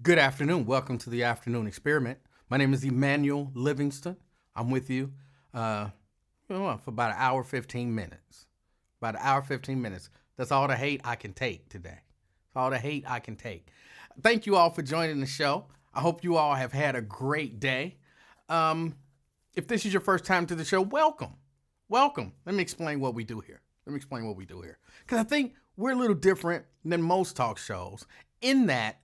Good afternoon. Welcome to the afternoon experiment. My name is Emanuel Livingston. I'm with you for about an hour, 15 minutes. About an hour, 15 minutes. That's all the hate I can take today. That's all the hate I can take. Thank you all for joining the show. I hope you all have had a great day. If this is your first time to the show, welcome. Welcome. Let me explain what we do here. Because I think we're a little different than most talk shows in that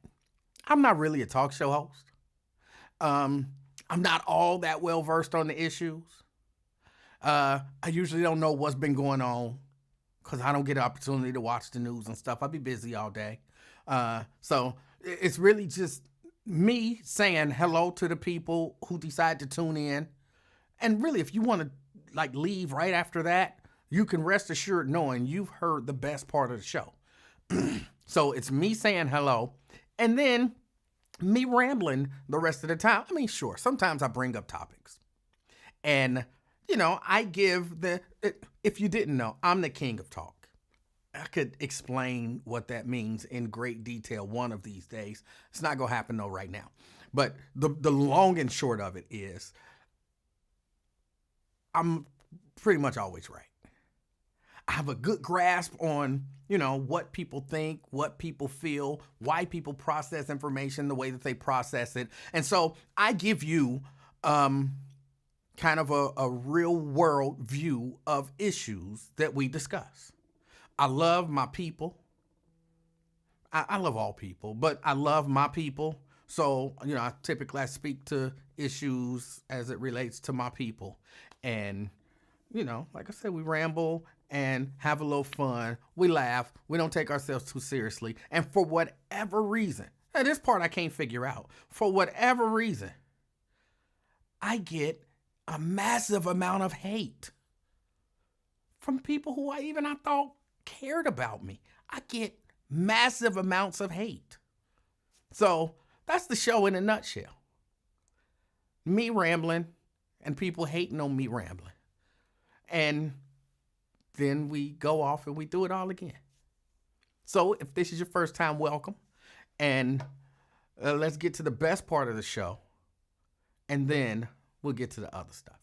I'm not really a talk show host. I'm not all that well versed on the issues. I usually don't know what's been going on because I don't get an opportunity to watch the news and stuff. I'll be busy all day. So it's really just me saying hello to the people who decide to tune in. And really, if you want to leave right after that, you can rest assured knowing you've heard the best part of the show. So it's me saying hello. And then me rambling the rest of the time. I mean, sure, sometimes I bring up topics. And, I give if you didn't know, I'm the king of talk. I could explain what that means in great detail one of these days. It's not going to happen, though, right now. But the long and short of it is I'm pretty much always right. I have a good grasp on, what people think, what people feel, why people process information the way that they process it. And so I give you kind of a real world view of issues that we discuss. I love my people. I love all people, but I love my people. So, I typically speak to issues as it relates to my people. And, like I said, we ramble and have a little fun. We laugh. We don't take ourselves too seriously. And for whatever reason, and this part I can't figure out, for whatever reason, I get a massive amount of hate from people who I thought cared about me. I get massive amounts of hate. So that's the show in a nutshell. Me rambling and people hating on me rambling. And then we go off and we do it all again. So if this is your first time, welcome. And let's get to the best part of the show. And then we'll get to the other stuff.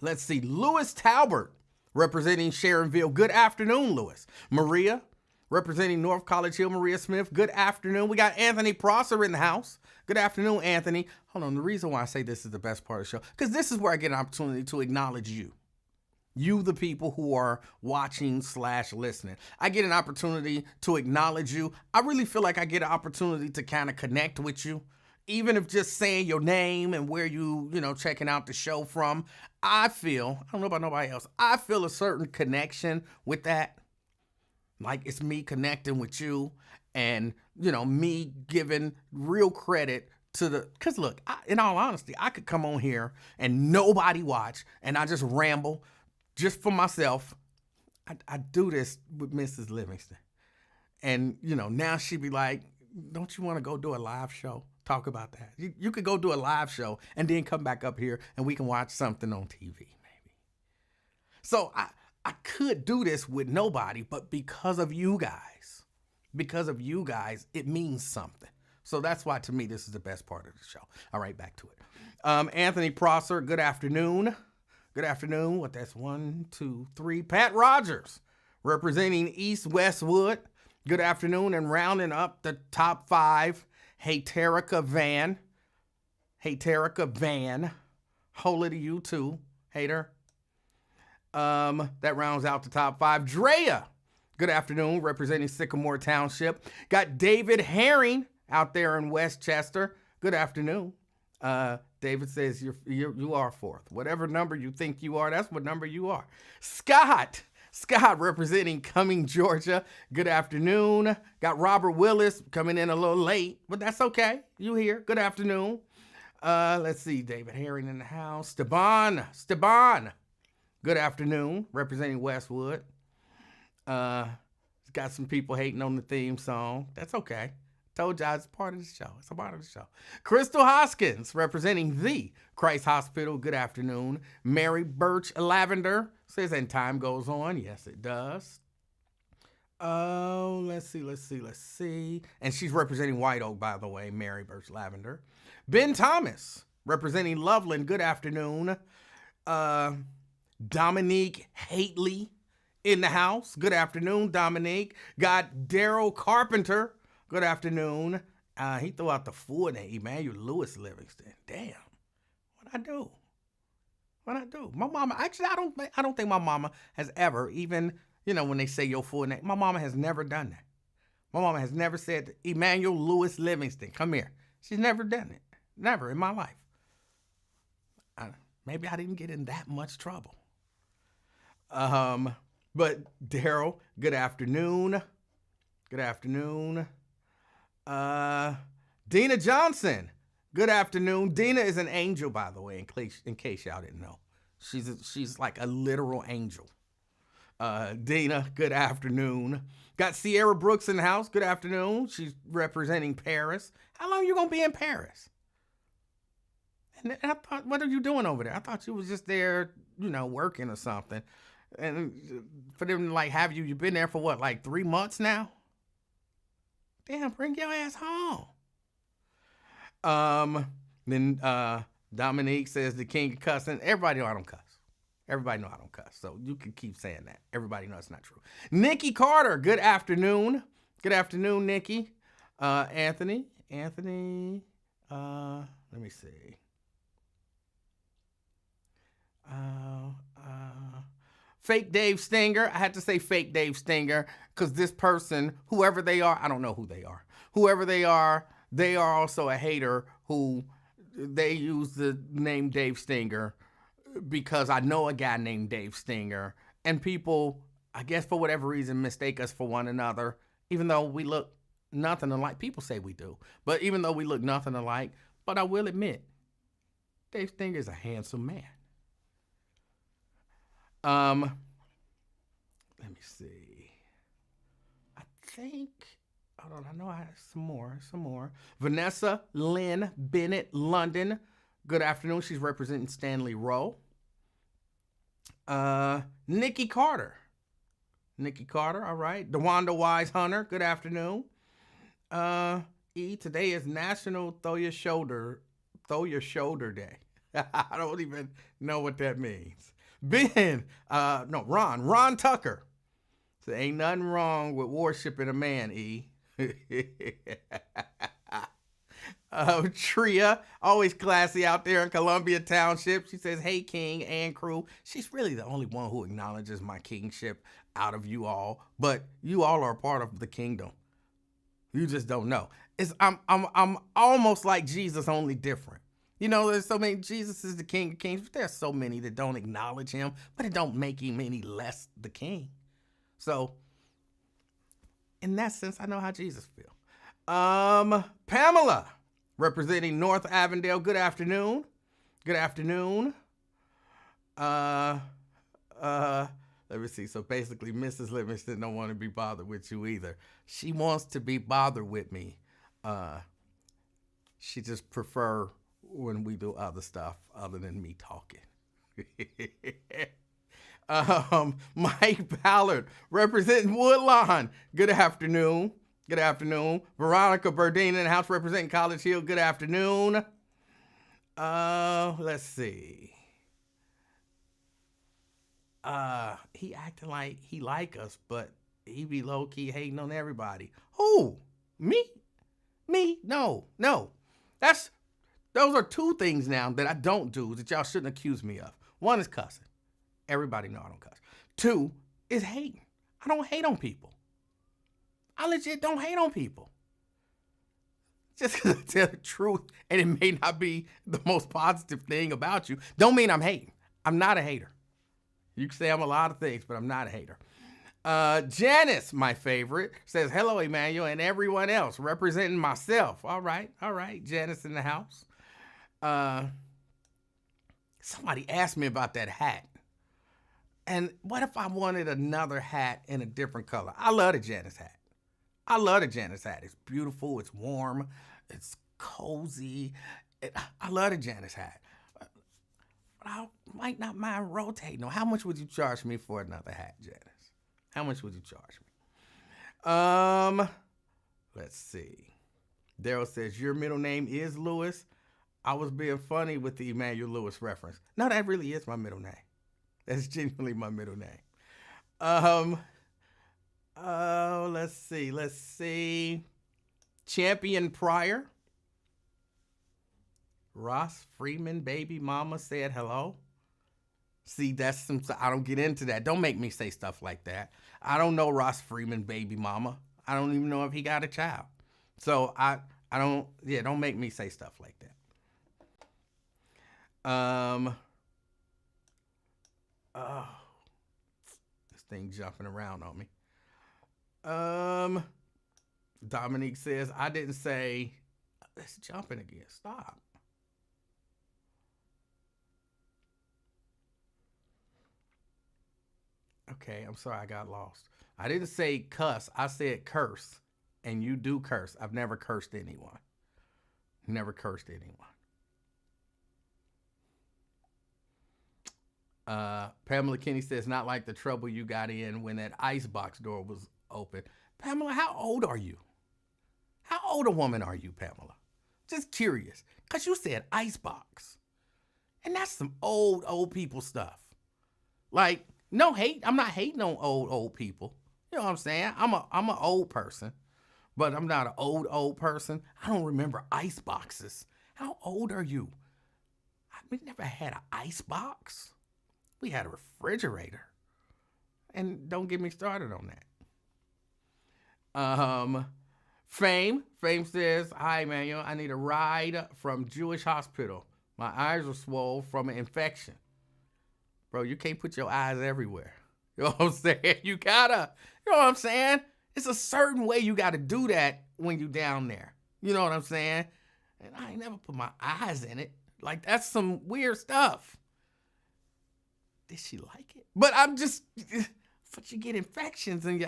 Let's see. Lewis Talbert, representing Sharonville. Good afternoon, Lewis. Maria, representing North College Hill. Maria Smith. Good afternoon. We got Anthony Prosser in the house. Good afternoon, Anthony. Hold on. The reason why I say this is the best part of the show, because this is where I get an opportunity to acknowledge you. You, the people who are watching/listening. I get an opportunity to acknowledge you. I really feel like I get an opportunity to kind of connect with you. Even if just saying your name and where you checking out the show from, I don't know about nobody else, I feel a certain connection with that. Like it's me connecting with you and, me giving real credit to because look, in all honesty, I could come on here and nobody watch and I just ramble just for myself. I do this with Mrs. Livingston. And, now she'd be like, don't you want to go do a live show? Talk about that. You could go do a live show and then come back up here and we can watch something on TV maybe. So I could do this with nobody, but because of you guys, it means something. So that's why, to me, this is the best part of the show. All right, back to it. Anthony Prosser, good afternoon. Good afternoon. What, that's 1, 2, 3. Pat Rogers, representing East Westwood. Good afternoon. And rounding up the top 5, Haterica Van. Holy to you too, hater. That rounds out the top 5. Drea, good afternoon, representing Sycamore Township. Got David Herring out there in Westchester. Good afternoon. David says you are 4th. Whatever number you think you are, that's what number you are. Scott, representing Cumming, Georgia. Good afternoon. Got Robert Willis coming in a little late, but that's okay. You here. Good afternoon. Let's see. David Herring in the house. Esteban. Good afternoon. Representing Westwood. Got some people hating on the theme song. That's okay. Told y'all it's part of the show. It's a part of the show. Crystal Hoskins, representing the Christ Hospital. Good afternoon. Mary Birch Lavender says, and time goes on. Yes, it does. Oh, let's see. And she's representing White Oak, by the way, Mary Birch Lavender. Ben Thomas, representing Loveland, good afternoon. Dominique Hately in the house, good afternoon, Dominique. Got Daryl Carpenter, good afternoon. He threw out the full name, Emanuel Lewis Livingston. Damn, what I do? My mama, actually, I don't think my mama has ever, even, when they say your full name, my mama has never done that. My mama has never said, Emanuel Lewis Livingston, come here. She's never done it. Never in my life. Maybe I didn't get in that much trouble. But Daryl, good afternoon. Good afternoon. Dina Johnson, good afternoon. Dina is an angel, by the way, in case y'all didn't know. She's like a literal angel. Dina, good afternoon. Got Sierra Brooks in the house, good afternoon. She's representing Paris. How long are you going to be in Paris? And I thought, what are you doing over there? I thought you was just there, working or something. And for them to have you've been there for what, 3 months now? Damn, bring your ass home. Then Dominique says the king of cussing. Everybody know I don't cuss. Everybody know I don't cuss. So you can keep saying that. Everybody knows it's not true. Nikki Carter, good afternoon. Good afternoon, Nikki. Anthony, let me see. Fake Dave Stinger. I had to say fake Dave Stinger because this person, whoever they are, I don't know who they are. Whoever they are also a hater who they use the name Dave Stinger because I know a guy named Dave Stinger, and people, I guess for whatever reason, mistake us for one another, even though we look nothing alike. People say we do, but even though we look nothing alike, but I will admit, Dave Stinger is a handsome man. Let me see. I think, hold on, I know I have some more. Vanessa Lynn Bennett, London. Good afternoon. She's representing Stanley Rowe. Nikki Carter, all right. DeWanda Wise Hunter, good afternoon. Today is National Throw Your Shoulder Day. I don't even know what that means. Ron Tucker. So ain't nothing wrong with worshiping a man, E. Tria, always classy out there in Columbia Township. She says, hey, King and crew. She's really the only one who acknowledges my kingship out of you all, but you all are a part of the kingdom. You just don't know. I'm almost like Jesus, only different. There's so many. Jesus is the King of Kings, but there's so many that don't acknowledge him, but it don't make him any less the king. So, in that sense, I know how Jesus feels. Pamela, representing North Avondale. Good afternoon. Good afternoon. Let me see. So basically, Mrs. Livingston don't want to be bothered with you either. She wants to be bothered with me. She just prefer when we do other stuff other than me talking. Mike Ballard, representing Woodlawn. Good afternoon. Good afternoon. Veronica Burdine in the house representing College Hill. Good afternoon. Let's see. He acting like he like us, but he be low-key hating on everybody. Who? Me? No. Those are two things now that I don't do that y'all shouldn't accuse me of. One is cussing. Everybody know I don't cuss. Two is hating. I don't hate on people. I legit don't hate on people. Just because I tell the truth and it may not be the most positive thing about you, don't mean I'm hating. I'm not a hater. You can say I'm a lot of things, but I'm not a hater. Janice, my favorite, says, hello, Emmanuel, and everyone else, representing myself. All right. Janice in the house. Somebody asked me about that hat. And what if I wanted another hat in a different color? I love the Janice hat. It's beautiful. It's warm. It's cozy. I love the Janice hat. But I might not mind rotating. How much would you charge me for another hat, Janice? How much would you charge me? Um, let's see. Daryl says, your middle name is Lewis. I was being funny with the Emanuel Lewis reference. No, that really is my middle name. That's genuinely my middle name. Let's see. Champion Pryor. Ross Freeman, baby mama, said hello. See, I don't get into that. Don't make me say stuff like that. I don't know Ross Freeman, baby mama. I don't even know if he got a child. So don't make me say stuff like that. This thing jumping around on me. Dominique says, I didn't say, it's jumping again. Stop. Okay, I'm sorry, I got lost. I didn't say cuss, I said curse. And you do curse. I've never cursed anyone. Never cursed anyone. Pamela Kinney says, not like the trouble you got in when that icebox door was open. Pamela, how old are you? How old a woman are you, Pamela? Just curious, because you said icebox. And that's some old people stuff. Like, no hate. I'm not hating on old people. You know what I'm saying? I'm an old person, but I'm not an old person. I don't remember ice boxes. How old are you? We never had an ice box. We had a refrigerator. And don't get me started on that. Fame says, hi, Manuel. I need a ride from Jewish hospital. My eyes are swollen from an infection. Bro, you can't put your eyes everywhere. You know what I'm saying? You know what I'm saying? It's a certain way you gotta do that when you down there. You know what I'm saying? And I ain't never put my eyes in it. Like, that's some weird stuff. Did she like it? But but you get infections and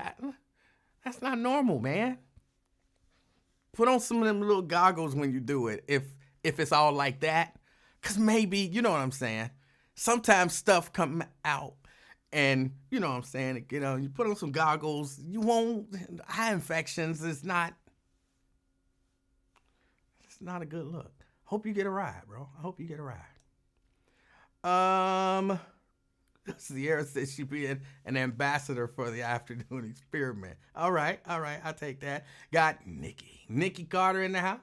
that's not normal, man. Put on some of them little goggles when you do it, if it's all like that. Cause maybe, you know what I'm saying? Sometimes stuff come out and, you know what I'm saying, you put on some goggles, you won't, eye infections is not a good look. Hope you get a ride, bro. I hope you get a ride. Sierra says she being an ambassador for the afternoon experiment. All right, I'll take that. Got Nikki Carter in the house.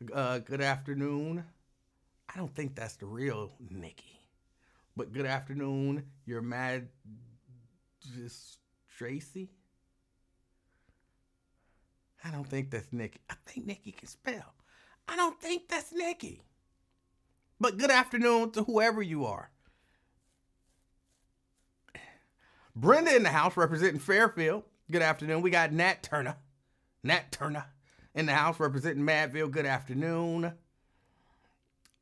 Good afternoon. I don't think that's the real Nikki. But good afternoon, your Tracy. I don't think that's Nikki. I think Nikki can spell. I don't think that's Nikki. But good afternoon to whoever you are. Brenda in the house representing Fairfield. Good afternoon. We got Nat Turner in the house representing Madville. Good afternoon.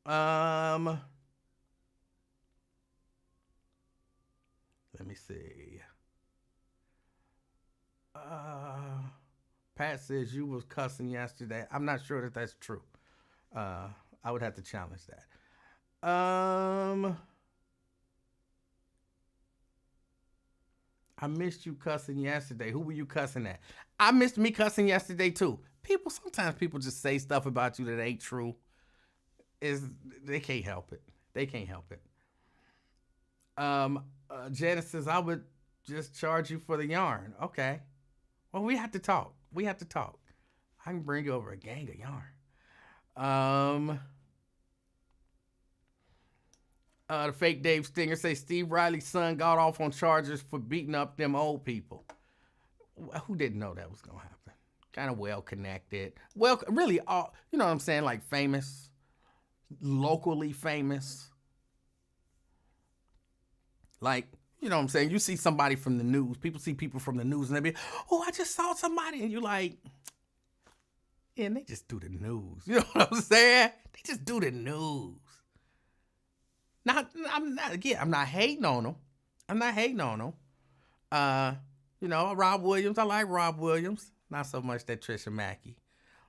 Let me see. Pat says you was cussing yesterday. I'm not sure that that's true. I would have to challenge that. I missed you cussing yesterday. Who were you cussing at? I missed me cussing yesterday too. Sometimes people just say stuff about you that ain't true. They can't help it. Janice says, I would just charge you for the yarn. Okay. Well, we have to talk. I can bring you over a gang of yarn. The fake Dave Stinger says Steve Riley's son got off on charges for beating up them old people. Who didn't know that was going to happen? Kind of well connected. Well, really, all, you know what I'm saying? Like famous, locally famous. Like, you know what I'm saying? You see somebody from the news. People see people from the news and they be, oh, I just saw somebody. And you're like, yeah, and they just do the news. You know what I'm saying? They just do the news. I'm not hating on them. Rob Williams, I like Rob Williams. Not so much that Trisha Mackey.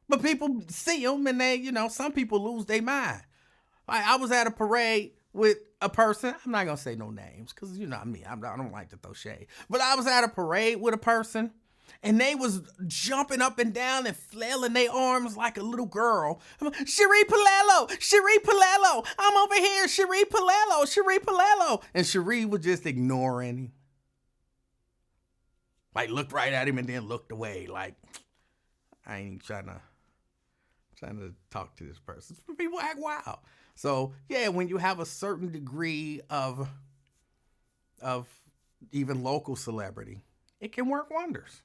But people see them and they, some people lose their mind. Like, I was at a parade with a person. I'm not going to say no names because, I don't like to throw shade. But I was at a parade with a person And they was jumping up and down and flailing their arms like a little girl. Cherie Palello, I'm over here, Cherie Palello. And Cherie was just ignoring him. Like, looked right at him and then looked away. Like, I ain't trying to talk to this person. People act wild. So, yeah, when you have a certain degree of even local celebrity, it can work wonders.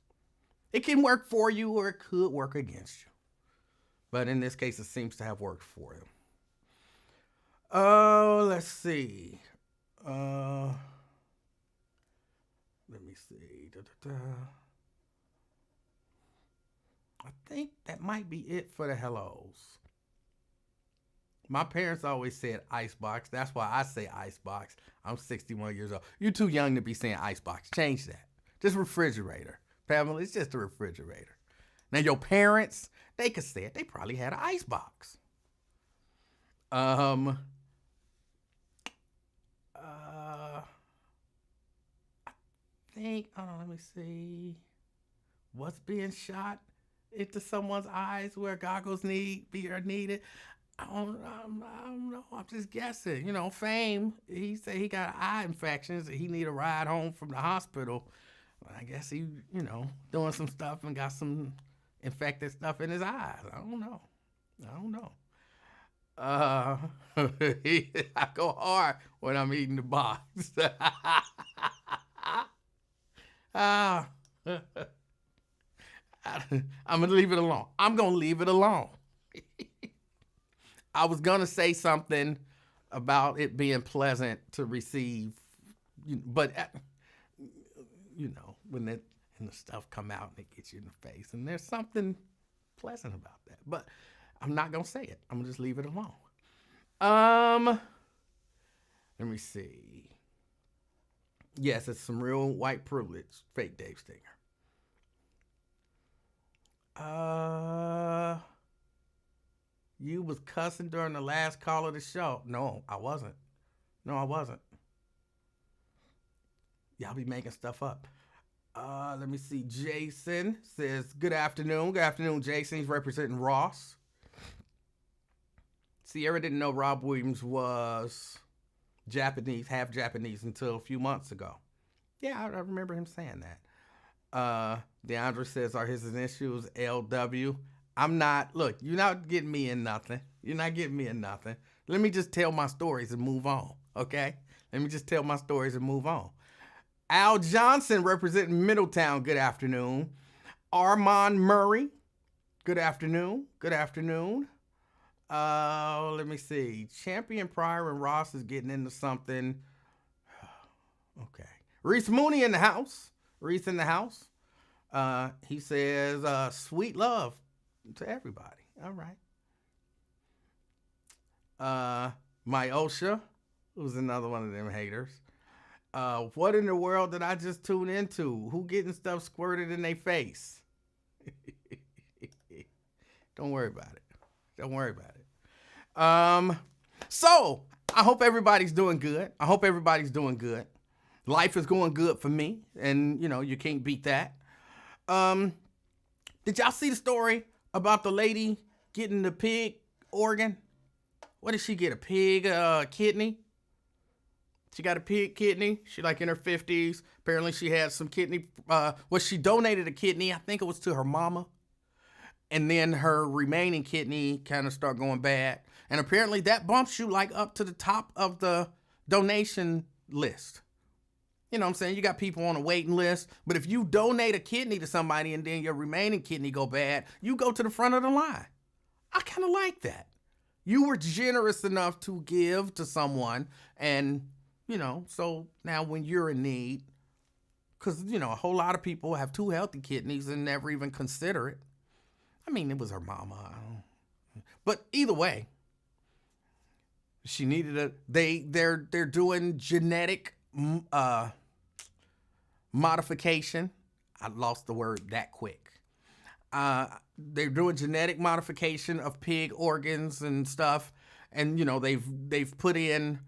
It can work for you or it could work against you. But in this case, it seems to have worked for him. Let's see. Let me see. I think that might be it for the hellos. My parents always said icebox. That's why I say icebox. I'm 61 years old. You're too young to be saying icebox. Change that. Just refrigerator. Pamela, it's just a refrigerator. Now, your parents, they could say it. They probably had an icebox. I think, let me see. What's being shot into someone's eyes where goggles are needed? I don't know. I'm just guessing. You know, Fame, he said he got eye infections. He need a ride home from the hospital. I guess he, doing some stuff and got some infected stuff in his eyes. I don't know. I go hard when I'm eating the box. I'm going to leave it alone. I'm going to leave it alone. I was going to say something about it being pleasant to receive, but, when the stuff come out and it gets you in the face, and there's something pleasant about that. But I'm not going to say it. I'm going to just leave it alone. Let me see. Yes, it's some real white privilege. Fake Dave Stinger. You was cussing during the last call of the show. No, I wasn't. Y'all be making stuff up. Let me see. Jason says, good afternoon. Good afternoon, Jason. He's representing Ross. Sierra didn't know Rob Williams was Japanese, half Japanese until a few months ago. Yeah, I remember him saying that. DeAndre says, are his initials LW? Look, you're not getting me in nothing. Let me just tell my stories and move on, okay? Al Johnson representing Middletown, good afternoon. Armand Murray, good afternoon. Let me see. Champion Pryor and Ross is getting into something. Okay. Reese Mooney in the house. He says, sweet love to everybody. All right. Myosha, who's another one of them haters. What in the world did I just tune into? Who getting stuff squirted in their face? Don't worry about it. So I hope everybody's doing good. Life is going good for me, and you can't beat that. Did y'all see the story about the lady getting the pig organ? What did she get? A pig kidney? She got a pig kidney. She like in her 50s. Apparently she had some kidney. She donated a kidney. I think it was to her mama. And then her remaining kidney kind of start going bad. And apparently that bumps you like up to the top of the donation list. You know what I'm saying? You got people on a waiting list. But if you donate a kidney to somebody and then your remaining kidney go bad, you go to the front of the line. I kind of like that. You were generous enough to give to someone, and so now when you're in need, because, a whole lot of people have two healthy kidneys and never even consider it. I mean, it was her mama. But either way, she needed they're doing genetic modification. I lost the word that quick. They're doing genetic modification of pig organs and stuff. And, they've put in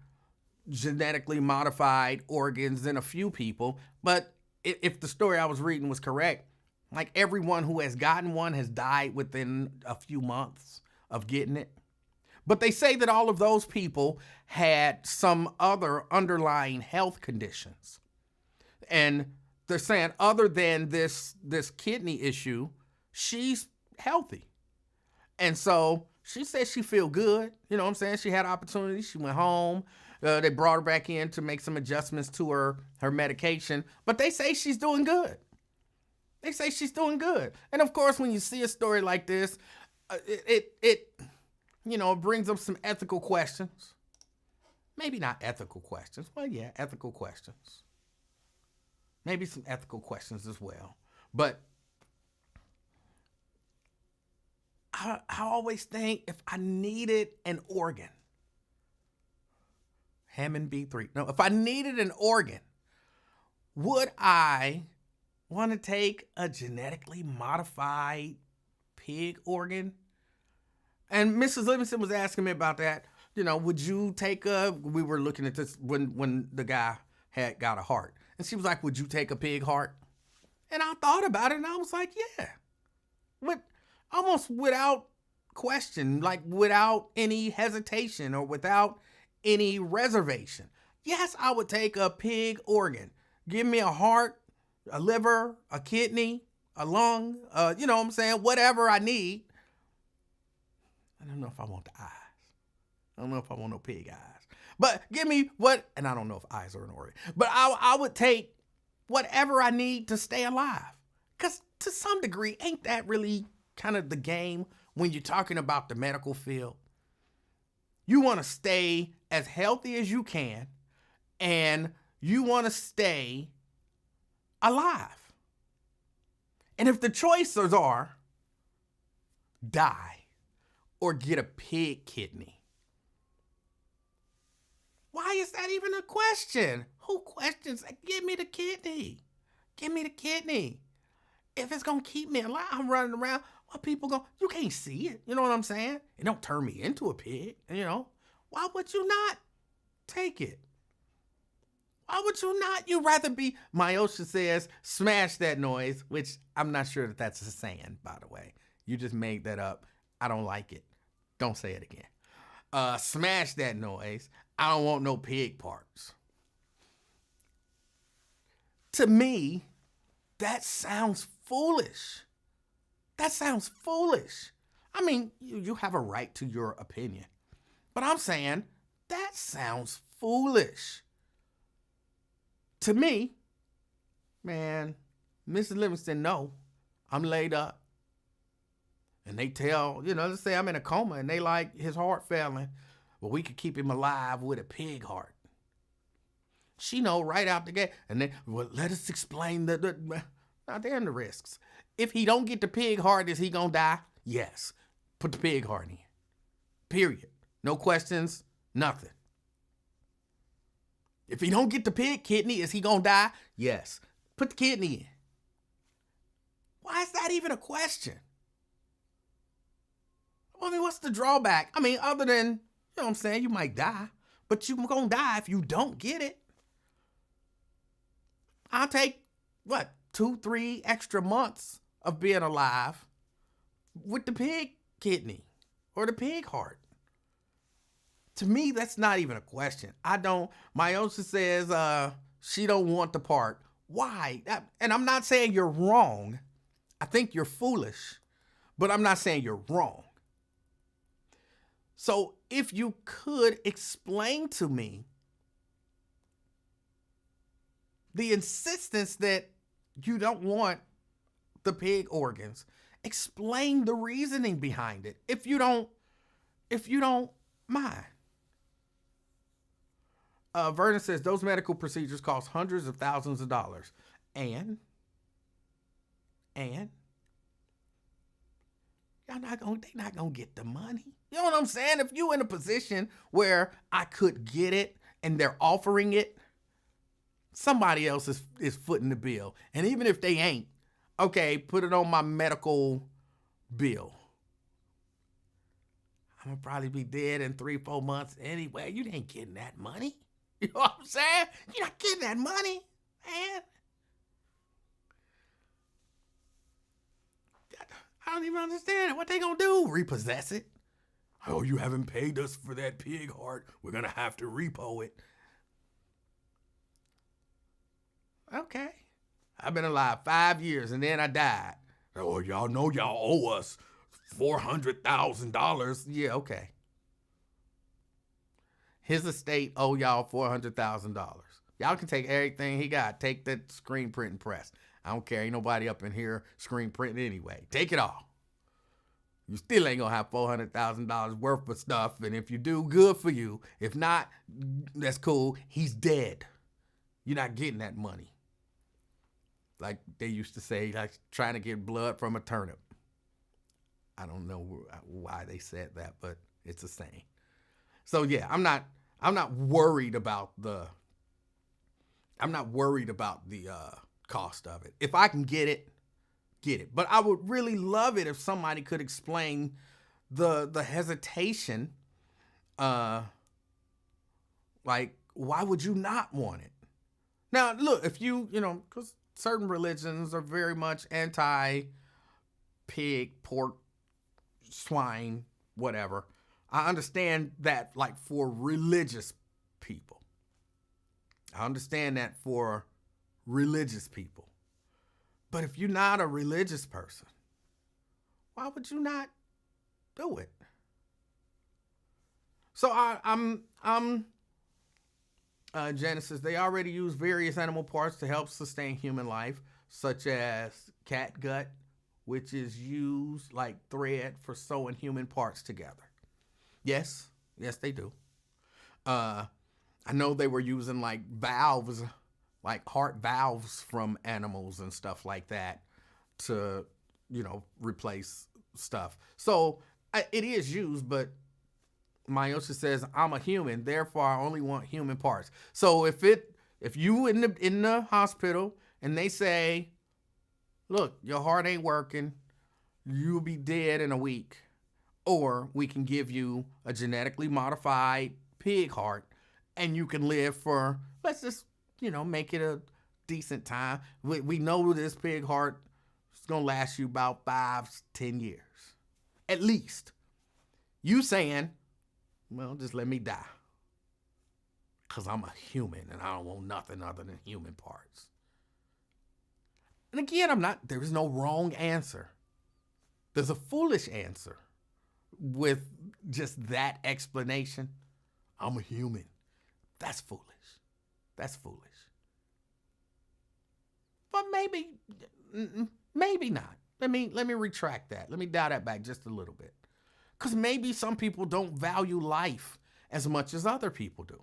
genetically modified organs in a few people. But if the story I was reading was correct, Like everyone who has gotten one has died within a few months of getting it. But they say that all of those people had some other underlying health conditions. And they're saying other than this kidney issue, she's healthy. And so she said she feel good. You know what I'm saying? She had opportunity. She went home. They brought her back in to make some adjustments to her medication. But they say she's doing good. They say she's doing good. And of course, when you see a story like this, it brings up some ethical questions. Maybe not ethical questions. Well, yeah, ethical questions. Maybe some ethical questions as well. But I always think if I needed an organ, Hammond B3. No, if I needed an organ, would I want to take a genetically modified pig organ? And Mrs. Livingston was asking me about that. Would you take we were looking at this when the guy had got a heart. And she was like, would you take a pig heart? And I thought about it and I was like, yeah. Almost without question, like without any hesitation or without any reservation. Yes, I would take a pig organ. Give me a heart, a liver, a kidney, a lung, you know what I'm saying? Whatever I need. I don't know if I want the eyes. I don't know if I want no pig eyes. But give me and I don't know if eyes are an organ, but I would take whatever I need to stay alive. Because to some degree, ain't that really kind of the game when you're talking about the medical field? You want to stay as healthy as you can, and you want to stay alive. And if the choices are die or get a pig kidney, why is that even a question? Who questions? Give me the kidney. Give me the kidney. If it's going to keep me alive, I'm running around. What people go? You can't see it. You know what I'm saying? It don't turn me into a pig. Why would you not take it? Why would you not? You'd rather be, Myosha says, smash that noise, which I'm not sure that that's a saying, by the way. You just made that up. I don't like it. Don't say it again. Smash that noise. I don't want no pig parts. To me, that sounds foolish. That sounds foolish. I mean, you have a right to your opinion. But I'm saying that sounds foolish. To me, man, Mrs. Livingston, no, I'm laid up. And they tell, let's say I'm in a coma and they like his heart failing. Well, we could keep him alive with a pig heart. She know right out the gate. And then, let us explain now they're in the risks. If he don't get the pig heart, is he gonna die? Yes. Put the pig heart in. Period. No questions, nothing. If he don't get the pig kidney, is he gonna die? Yes. Put the kidney in. Why is that even a question? I mean, what's the drawback? I mean, other than, you know what I'm saying, you might die, but you're gonna die if you don't get it. I'll take, 2-3 extra months of being alive with the pig kidney or the pig heart. To me, that's not even a question. Myosha says she don't want the part. Why? And I'm not saying you're wrong. I think you're foolish, but I'm not saying you're wrong. So if you could explain to me the insistence that you don't want the pig organs, explain the reasoning behind it. If you don't mind. Vernon says those medical procedures cost hundreds of thousands of dollars. And they're not gonna get the money. You know what I'm saying? If you in a position where I could get it and they're offering it, somebody else is footing the bill. And even if they ain't, okay, put it on my medical bill. I'm gonna probably be dead in 3-4 months anyway. You ain't getting that money. You know what I'm saying? You're not getting that money, man. I don't even understand it. What they gonna do? Repossess it? Oh, you haven't paid us for that pig heart. We're gonna have to repo it. Okay. I've been alive 5 years and then I died. Oh, y'all know y'all owe us $400,000. Yeah, okay. His estate owe y'all $400,000. Y'all can take everything he got. Take that screen printing press. I don't care. Ain't nobody up in here screen printing anyway. Take it all. You still ain't gonna have $400,000 worth of stuff. And if you do, good for you. If not, that's cool. He's dead. You're not getting that money. Like they used to say, like trying to get blood from a turnip. I don't know why they said that, but it's a saying. So yeah, I'm not worried about the cost of it. If I can get it. But I would really love it if somebody could explain the hesitation. Like, why would you not want it? Now, look, if because certain religions are very much anti-pig, pork, swine, whatever. I understand that, like, for religious people. I understand that for religious people. But if you're not a religious person, why would you not do it? So I'm Genesis. They already use various animal parts to help sustain human life, such as cat gut, which is used like thread for sewing human parts together. Yes, they do. I know they were using like valves, like heart valves from animals and stuff like that to, replace stuff. So it is used, but Mayosha says, I'm a human, therefore I only want human parts. So if you in the hospital and they say, look, your heart ain't working, you'll be dead in a week, or we can give you a genetically modified pig heart and you can live for, let's just, make it a decent time. We know this pig heart is going to last you about 5-10 years. At least. You saying, well, just let me die. Because I'm a human and I don't want nothing other than human parts. And again, there is no wrong answer. There's a foolish answer with just that explanation. I'm a human. That's foolish. That's foolish. But maybe not. Let me retract that. Let me dial that back just a little bit. Because maybe some people don't value life as much as other people do.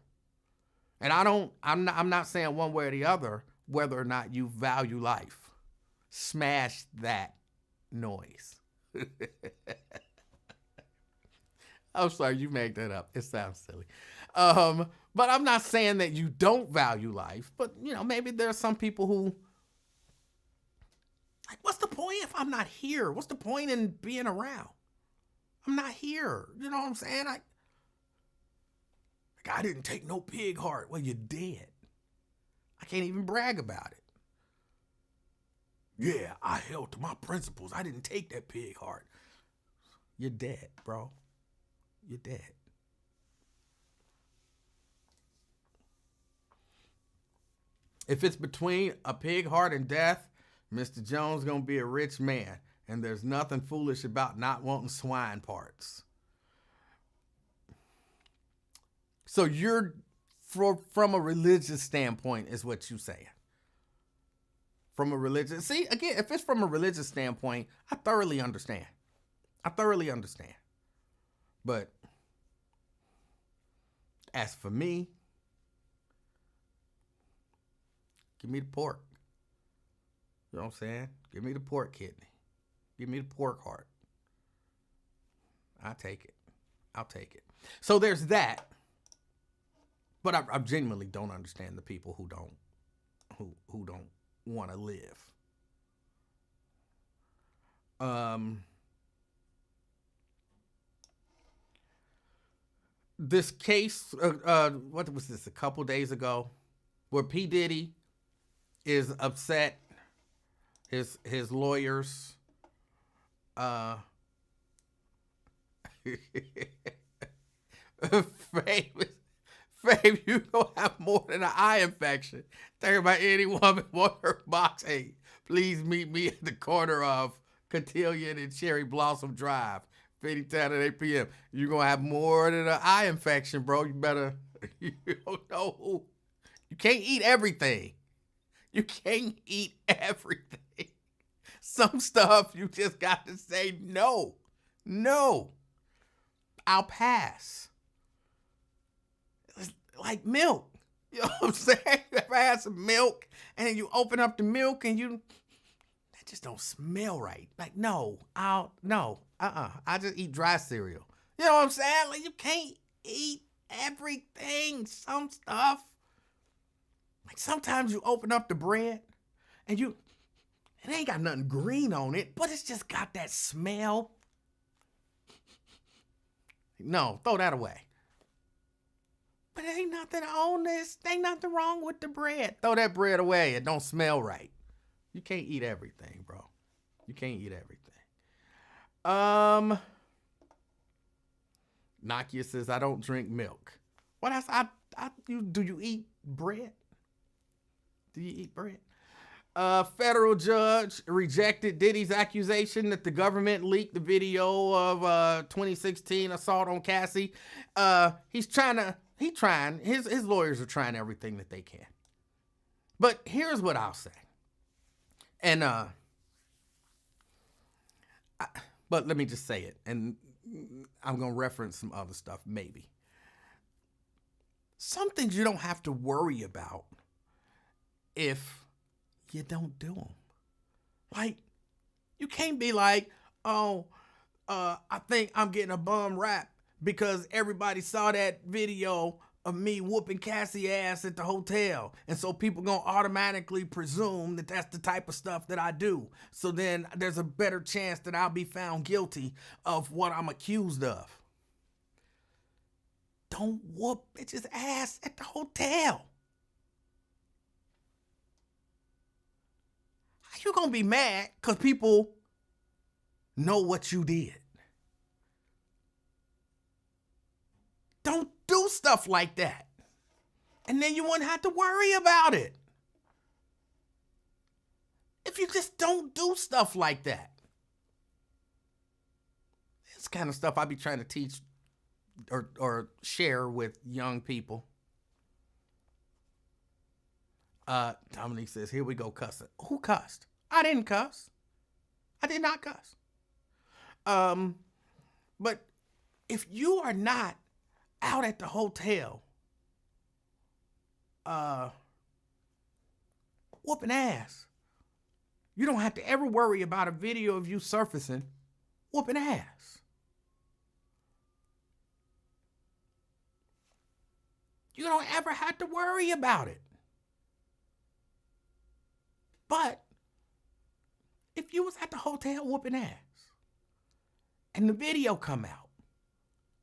And I'm not saying one way or the other whether or not you value life. Smash that noise. I'm sorry, you made that up. It sounds silly. But I'm not saying that you don't value life, but maybe there are some people who, like, what's the point if I'm not here? What's the point in being around? I'm not here. You know what I'm saying? I didn't take no pig heart. Well, you're dead. I can't even brag about it. Yeah, I held to my principles. I didn't take that pig heart. You're dead, bro. You're dead. If it's between a pig heart and death, Mr. Jones gonna be a rich man. And there's nothing foolish about not wanting swine parts. So you're, from a religious standpoint, is what you're saying. From a religious, see, again, if it's from a religious standpoint, I thoroughly understand. But as for me, give me the pork. You know what I'm saying? Give me the pork kidney. Give me the pork heart. I'll take it. So there's that. But I genuinely don't understand the people who don't want to live. This case, what was this, a couple days ago, where P. Diddy is upset. His lawyers Uh, Fave, you gonna have more than an eye infection. Think about any woman want her box. Hey, please meet me at the corner of Cotillion and Cherry Blossom Drive, 50 at 8 p.m. You're gonna have more than an eye infection, bro. You better, you don't know who. You can't eat everything. You can't eat everything. Some stuff you just got to say no. No. I'll pass. It's like milk. You know what I'm saying? You ever had some milk and you open up the milk and that just don't smell right. Like, no. I just eat dry cereal. You know what I'm saying? Like, you can't eat everything. Some stuff. Like, sometimes you open up the bread and it ain't got nothing green on it, but it's just got that smell. No, throw that away. But there ain't nothing on this. There ain't nothing wrong with the bread. Throw that bread away. It don't smell right. You can't eat everything, bro. You can't eat everything. Nakia says, I don't drink milk. What else? Do you eat bread? Do you eat bread? Federal judge rejected Diddy's accusation that the government leaked the video of 2016 assault on Cassie. His lawyers are trying everything that they can. But here's what I'll say. And but let me just say it, and I'm gonna reference some other stuff maybe. Some things you don't have to worry about if you don't do them. Like, you can't be like, I think I'm getting a bum rap because everybody saw that video of me whooping Cassie ass at the hotel. And so people gonna automatically presume that that's the type of stuff that I do. So then there's a better chance that I'll be found guilty of what I'm accused of. Don't whoop bitch's ass at the hotel. You're going to be mad because people know what you did. Don't do stuff like that. And then you wouldn't have to worry about it. If you just don't do stuff like that. It's kind of stuff I be trying to teach or share with young people. Dominique says, here we go cussing. Who cussed? I didn't cuss. I did not cuss. But if you are not out at the hotel whooping ass, you don't have to ever worry about a video of you surfacing whooping ass. You don't ever have to worry about it. But if you was at the hotel whooping ass and the video come out,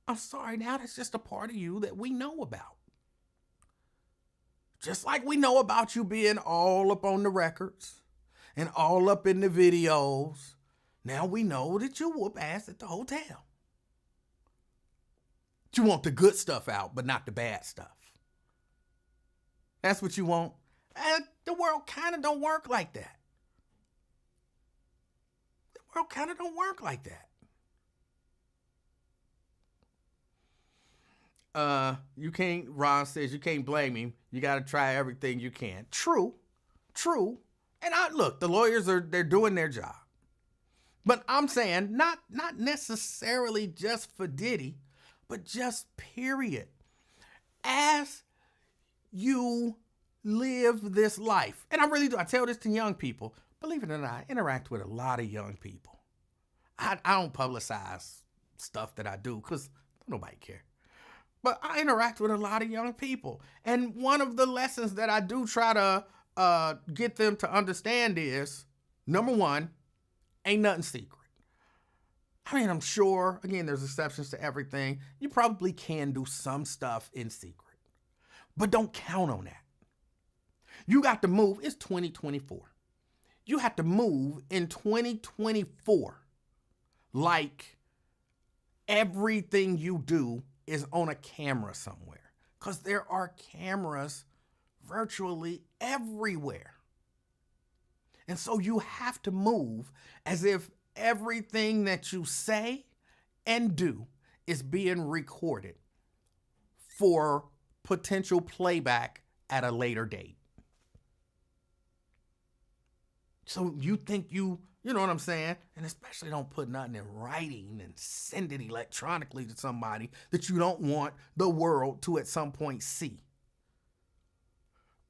I'm sorry, now that's just a part of you that we know about. Just like we know about you being all up on the records and all up in the videos, now we know that you whoop ass at the hotel. You want the good stuff out, but not the bad stuff. That's what you want. The world kind of don't work like that. The world kind of don't work like that. Ron says you can't blame him. You got to try everything you can. True. And look, the lawyers they're doing their job. But I'm saying not necessarily just for Diddy, but just period. As you live this life. And I really do. I tell this to young people. Believe it or not, I interact with a lot of young people. I don't publicize stuff that I do because nobody cares. But I interact with a lot of young people. And one of the lessons that I do try to get them to understand is, number one, ain't nothing secret. I mean, I'm sure, again, there's exceptions to everything. You probably can do some stuff in secret. But don't count on that. You got to move. It's 2024. You have to move in 2024 like everything you do is on a camera somewhere, because there are cameras virtually everywhere. And so you have to move as if everything that you say and do is being recorded for potential playback at a later date. So you think you know what I'm saying? And especially don't put nothing in writing and send it electronically to somebody that you don't want the world to at some point see.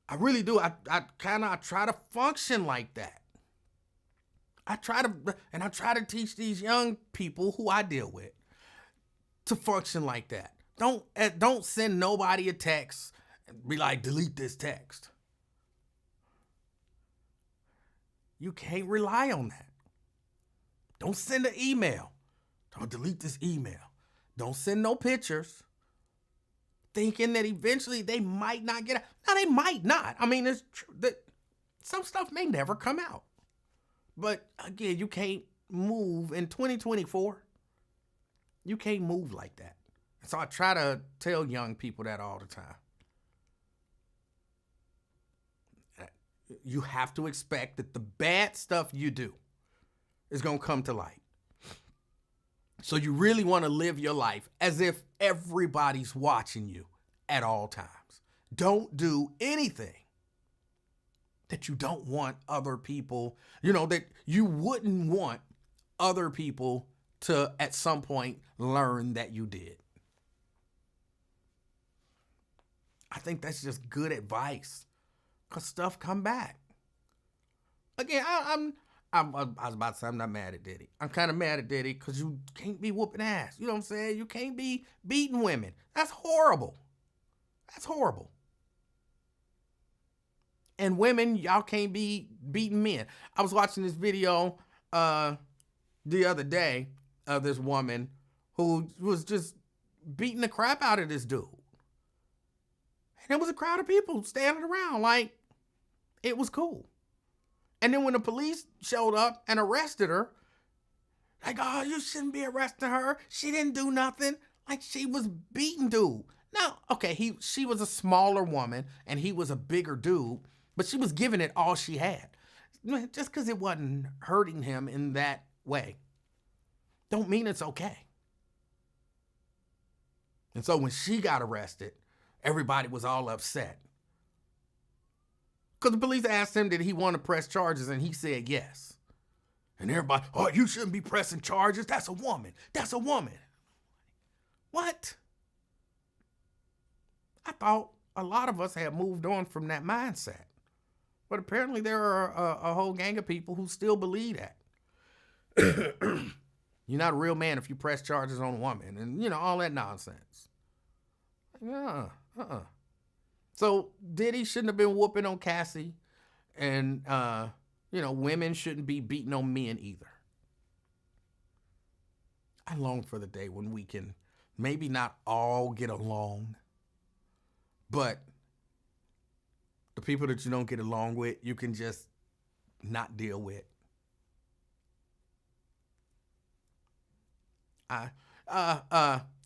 I really do. I try to function like that. I try to teach these young people who I deal with to function like that. Don't send nobody a text and be like, delete this text. You can't rely on that. Don't send an email. Don't delete this email. Don't send no pictures, thinking that eventually they might not get out. Now, they might not. I mean, it's true that some stuff may never come out. But again, you can't move in 2024. You can't move like that. So I try to tell young people that all the time. You have to expect that the bad stuff you do is going to come to light. So you really want to live your life as if everybody's watching you at all times. Don't do anything that you don't want other people, that you wouldn't want other people to at some point learn that you did. I think that's just good advice, because stuff come back. Again, I was about to say I'm not mad at Diddy. I'm kind of mad at Diddy because you can't be whooping ass. You know what I'm saying? You can't be beating women. That's horrible. That's horrible. And women, y'all can't be beating men. I was watching this video the other day of this woman who was just beating the crap out of this dude. And there was a crowd of people standing around like it was cool. And then when the police showed up and arrested her, like, oh, you shouldn't be arresting her. She didn't do nothing. Like, she was beating dude. Now, okay, she was a smaller woman and he was a bigger dude, but she was giving it all she had. Just because it wasn't hurting him in that way don't mean it's okay. And so when she got arrested, everybody was all upset. Because the police asked him, did he want to press charges? And he said yes. And everybody, oh, you shouldn't be pressing charges. That's a woman. That's a woman. What? I thought a lot of us had moved on from that mindset. But apparently there are a whole gang of people who still believe that. You're not a real man if you press charges on a woman. And, all that nonsense. So Diddy shouldn't have been whooping on Cassie, and women shouldn't be beating on men either. I long for the day when we can maybe not all get along, but the people that you don't get along with, you can just not deal with.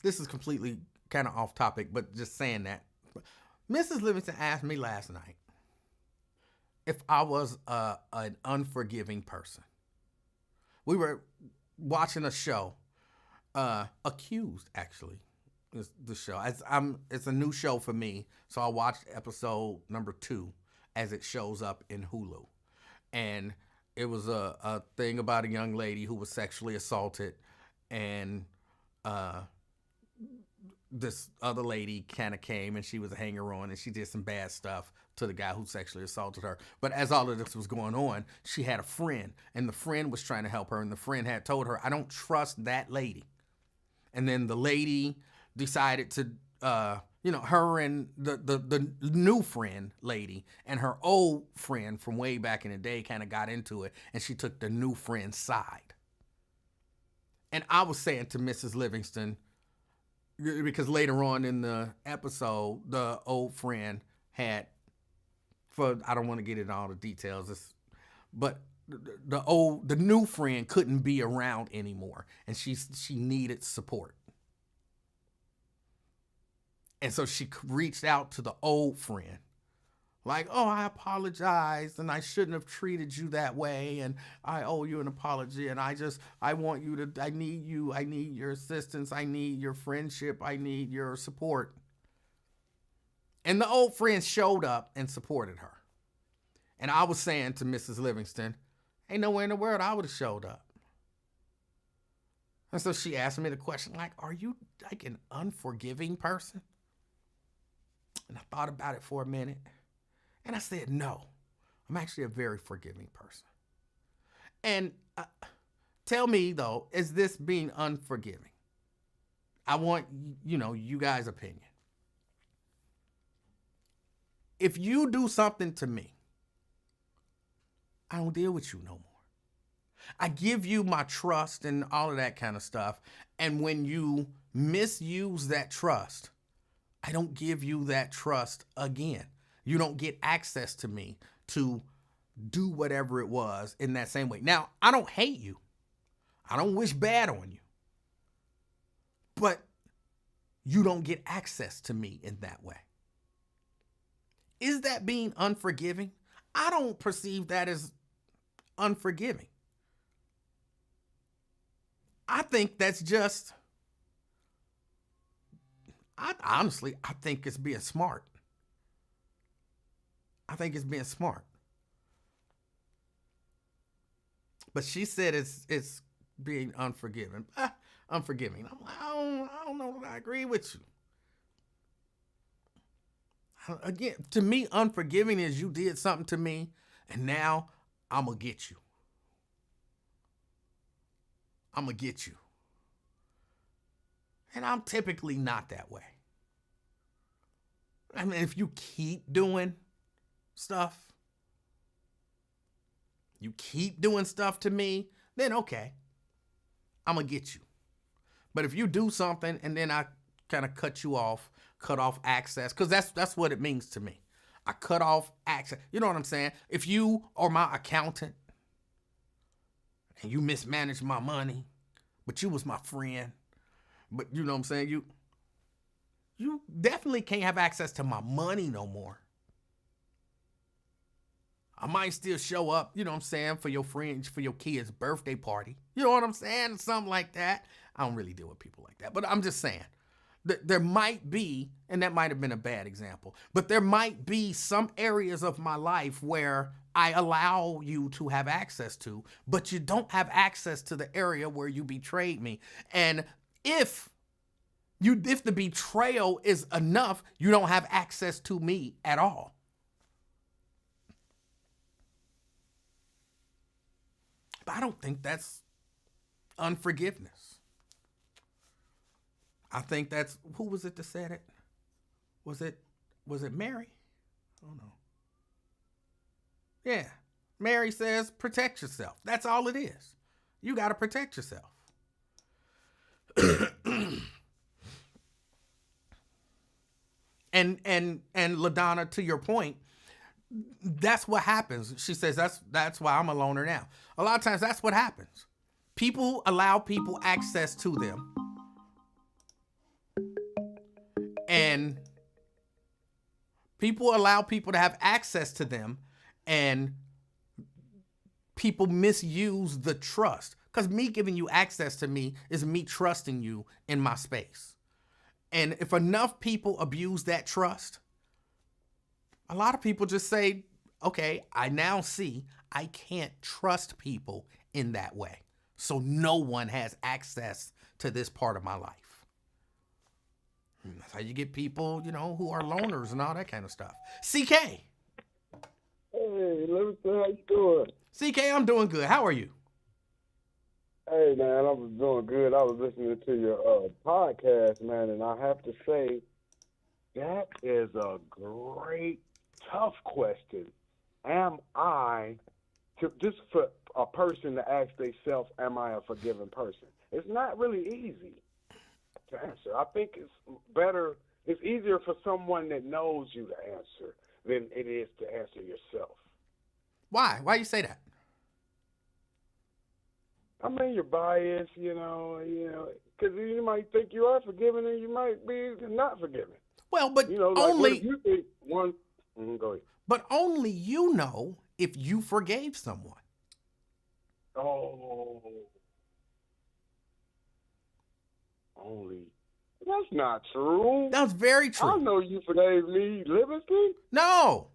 This is completely kind of off topic, but just saying that. Mrs. Livingston asked me last night if I was an unforgiving person. We were watching a show, Accused, actually, is the show. It's a new show for me, so I watched episode number 2 as it shows up in Hulu. And it was a thing about a young lady who was sexually assaulted, and this other lady kind of came and she was a hanger-on and she did some bad stuff to the guy who sexually assaulted her. But as all of this was going on, she had a friend, and the friend was trying to help her, and the friend had told her, I don't trust that lady. And then the lady decided to, her and the new friend lady and her old friend from way back in the day kind of got into it, and she took the new friend's side. And I was saying to Mrs. Livingston, because later on in the episode, the old friend had, I don't want to get into all the details, but the new friend couldn't be around anymore, and she needed support. And so she reached out to the old friend, like, oh, I apologize, and I shouldn't have treated you that way, and I owe you an apology, and I want you to, I need you, I need your assistance, I need your friendship, I need your support. And the old friend showed up and supported her. And I was saying to Mrs. Livingston, ain't nowhere in the world I would have showed up. And so she asked me the question, like, are you like an unforgiving person? And I thought about it for a minute. And I said, no, I'm actually a very forgiving person. And tell me, though, is this being unforgiving? I want, you guys' opinion. If you do something to me, I don't deal with you no more. I give you my trust and all of that kind of stuff. And when you misuse that trust, I don't give you that trust again. You don't get access to me to do whatever it was in that same way. Now, I don't hate you. I don't wish bad on you. But you don't get access to me in that way. Is that being unforgiving? I don't perceive that as unforgiving. I think that's just, honestly, I think it's being smart. I think it's being smart. But she said it's being unforgiving. Unforgiving. I'm like, I don't know that I agree with you. Again, to me, unforgiving is you did something to me, and now I'm going to get you. I'm going to get you. And I'm typically not that way. I mean, if you keep doing stuff, to me, then okay, I'm going to get you. But if you do something and then I kind of cut off access, because that's what it means to me. I cut off access. You know what I'm saying? If you are my accountant and you mismanaged my money, but you was my friend, but you know what I'm saying? You definitely can't have access to my money no more. I might still show up, you know what I'm saying, for your friends, for your kid's birthday party. You know what I'm saying? Something like that. I don't really deal with people like that, but I'm just saying. There might be, and that might have been a bad example, but there might be some areas of my life where I allow you to have access to, but you don't have access to the area where you betrayed me. And if the betrayal is enough, you don't have access to me at all. But I don't think that's unforgiveness. I think that's, who was it that said it? Was it Mary? I don't know. Yeah. Mary says, protect yourself. That's all it is. You got to protect yourself. And LaDonna, to your point, that's what happens. She says that's why I'm a loner now. A lot of times that's what happens. People allow people access to them. And people allow people to have access to them, and people misuse the trust. Because me giving you access to me is me trusting you in my space. And if enough people abuse that trust, a lot of people just say, okay, I now see I can't trust people in that way. So no one has access to this part of my life. That's how you get people, who are loners and all that kind of stuff. CK. Hey, Livingston, how you doing? CK, I'm doing good. How are you? Hey, man, I was doing good. I was listening to your podcast, man, and I have to say that is a great, tough question. Am I, just for a person to ask themselves, am I a forgiving person? It's not really easy to answer. I think it's easier for someone that knows you to answer than it is to answer yourself. Why? Why you say that? I mean, you're biased, because you might think you are forgiven and you might be not forgiven. Well, but Like what if you think one? Go ahead. but only you know if you forgave someone. Oh, only. That's not true. That's very I true. know you forgave me, Livingston. No.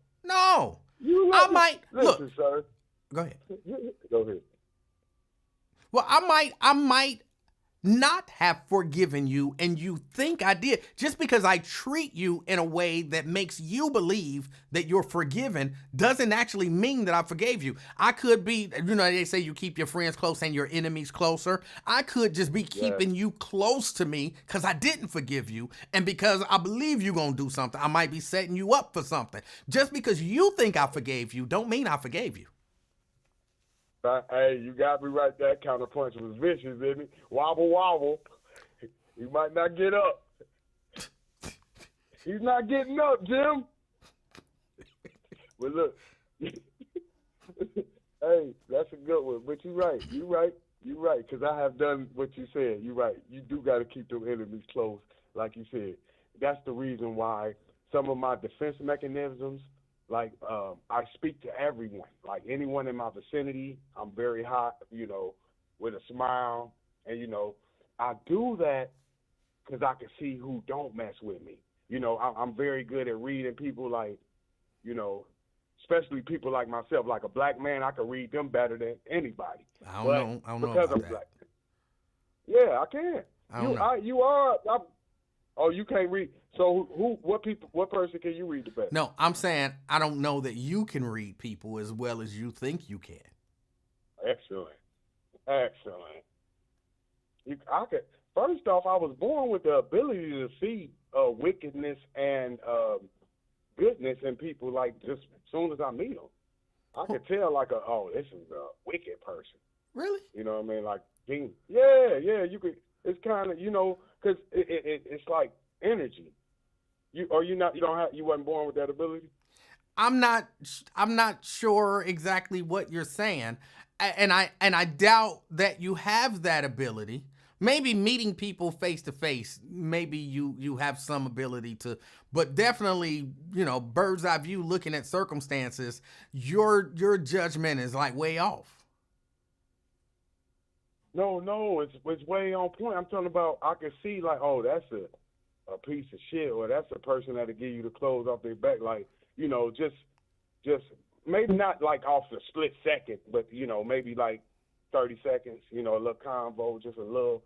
You I listen, might listen, look. sir. Go ahead. Go ahead. Well, I might not have forgiven you and you think I did just because I treat you in a way that makes you believe that you're forgiven doesn't actually mean that I forgave you. I could be, they say you keep your friends close and your enemies closer. I could just be keeping you close to me because I didn't forgive you and because I believe you're going to do something. I might be setting you up for something. Just because you think I forgave you don't mean I forgave you. Hey, you got me right. That counterpunch was vicious, didn't it? Wobble, wobble. He might not get up. He's not getting up, Jim. But look, hey, that's a good one. But you're right. Because I have done what you said. You're right. You do got to keep them enemies close, like you said. That's the reason why some of my defense mechanisms, like I speak to everyone, like anyone in my vicinity. I'm very hot, with a smile. And, I do that because I can see who don't mess with me. I'm very good at reading people like, especially people like myself, like a black man. I can read them better than anybody. I don't know because about I'm that. black. Yeah, I can. I don't know. You are. Oh, you can't read. So what person can you read the best? No, I'm saying I don't know that you can read people as well as you think you can. Excellent. First off, I was born with the ability to see wickedness and goodness in people. Like just as soon as I meet them, I could tell this is a wicked person. Really? You know what I mean? Like, yeah. You could. It's kind of because it's like energy. You wasn't born with that ability. I'm not sure exactly what you're saying, and I doubt that you have that ability. Maybe meeting people face to face, maybe you have some ability to, but definitely, bird's eye view looking at circumstances, your judgment is like way off. No, it's way on point. I'm talking about I can see like, oh, that's a piece of shit, or that's a person that'll give you the clothes off their back, like, just maybe not like off the split second, but maybe like 30 seconds, a little convo, just a little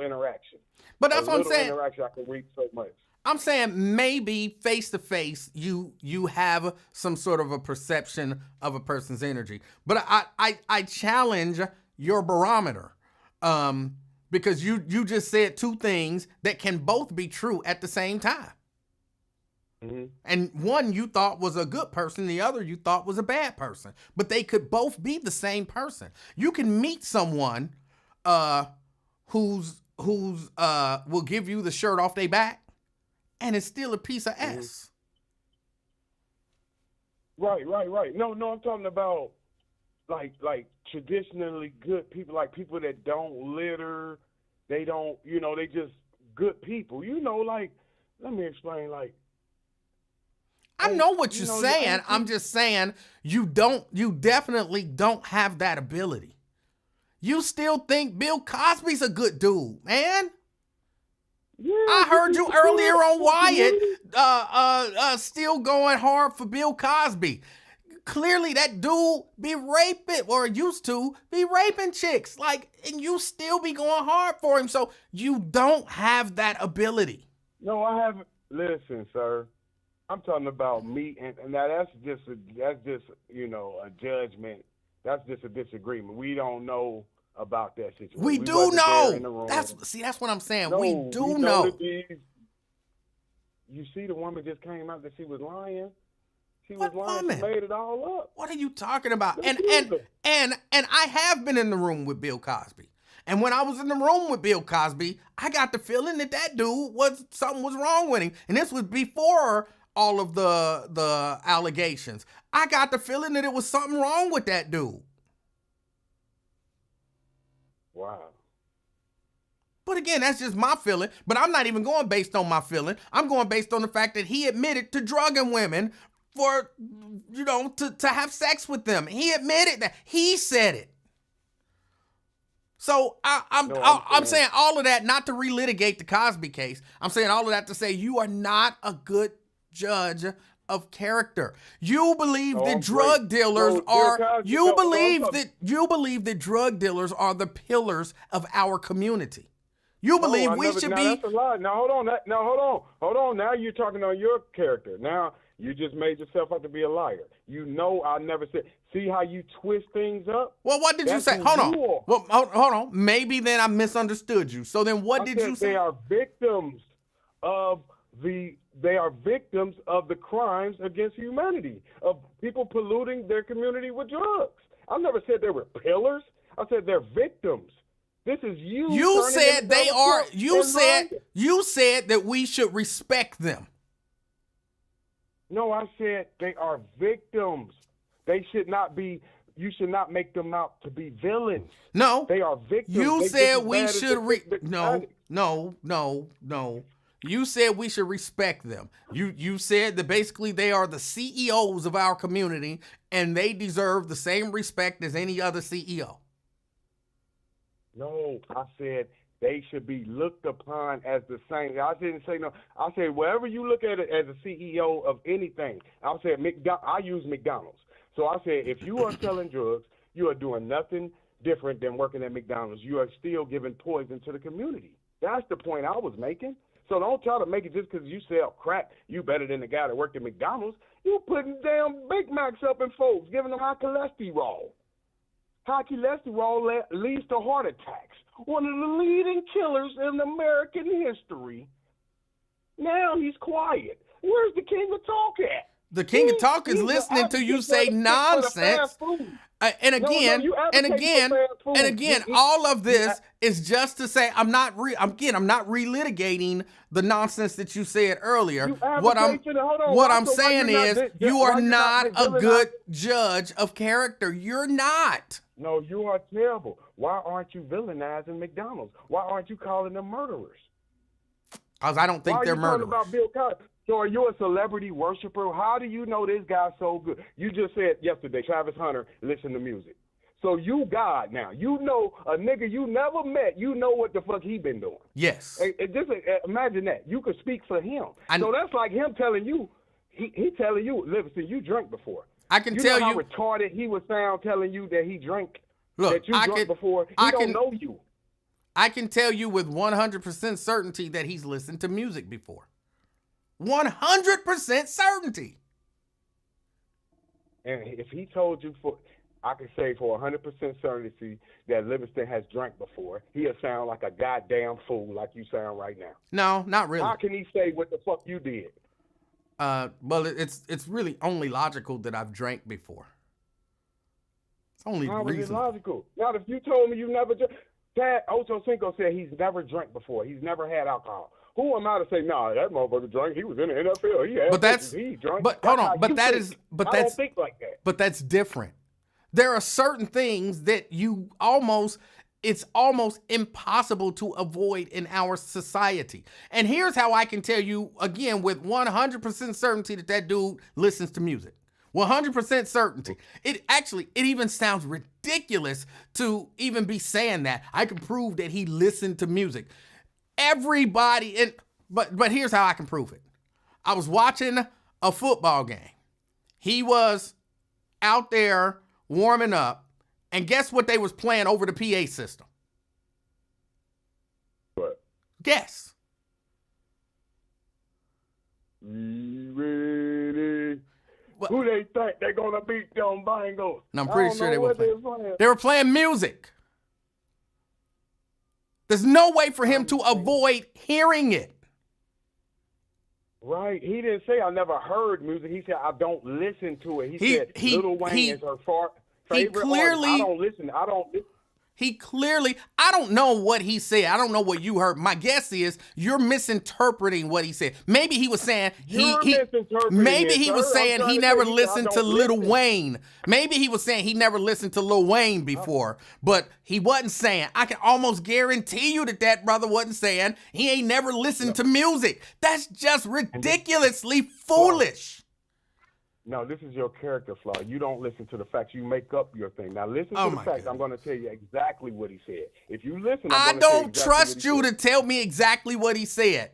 interaction. But that's what I'm saying. Interaction, I can read so much. I'm saying maybe face to face, you have some sort of a perception of a person's energy. But I challenge your barometer, because you just said two things that can both be true at the same time. Mm-hmm. And one you thought was a good person, the other you thought was a bad person. But they could both be the same person. You can meet someone who's will give you the shirt off their back, and it's still a piece of ass. Right. No, I'm talking about like traditionally good people, like people that don't litter, they don't, they just good people. Like, let me explain, like, I know what you're saying. I'm just saying you definitely don't have that ability. You still think Bill Cosby's a good dude, man. Yeah, I heard you earlier on Wyatt, still going hard for Bill Cosby. Clearly that dude be raping, or used to be raping chicks, and you still be going hard for him. So you don't have that ability. No, I haven't. Listen, sir. I'm talking about me, and now that's just a judgment. That's just a disagreement. We don't know about that situation. We do know. That's what I'm saying. No, we do know. You see, the woman just came out that she was lying. She was lying. She made it all up. What are you talking about? And I have been in the room with Bill Cosby. And when I was in the room with Bill Cosby, I got the feeling that dude something was wrong with him. And this was before all of the allegations. I got the feeling that it was something wrong with that dude. Wow. But again, that's just my feeling. But I'm not even going based on my feeling. I'm going based on the fact that he admitted to drugging women for, to have sex with them. He admitted that. He said it. So I'm saying all of that not to relitigate the Cosby case. I'm saying all of that to say you are not a good judge of character. You believe that drug dealers are. You believe that drug dealers are the pillars of our community. You believe we should be. That's a lie. Now hold on. Hold on. Now you're talking on your character. Now you just made yourself out to be a liar. You know I never said. See how you twist things up? Well, what did you say? Hold on. Well, hold on. Maybe then I misunderstood you. So then what did you say? They are victims of the crimes against humanity, of people polluting their community with drugs. I never said they were pillars. I said they're victims. This is you. You said they are. You said that we should respect them. No, I said they are victims. They should not be. You should not make them out to be villains. No, they are victims. You said we should. No. You said we should respect them. You said that basically they are the CEOs of our community and they deserve the same respect as any other CEO. No, I said they should be looked upon as the same. I didn't say no. I said wherever you look at it as a CEO of anything, I said I use McDonald's. So I said if you are selling drugs, you are doing nothing different than working at McDonald's. You are still giving poison to the community. That's the point I was making. So don't try to make it just because you sell crack, you better than the guy that worked at McDonald's. You putting damn Big Macs up in folks, giving them high cholesterol. High cholesterol leads to heart attacks. One of the leading killers in American history. Now he's quiet. Where's the king of talk at? The king of talk is listening to you say nonsense. And again, all of this is just to say I'm not relitigating the nonsense that you said earlier. What I'm saying is you are not a good judge of character. You're not. No, you are terrible. Why aren't you villainizing McDonald's? Why aren't you calling them murderers? Because I don't think they're murderers. About Bill Cosby? So are you a celebrity worshiper? How do you know this guy's so good? You just said yesterday, Travis Hunter listened to music. So you God now. You know a nigga you never met. You know what the fuck he been doing. Yes. Just imagine that. You could speak for him. So that's like him telling you, he telling you, Livingston, you drank before. I can tell you. How retarded he was sound telling you that he drank. Look, that you drank before. He don't know you. I can tell you with 100% certainty that he's listened to music before. 100% certainty. And if he told you I can say for 100% certainty that Livingston has drank before, he'll sound like a goddamn fool like you sound right now. No, not really. How can he say what the fuck you did? Well, it's really only logical that I've drank before. It's only reasonable. How is it logical? Now, if you told me you never drank, Dad, Ocho Cinco said he's never drank before. He's never had alcohol. Who am I to say, nah, that motherfucker drank. He was in the NFL. He had he drank. But hold on. But that is. But I that's. don't think like that. But that's different. There are certain things that it's almost impossible to avoid in our society. And here's how I can tell you again with 100% certainty that dude listens to music. 100% certainty. It even sounds ridiculous to even be saying that. I can prove that he listened to music. Everybody, but here's how I can prove it. I was watching a football game. He was out there warming up, and guess what they was playing over the PA system? What? Guess. Ready? Who they think they're gonna beat them Bengals? No, I'm pretty sure they were playing. They were playing music. There's no way for him to avoid hearing it. Right. He didn't say I never heard music. He said I don't listen to it. He said Lil Wayne is her favorite artist. I don't listen. He clearly, I don't know what he said. I don't know what you heard. My guess is you're misinterpreting what he said. Maybe he was saying You're misinterpreting maybe it, he was sir. I'm saying trying he to never tell you that I listened to don't Lil listen. Wayne. Maybe he was saying he never listened to Lil Wayne before, but he wasn't saying. I can almost guarantee you that brother wasn't saying he ain't never listened to music. That's just ridiculously foolish. No, this is your character flaw. You don't listen to the facts. You make up your thing. Now listen to the facts. Goodness. I'm going to tell you exactly what he said. If you listen, I I'm going to tell you don't exactly trust you what he to tell me exactly what he said.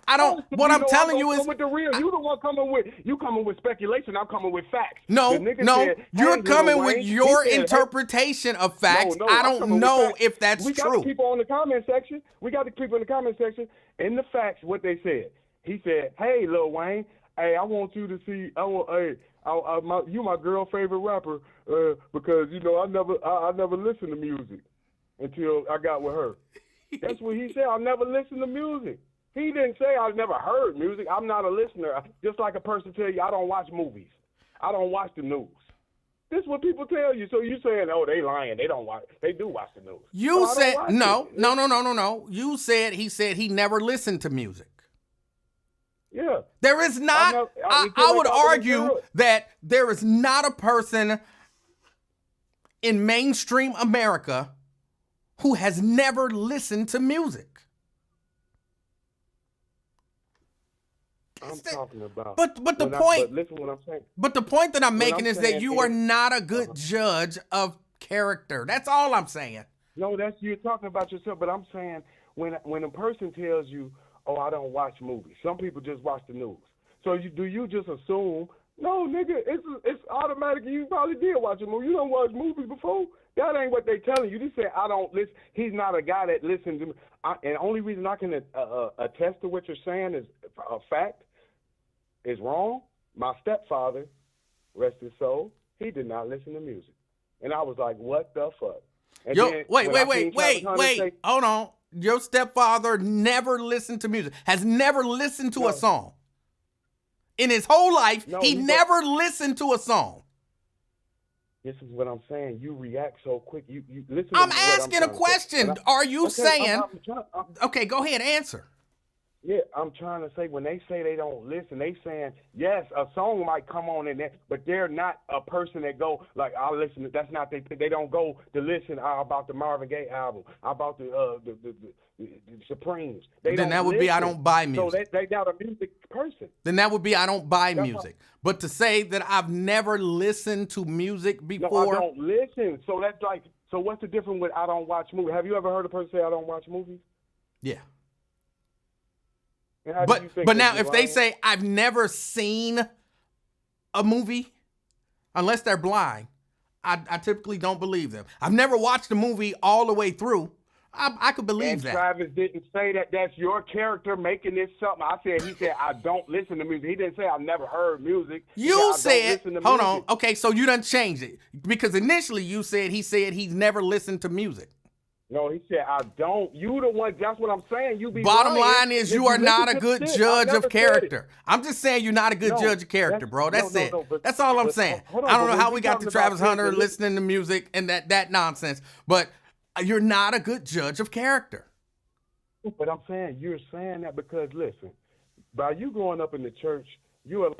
I said. don't. What I'm telling you is with the real. You the one coming with speculation. I'm coming with facts. no. Said, You're hey, coming Lil with Wayne, your he said, interpretation of facts. No, I I'm don't coming with know facts. if that's we got true. the people in the comment section. We got the people in the comment section. In the facts, what they said. He said, "Hey, Lil Wayne, hey, I want you to see. You my girl favorite rapper because you know I never listened to music until I got with her." That's what he said. I never listened to music. He didn't say I've never heard music. I'm not a listener. Just like a person tell you I don't watch movies. I don't watch the news. This is what people tell you. So you saying, oh, they lying. They don't watch. They do watch the news. You said no. You said he never listened to music. Yeah. There is not. I would argue that there is not a person in mainstream America who has never listened to music. I'm talking about. But the point. Listen what I'm saying. But the point that I'm making is that you are not a good judge of character. That's all I'm saying. No, you're talking about yourself. But I'm saying when a person tells you, "Oh, I don't watch movies," some people just watch the news. So do you just assume? No, nigga, it's automatic. You probably did watch a movie. You don't watch movies before. That ain't what they telling you. They say I don't listen. He's not a guy that listens to me. And the only reason I can attest to what you're saying is a fact. Is wrong. My stepfather, rest his soul, he did not listen to music. And I was like, what the fuck? And wait. Hold on. Your stepfather never listened to music, has never listened to a song. In his whole life, he never listened to a song. This is what I'm saying. You react so quick. You listen. I'm asking a question. Are you saying? Okay, go ahead, answer. Yeah, I'm trying to say when they say they don't listen, they saying, yes, a song might come on in there, but they're not a person that go, like, I'll listen. That's not, they don't go to listen about the Marvin Gaye album, about the Supremes. Then that would be I don't buy music. So they not a music person. Then that would be I don't buy music. But to say that I've never listened to music before. No, I don't listen. So that's like, so what's the difference with I don't watch movies? Have you ever heard a person say I don't watch movies? Yeah. But now if they say I've never seen a movie, unless they're blind, I typically don't believe them. I've never watched a movie all the way through. I could believe that. Travis didn't say that. That's your character making this something. He said I don't listen to music. He didn't say I've never heard music. You said, hold on. Okay, so you done changed it. Because initially he said he's never listened to music. No, he said, I don't. You the one, that's what I'm saying. You be Bottom lying. line is you are not a good judge of character. I'm just saying you're not a good judge of character, bro. That's it. That's all I'm saying. I don't know how we got to Travis Hunter listening to music and that nonsense, but you're not a good judge of character. But I'm saying you're saying that because, listen, by you growing up in the church, you are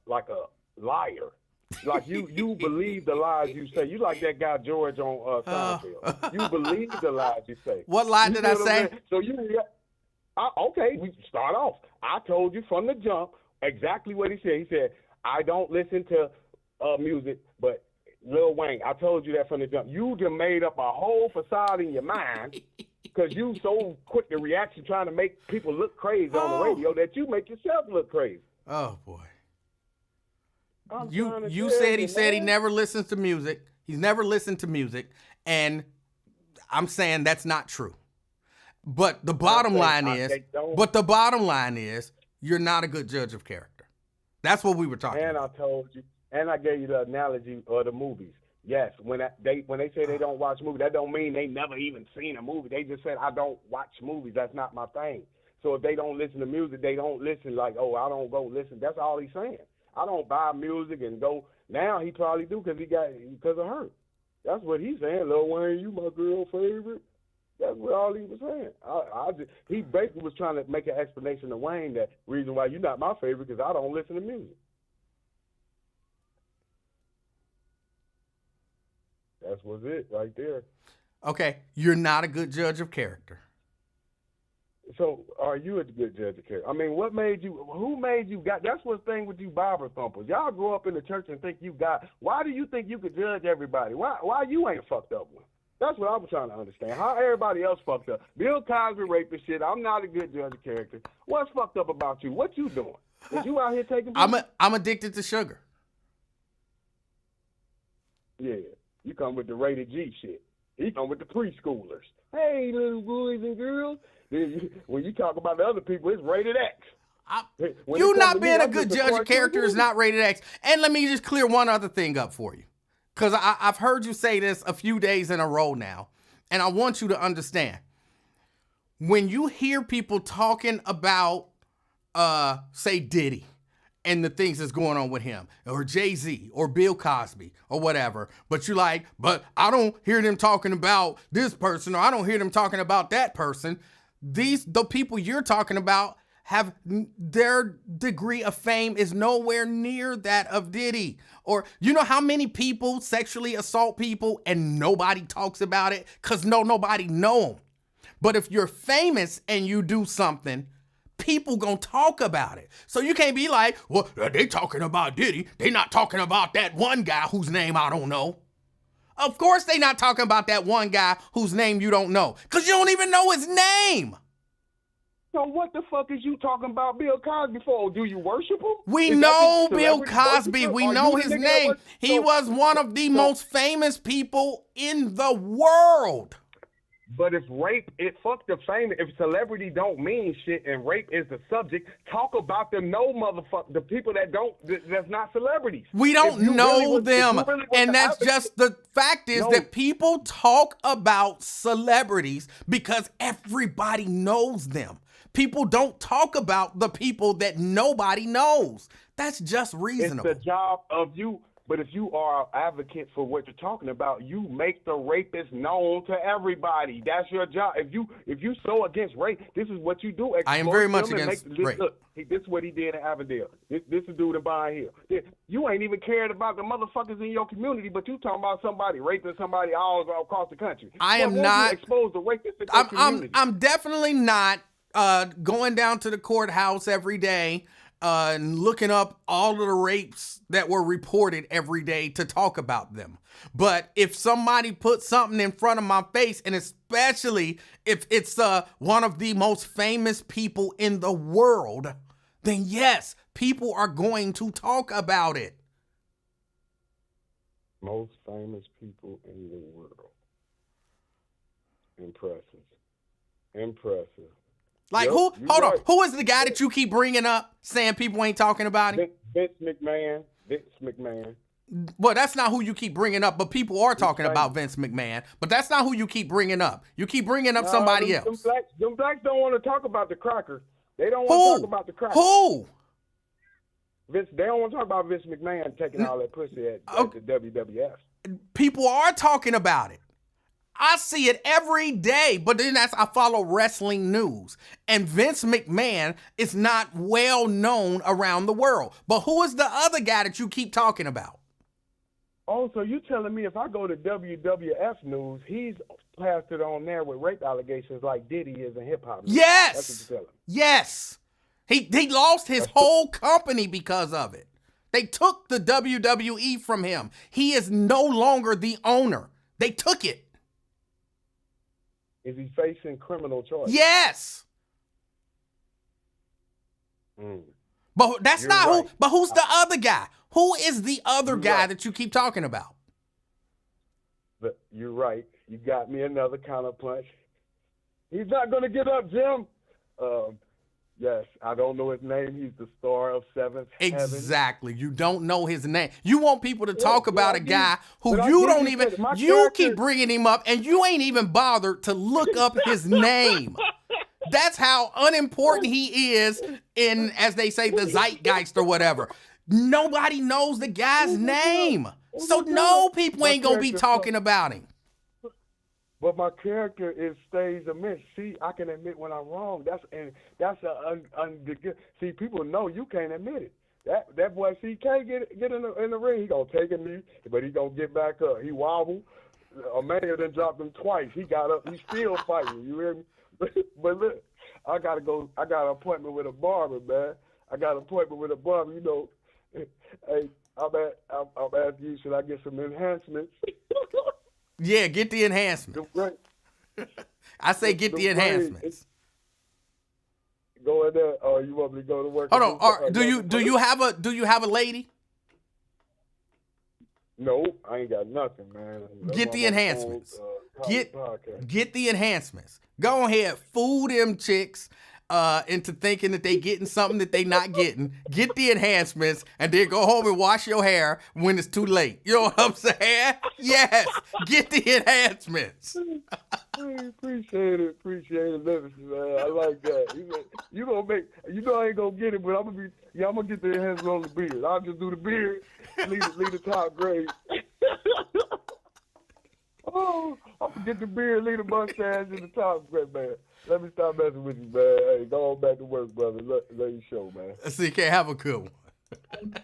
like a liar. Like you believe the lies you say. You like that guy George on Seinfeld. You believe the lies you say. What lie did I say? So okay, we start off. I told you from the jump exactly what he said. He said, I don't listen to music, but Lil Wayne, I told you that from the jump. You just made up a whole facade in your mind because you so quick to reaction trying to make people look crazy on the radio that you make yourself look crazy. Oh, boy. You said he never listens to music. He's never listened to music, and I'm saying that's not true. But the bottom line is you're not a good judge of character. That's what we were talking about. And I told you, and I gave you the analogy of the movies. Yes, when they say they don't watch movies, that don't mean they never even seen a movie. They just said I don't watch movies. That's not my thing. So if they don't listen to music, they don't listen. Like, oh, I don't go listen. That's all he's saying. I don't buy music and go. Now he probably do because of her. That's what he's saying. Lil Wayne, you my girl favorite. That's what all he was saying. He basically was trying to make an explanation to Wayne that reason why you're not my favorite because I don't listen to music. That was it right there. Okay, you're not a good judge of character. So, are you a good judge of character? I mean, what made you? Who made you? That's what's the thing with you Bible thumpers. Y'all grow up in the church and think you got. Why do you think you could judge everybody? Why you ain't fucked up one? That's what I'm trying to understand. How everybody else fucked up? Bill Cosby raped and shit. I'm not a good judge of character. What's fucked up about you? What you doing? Is you out here taking? I'm addicted to sugar. Yeah, you come with the rated G shit. He come with the preschoolers. Hey, little boys and girls. When you talk about the other people, it's rated X. You not being a good judge of character is not rated X. And let me just clear one other thing up for you. Because I've heard you say this a few days in a row now. And I want you to understand. When you hear people talking about, say, Diddy and the things that's going on with him, or Jay-Z, or Bill Cosby, or whatever, but but I don't hear them talking about this person, or I don't hear them talking about that person. The people you're talking about have their degree of fame is nowhere near that of Diddy. Or you know how many people sexually assault people and nobody talks about it because nobody know them. But if you're famous and you do something, people gonna talk about it. So you can't be like, well, they talking about Diddy. They not talking about that one guy whose name I don't know. Of course they not talking about that one guy whose name you don't know because you don't even know his name. So what the fuck is you talking about Bill Cosby for? Do you worship him? We know Bill Cosby. We know his name. He was one of the most famous people in the world. But if rape, fuck the fame. If celebrity don't mean shit and rape is the subject, talk about them. No motherfucker, the people that's not celebrities. We don't know them. And that's just the fact is that people talk about celebrities because everybody knows them. People don't talk about the people that nobody knows. That's just reasonable. It's the job of you. But if you are an advocate for what you're talking about, you make the rapist known to everybody. That's your job. If you so against rape, this is what you do. I am very much against rape. Look, this is what he did in Avondale. This is dude in Byron Hill. You ain't even cared about the motherfuckers in your community, but you talking about somebody raping somebody all across the country. I am not exposed to rapists in your community. I'm definitely not going down to the courthouse every day. And looking up all of the rapes that were reported every day to talk about them. But if somebody puts something in front of my face, and especially if it's one of the most famous people in the world, then yes, people are going to talk about it. Most famous people in the world. Impressive. Like hold on, who is the guy that you keep bringing up saying people ain't talking about him? Vince McMahon. Well, that's not who you keep bringing up, but people are talking about Vince McMahon. But that's not who you keep bringing up. You keep bringing up somebody else. Them blacks don't want to talk about the cracker. They don't want to talk about the cracker. Who? They don't want to talk about Vince McMahon taking all that pussy at the WWF. People are talking about it. I see it every day, but then I follow wrestling news. And Vince McMahon is not well known around the world. But who is the other guy that you keep talking about? Oh, so you telling me if I go to WWF news, he's plastered on there with rape allegations like Diddy is in hip-hop news. Yes. That's what you're telling me. Yes. He lost his whole company because of it. They took the WWE from him. He is no longer the owner. They took it. Is he facing criminal charges? Yes. But that's not right. Who. But who's the other guy? Who is the other guy that you keep talking about? But you're right. You got me another counterpunch. He's not going to get up, Jim. Yes, I don't know his name. He's the star of Seventh Heaven. Exactly. You don't know his name. You want people to talk about a guy who you don't even, you keep bringing him up and you ain't even bothered to look up his name. That's how unimportant he is in, as they say, the zeitgeist or whatever. Nobody knows the guy's name. So my no, God. people My ain't gonna be character, talking about him. but my character stays a mess. See, I can admit when I'm wrong. See, people know you can't admit it. That boy, see, can't get in the ring. He gonna take a knee, but he gonna get back up. He wobble. Emanuel done dropped him twice. He got up. He's still fighting. You hear me? But look, I gotta go. I got an appointment with a barber, man. I got an appointment with a barber. You know, hey, I'm asking you, should I get some enhancements? Yeah, get the enhancements. I say get the enhancements. Go in there. Oh, you want me to go to work? Hold on. Do you have a lady? No, I ain't got nothing, man. Get the enhancements. Get the enhancements. Go ahead, fool them chicks into thinking that they getting something that they not getting. Get the enhancements and then go home and wash your hair when it's too late. You know what I'm saying? Yes, get the enhancements. Appreciate it, Livingston, man. I like that. You gonna make, I ain't gonna get it, but I'm gonna get the enhancements on the beard. I'll just do the beard, leave the top grade. Oh, I'm gonna get the beard, leave the mustache, and the top grade, man. Let me stop messing with you, man. Hey, go on back to work, brother. Let you show, man. CK, have a good one.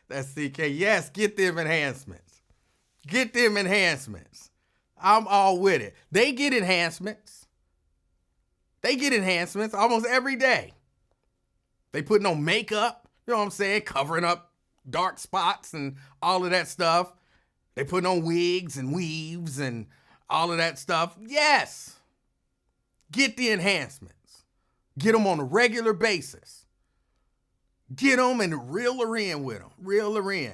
That's CK. Yes, get them enhancements. Get them enhancements. I'm all with it. They get enhancements. They get enhancements almost every day. They putting on makeup, you know what I'm saying, covering up dark spots and all of that stuff. They putting on wigs and weaves and all of that stuff. Yes. Get the enhancements. Get them on a regular basis. Get them and reel her in with them. Reel her in.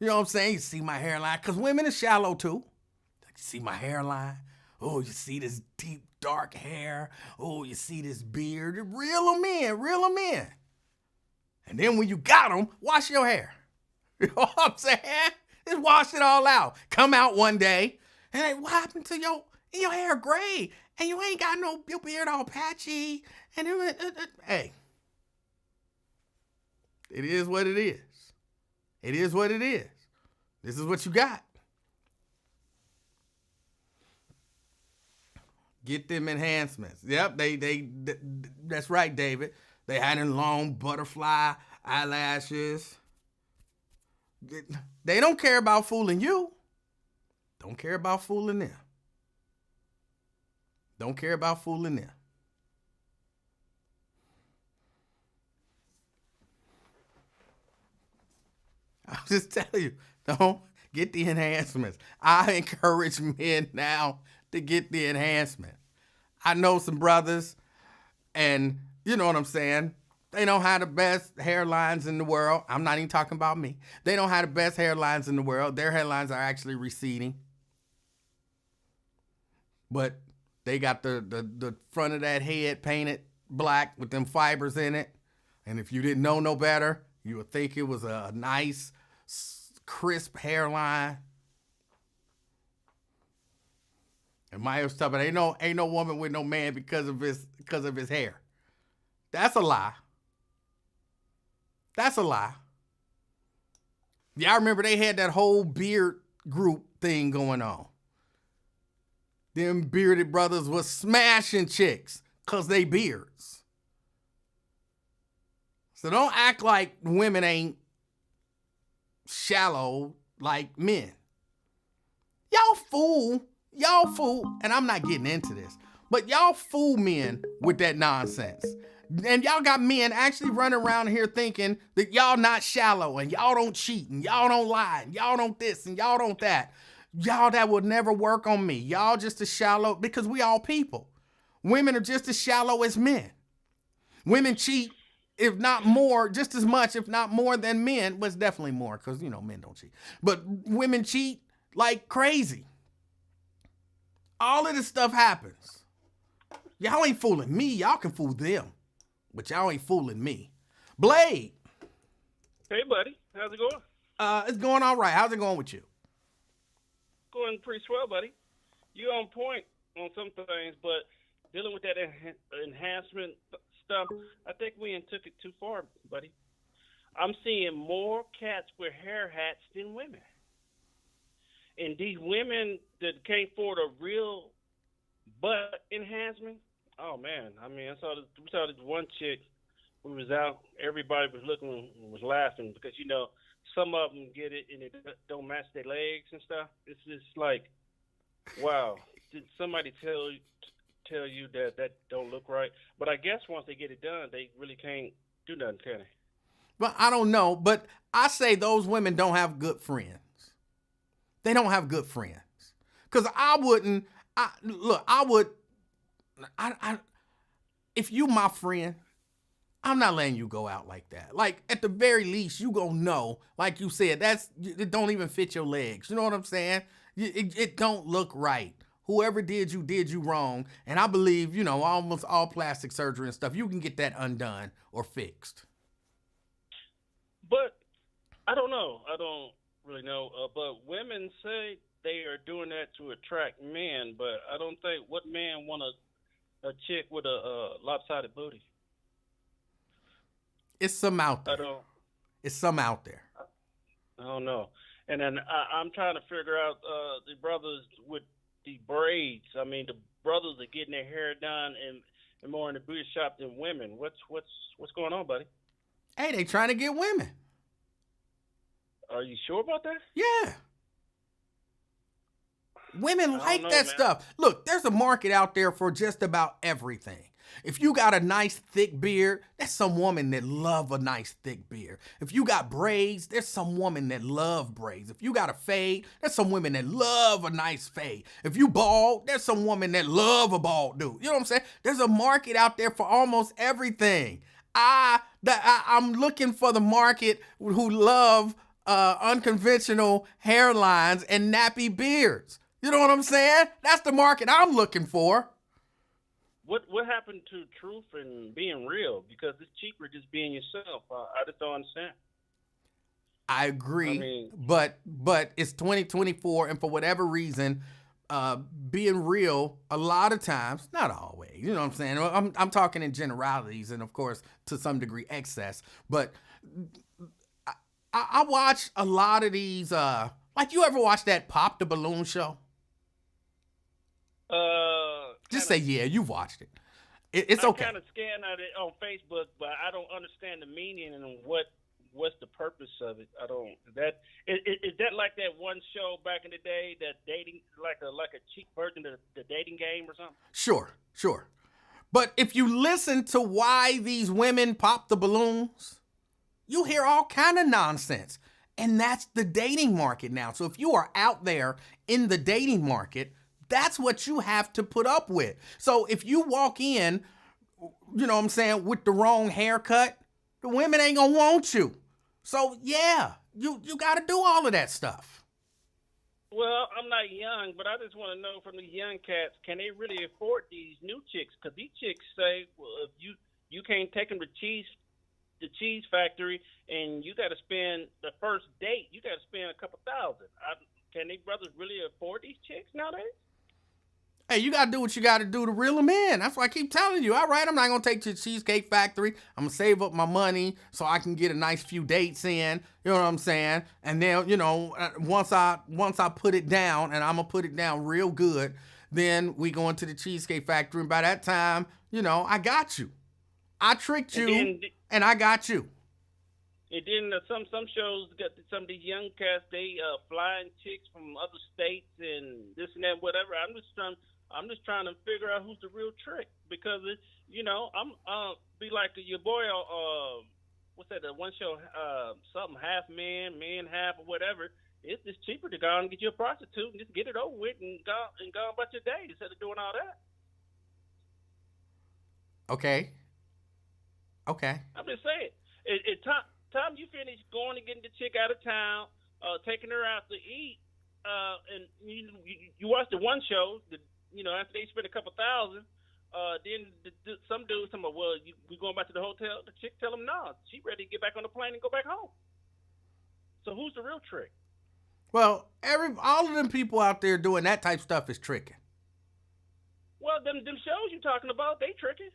You know what I'm saying? You see my hairline, because women are shallow too. You see my hairline? Oh, you see this deep, dark hair? Oh, you see this beard? Reel them in, reel them in. And then when you got them, wash your hair. You know what I'm saying? Just wash it all out. Come out one day, and hey, what happened to your hair gray? And you ain't got your beard all patchy. And hey, it is what it is. It is what it is. This is what you got. Get them enhancements. Yep, that's right, David. They had in long butterfly eyelashes. They don't care about fooling you. Don't care about fooling them. Don't care about fooling them. I'll just tell you, don't get the enhancements. I encourage men now to get the enhancement. I know some brothers, and you know what I'm saying, they don't have the best hairlines in the world. I'm not even talking about me. They don't have the best hairlines in the world. Their hairlines are actually receding. But they got the front of that head painted black with them fibers in it. And if you didn't know no better, you would think it was a nice, crisp hairline. And Mayo's talking, ain't no woman with no man because of his hair. That's a lie. That's a lie. Y'all remember they had that whole beard group thing going on. Them bearded brothers was smashing chicks because they beards. So don't act like women ain't shallow like men. Y'all fool, and I'm not getting into this, but y'all fool men with that nonsense. And y'all got men actually running around here thinking that y'all not shallow and y'all don't cheat and y'all don't lie and y'all don't this and y'all don't that. Y'all, that would never work on me. Y'all just as shallow, because we all people. Women are just as shallow as men. Women cheat, if not more, just as much, if not more than men. But it's definitely more, because, men don't cheat. But women cheat like crazy. All of this stuff happens. Y'all ain't fooling me. Y'all can fool them. But y'all ain't fooling me. Blade. Hey, buddy. How's it going? It's going all right. How's it going with you? Going pretty swell, buddy. You're on point on some things, but dealing with that enhancement stuff, I think we took it too far, buddy. I'm seeing more cats with hair hats than women. And these women that can't afford a real butt enhancement, oh man, I mean, we saw this one chick. We was out, everybody was looking, was laughing because some of them get it and it don't match their legs and stuff. It's just like, wow, did somebody tell you that don't look right? But I guess once they get it done, they really can't do nothing, can they? Well, I don't know, but I say those women don't have good friends. They don't have good friends. Because if you my friend, I'm not letting you go out like that. Like, at the very least, you gonna know, like you said, it don't even fit your legs. You know what I'm saying? It don't look right. Whoever did you wrong. And I believe, almost all plastic surgery and stuff, you can get that undone or fixed. But I don't know. I don't really know. But women say they are doing that to attract men. But I don't think what man want a chick with a lopsided booty. It's some out there. It's some out there. I don't know. And then I'm trying to figure out the brothers with the braids. I mean, the brothers are getting their hair done and more in the beauty shop than women. What's going on, buddy? Hey, they trying to get women. Are you sure about that? Yeah. Women like that, man. stuff. Look, there's a market out there for just about everything. If you got a nice thick beard, there's some woman that love a nice thick beard. If you got braids, there's some woman that love braids. If you got a fade, there's some women that love a nice fade. If you bald, there's some woman that love a bald dude. You know what I'm saying? There's a market out there for almost everything. I'm looking for the market who love unconventional hairlines and nappy beards. You know what I'm saying? That's the market I'm looking for. What happened to truth and being real? Because it's cheaper just being yourself. I just don't understand. I agree, but it's 2024, and for whatever reason, being real a lot of times, not always. You know what I'm saying? I'm talking in generalities, and of course, to some degree, excess. But I watch a lot of these. Like, you ever watch that Pop the Balloon show? Just say yeah, you watched it. It's okay. I kind of scan at it on Facebook, but I don't understand the meaning and what's the purpose of it. I don't. Is that like that one show back in the day, that dating, like a cheap version of the dating game or something? Sure. But if you listen to why these women pop the balloons, you hear all kind of nonsense. And that's the dating market now. So if you are out there in the dating market, that's what you have to put up with. So if you walk in, you know what I'm saying, with the wrong haircut, the women ain't gonna want you. So yeah, you got to do all of that stuff. Well, I'm not young, but I just want to know from the young cats, can they really afford these new chicks? Because these chicks say, well, if you can't take them to the cheese factory, and you got to spend the first date, you got to spend a couple thousand. Can these brothers really afford these chicks nowadays? Hey, you got to do what you got to do to reel them in. That's why I keep telling you. All right, I'm not going to take you to the Cheesecake Factory. I'm going to save up my money so I can get a nice few dates in. You know what I'm saying? And then, once I put it down, and I'm going to put it down real good, then we go into the Cheesecake Factory. And by that time, I got you. I tricked you, and I got you. And then some shows got some of these young cats, they flying chicks from other states and this and that, whatever. I'm just trying to figure out who's the real trick, because I'm be like your boy. What's that? The one show, something half man, half or whatever. It's just cheaper to go and get you a prostitute and just get it over with and go about your day instead of doing all that. Okay. I'm just saying, it's time you finish going and getting the chick out of town, taking her out to eat, and you watch the one show, after they spend a couple thousand, then some dudes tell me, well, we going back to the hotel? The chick tell them, no, she ready to get back on the plane and go back home. So who's the real trick? Well, all of them people out there doing that type of stuff is tricking. Well, them shows you talking about, they tricking.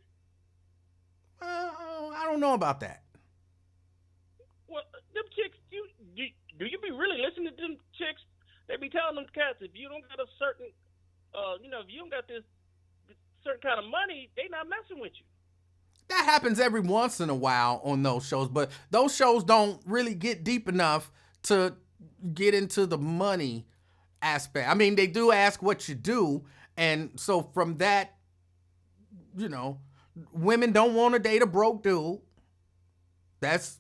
I don't know about that. Well, them chicks, do you be really listening to them chicks? They be telling them cats, if you don't got a certain, if you don't got this certain kind of money, they not messing with you. That happens every once in a while on those shows, but those shows don't really get deep enough to get into the money aspect. I mean, they do ask what you do, and so from that, women don't want to date a broke dude. That's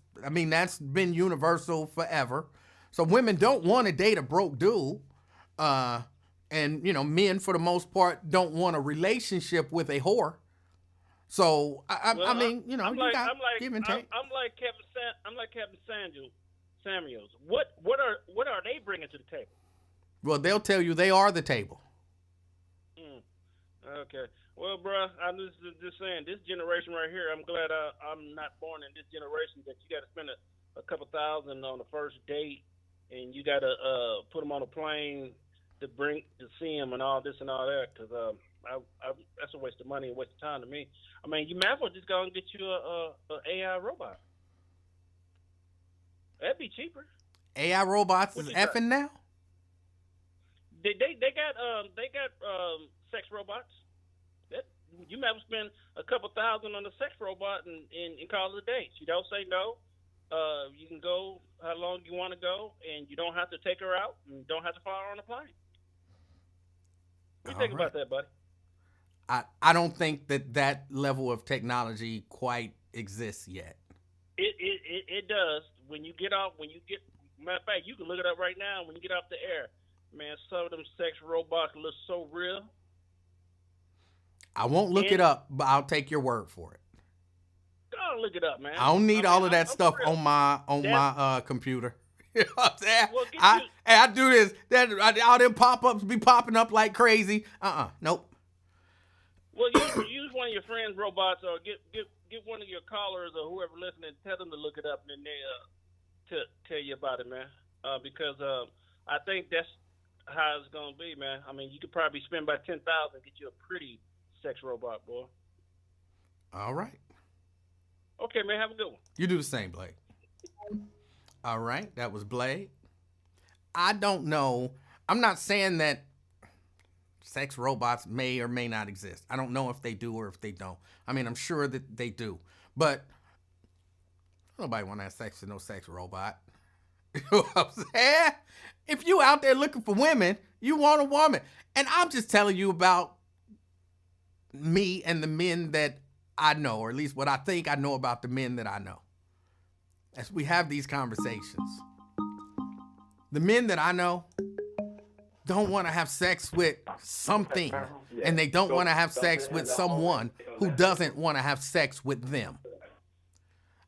been universal forever. So women don't want to date a broke dude. And men for the most part don't want a relationship with a whore. So you got give and take. I'm like Captain Samuels. What are they bringing to the table? Well, they'll tell you they are the table. Okay. Well, bro, I'm just saying, this generation right here, I'm glad I'm not born in this generation that you got to spend a couple $1,000 on the first date, and you got to put them on a plane to see them and all this and all that, because that's a waste of money and waste of time to me. I mean, you might as well just go and get you a AI robot. That'd be cheaper. AI robots is effing now? They got sex robots. You might spend a couple $1,000 on a sex robot and call it a day. She don't say no. You can go how long you want to go, and you don't have to take her out, and don't have to fly her on a plane. What do you think about that, buddy? I don't think that level of technology quite exists yet. It does. Matter of fact, you can look it up right now. When you get off the air, man, some of them sex robots look so real. I won't look it up, but I'll take your word for it. Go look it up, man. I don't need all of that stuff on my computer. You know what I'm saying? Well, I do this. All them pop-ups be popping up like crazy. Nope. Well, use one of your friends' robots, or get one of your callers or whoever listening, tell them to look it up, and then they tell you about it, man. Because I think that's how it's gonna be, man. I mean, you could probably spend about $10,000 and get you a pretty sex robot, boy. All right. Okay, man. Have a good one. You do the same, Blake. All right. That was Blake. I don't know. I'm not saying that sex robots may or may not exist. I don't know if they do or if they don't. I mean, I'm sure that they do. But nobody want to have sex with no sex robot. You know what I'm saying? If you out there looking for women, you want a woman. And I'm just telling you about me and the men that I know, or at least what I think I know about the men that I know. As we have these conversations, the men that I know don't want to have sex with something, and they don't want to have sex with someone who doesn't want to have sex with them.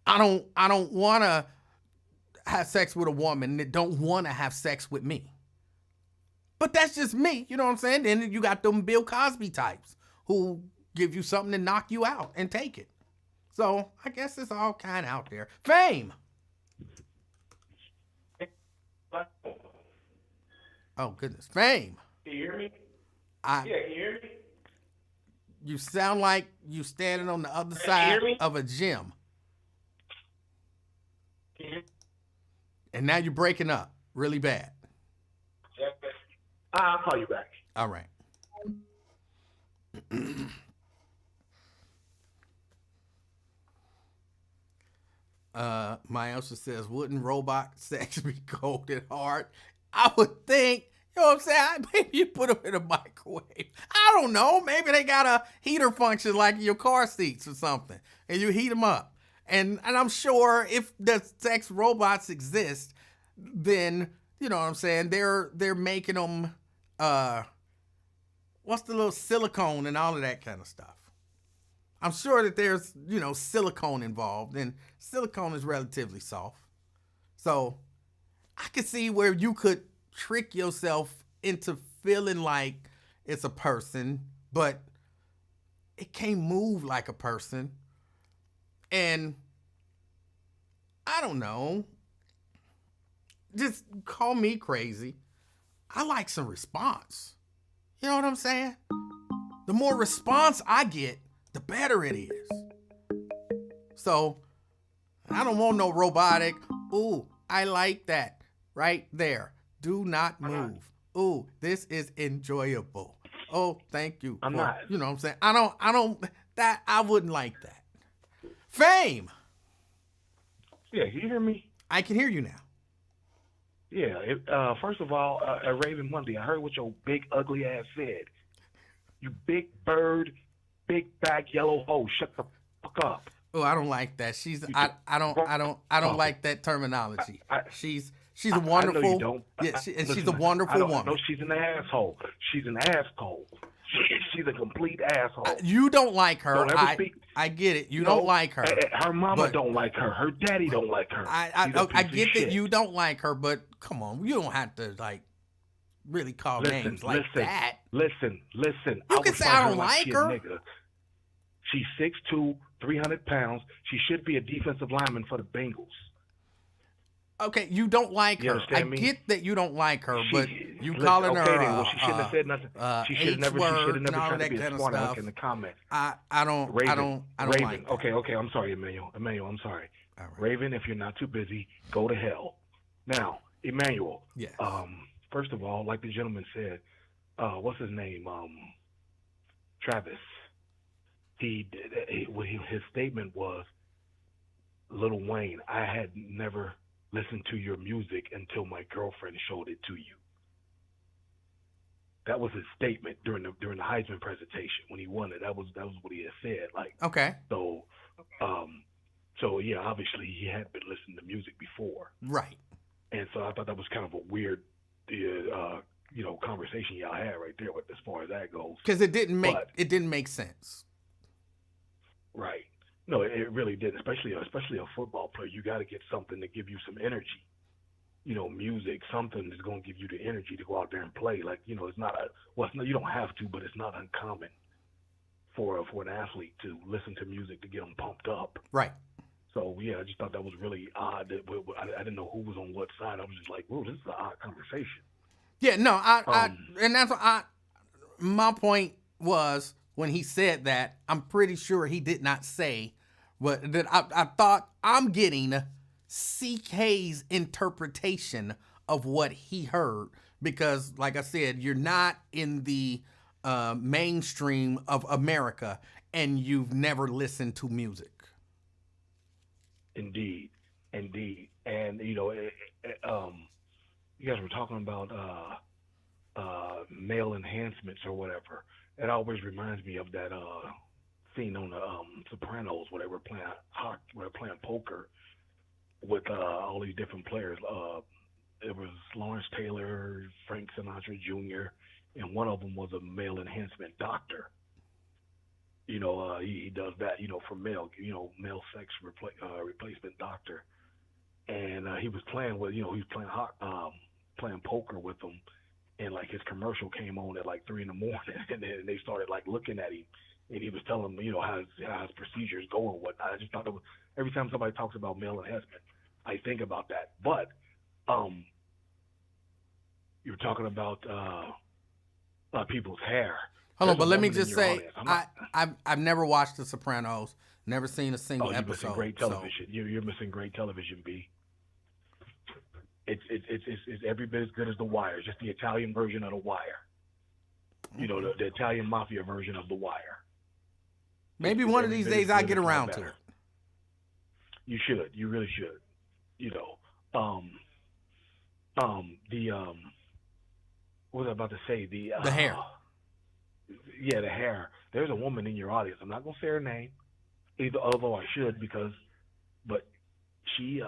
I don't want to have sex with a woman that don't want to have sex with me. But that's just me, you know what I'm saying? Then you got them Bill Cosby types who give you something to knock you out and take it. So I guess it's all kind of out there. Fame. Oh, goodness. Fame. Can you hear me? Yeah, can you hear me? You sound like you standing on the other side of a gym. Can you hear me? And now you're breaking up really bad. I'll call you back. All right. Myosha says, wouldn't robot sex be cold and hard? I would think, you know what I'm saying? Maybe you put them in a microwave. I don't know. Maybe they got a heater function like in your car seats or something, and you heat them up. And I'm sure if the sex robots exist, then, you know what I'm saying, they're making them, what's the little silicone and all of that kind of stuff. I'm sure that there's, silicone involved, and silicone is relatively soft. So I could see where you could trick yourself into feeling like it's a person, but it can't move like a person. And I don't know, just call me crazy. I like some response. You know what I'm saying? The more response I get, the better it is. So I don't want no robotic, ooh, I like that right there. Do not move. Ooh, this is enjoyable. Oh, thank you. I'm for, not. you know what I'm saying? I wouldn't like that. Fame. Yeah, you hear me? I can hear you now. Yeah. First of all, Raven Monday, I heard what your big ugly ass said. You big bird, big back yellow hoe. Shut the fuck up. Oh, I don't like that. I don't Oh, like that terminology. I, She's a I know you wonderful, don't. yeah, and she's a Listen, I wonderful don't know. woman. She's an asshole. She's an asshole. She's a complete asshole. You don't like her. Don't ever speak. I get it. You No, don't like her. Her mama but don't like her. Her daddy don't like her. She's a I piece of get that shit. you don't like her, but come on, you don't have to like really call names like that. Listen. You can say I don't like her. Nigga. She's 6'2", 300 pounds. She should be a defensive lineman for the Bengals. Okay, you don't like You her. I understand me? get that you don't like her, but you Listen, calling okay, her then, well, she shouldn't have said nothing. She should have never tried to be a smart aleck in the comments. I don't Raven, like that. Okay, I'm sorry, Emmanuel, I'm sorry. All right. Raven, if you're not too busy, go to hell. Now, Emmanuel. Yes. First of all, like the gentleman said, what's his name? Travis. His statement was, Lil Wayne, I had never listened to your music until my girlfriend showed it to you. That was his statement during the Heisman presentation when he won it. That was what he had said. Like, okay. So yeah, obviously he had been listening to music before. Right. And so I thought that was kind of a weird, conversation y'all had right there with as far as that goes. Because it didn't make sense. Right. No, it really did. Especially a football player, you got to get something to give you some energy. Music, something that's going to give you the energy to go out there and play. Like, it's not you don't have to, but it's not uncommon for an athlete to listen to music to get them pumped up. Right. So yeah, I just thought that was really odd. I didn't know who was on what side. I was just like, whoa, this is an odd conversation. Yeah, no, and that's what my point was when he said that. I'm pretty sure he did not say that. I thought I'm getting CK's interpretation of what he heard because, like I said, you're not in the mainstream of America and you've never listened to music. Indeed. And you guys were talking about male enhancements or whatever. It always reminds me of that scene on the Sopranos where they were playing poker with all these different players. It was Lawrence Taylor, Frank Sinatra Jr., and one of them was a male enhancement doctor. He does that, for male sex replacement doctor. And he was playing with, he was playing poker with them. And like his commercial came on at like 3 a.m, and then they started like looking at him, and he was telling them, how his procedures go and whatnot. I just thought every time somebody talks about male enhancement, I think about that. But you were talking about people's hair. Hold on, but let me just say, I've never watched The Sopranos, never seen a single episode. Missing great television. So. You're missing great television, B. It's every bit as good as The Wire. It's just the Italian version of The Wire. The Italian mafia version of The Wire. Maybe one of these days I get around to it. You should. You really should. What was I about to say? The hair. Yeah, the hair. There's a woman in your audience. I'm not gonna say her name, although I should but she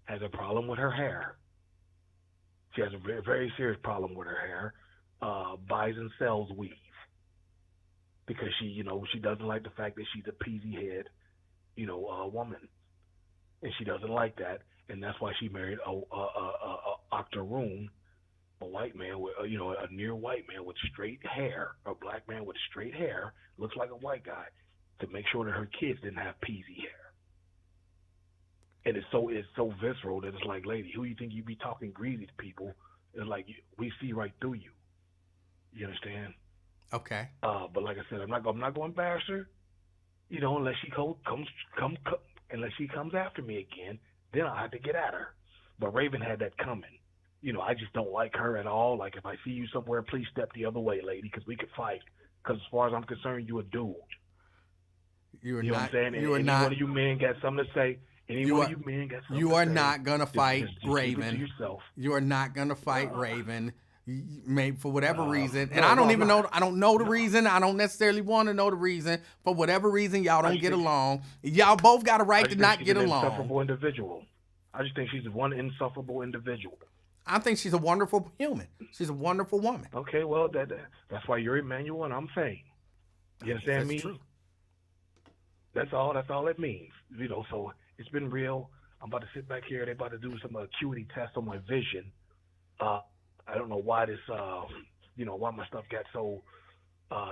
has a problem with her hair. She has a very, very serious problem with her hair. Buys and sells weave because she doesn't like the fact that she's a peasy head, woman, and she doesn't like that, and that's why she married a octoroon. A white man with, a near white man with straight hair, a black man with straight hair, looks like a white guy, to make sure that her kids didn't have peasy hair. And it's so visceral that it's like, lady, who you think you be talking greasy to people? It's like we see right through you. You understand? Okay. But like I said, I'm not going to bash her. Unless she unless she comes after me again, then I'll have to get at her. But Raven had that coming. I just don't like her at all. Like, if I see you somewhere, please step the other way, lady, because we could fight. Because as far as I'm concerned, you a dude. You are You know not. what I'm saying? You are Any not. one of you men got something to say. Any You one are. of you men got something You to are say. not gonna fight just keep it to Raven. yourself. You are not gonna fight Raven. Maybe for whatever reason, and no, I don't no, even no. know. I don't know the reason. I don't necessarily want to know the reason. For whatever reason, y'all don't get along. Y'all both got a I right just to think not she's get an along. insufferable individual. I just think she's one insufferable individual. I think she's a wonderful human. She's a wonderful woman. Okay, well, that's why you're Emanuel and I'm Fame. You understand me? True. That's all it means. So it's been real. I'm about to sit back here. They're about to do some acuity tests on my vision. I don't know why why my stuff got so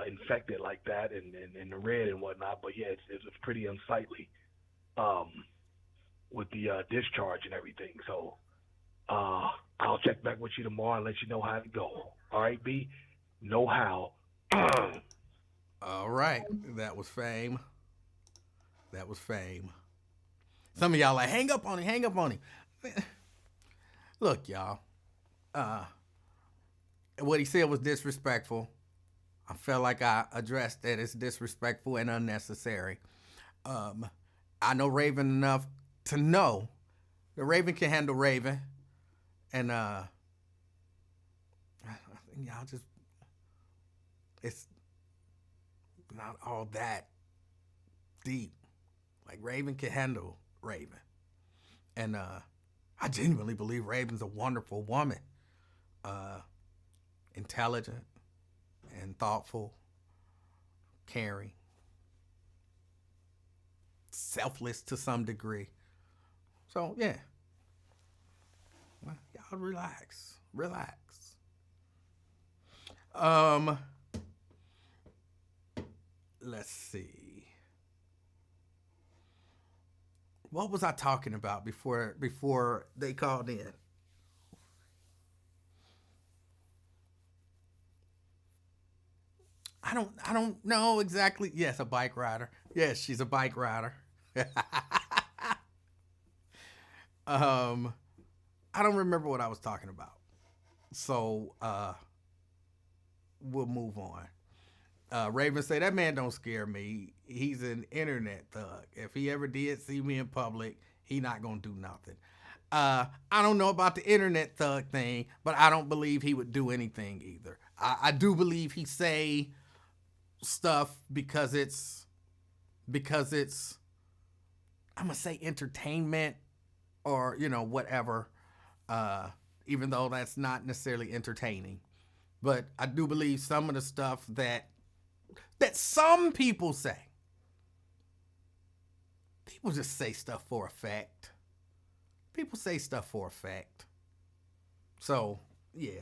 infected like that and the red and whatnot. But yeah, it's pretty unsightly with the discharge and everything. So I'll check back with you tomorrow and let you know how it go. All right, B? Know how. All right. That was Fame. That was Fame. Some of y'all like, hang up on him. Look, y'all. What he said was disrespectful. I felt like I addressed that it's disrespectful and unnecessary. I know Raven enough to know that Raven can handle Raven. And I think y'all just, it's not all that deep. Like, Raven can handle Raven. And I genuinely believe Raven's a wonderful woman. Intelligent and thoughtful, caring, selfless to some degree. So, yeah. Well, y'all relax. Let's see. What was I talking about before they called in? I don't know exactly. Yes, a bike rider. Yes, she's a bike rider. I don't remember what I was talking about. So we'll move on. Raven say, that man don't scare me. He's an internet thug. If he ever did see me in public, he not gonna do nothing. I don't know about the internet thug thing, but I don't believe he would do anything either. I do believe he say stuff because it's I'm gonna say entertainment or whatever, even though that's not necessarily entertaining. But I do believe some of the stuff that some people say, people just say stuff for effect. People say stuff for effect. So yeah.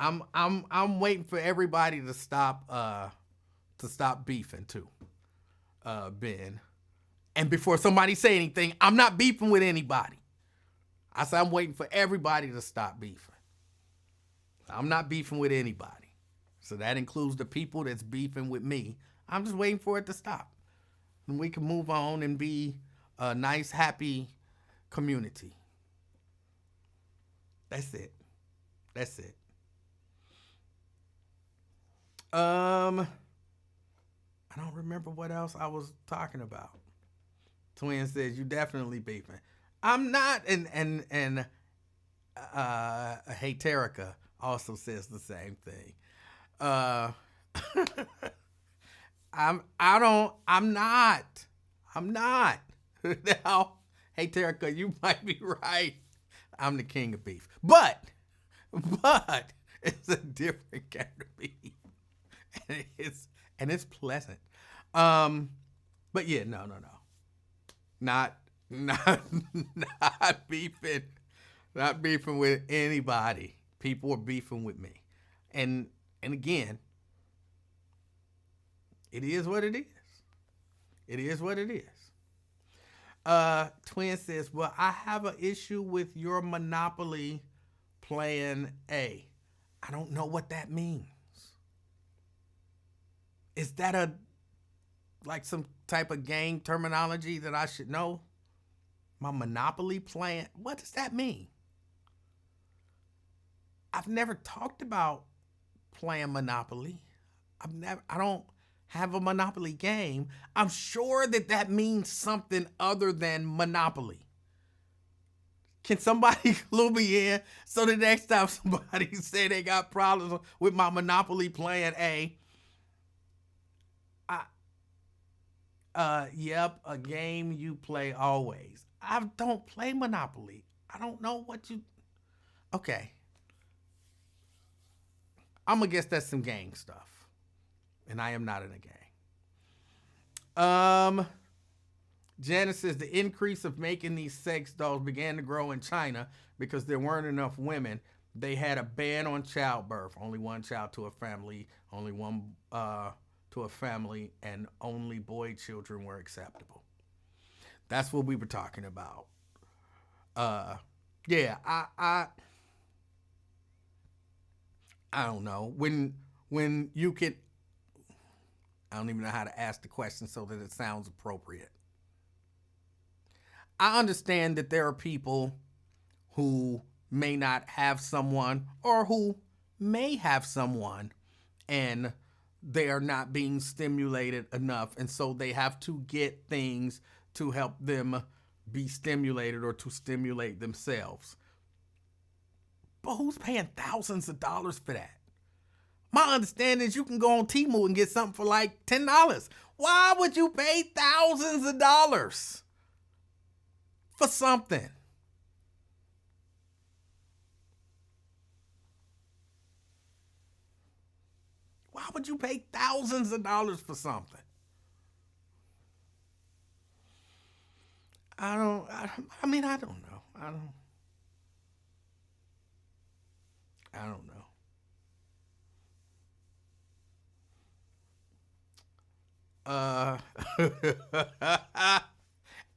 I'm waiting for everybody to stop beefing too, Ben. And before somebody say anything, I'm not beefing with anybody. I said I'm waiting for everybody to stop beefing. I'm not beefing with anybody. So that includes the people that's beefing with me. I'm just waiting for it to stop. And we can move on and be a nice, happy community. That's it. I don't remember what else I was talking about. Twin says, you definitely beefing. I'm not, and Hey Terica also says the same thing. I'm not. Now, Hey Terica, you might be right. I'm the king of beef. But it's a different kind of beef. And it's pleasant. But yeah, no. Not beefing. Not beefing with anybody. People are beefing with me. And again, it is what it is. It is what it is. Twin says, well, I have an issue with your Monopoly Plan A. I don't know what that means. Is that like some type of gang terminology that I should know? My Monopoly plan? What does that mean? I've never talked about playing Monopoly. I don't have a Monopoly game. I'm sure that means something other than Monopoly. Can somebody clue me in so the next time somebody say they got problems with my Monopoly plan A, yep, a game you play always. I don't play Monopoly. I don't know what you... Okay. I'm gonna guess that's some gang stuff. And I am not in a gang. Janice says the increase of making these sex dolls began to grow in China because there weren't enough women. They had a ban on childbirth. Only one child to a family, only one to a family, and only boy children were acceptable. That's what we were talking about. Yeah, I don't know. When you can, I don't even know how to ask the question so that it sounds appropriate. I understand that there are people who may not have someone or who may have someone and they are not being stimulated enough. And so they have to get things to help them be stimulated or to stimulate themselves. But who's paying thousands of dollars for that? My understanding is you can go on Temu and get something for like $10. Why would you pay thousands of dollars for something? Why would you pay thousands of dollars for something? I don't know. I don't know.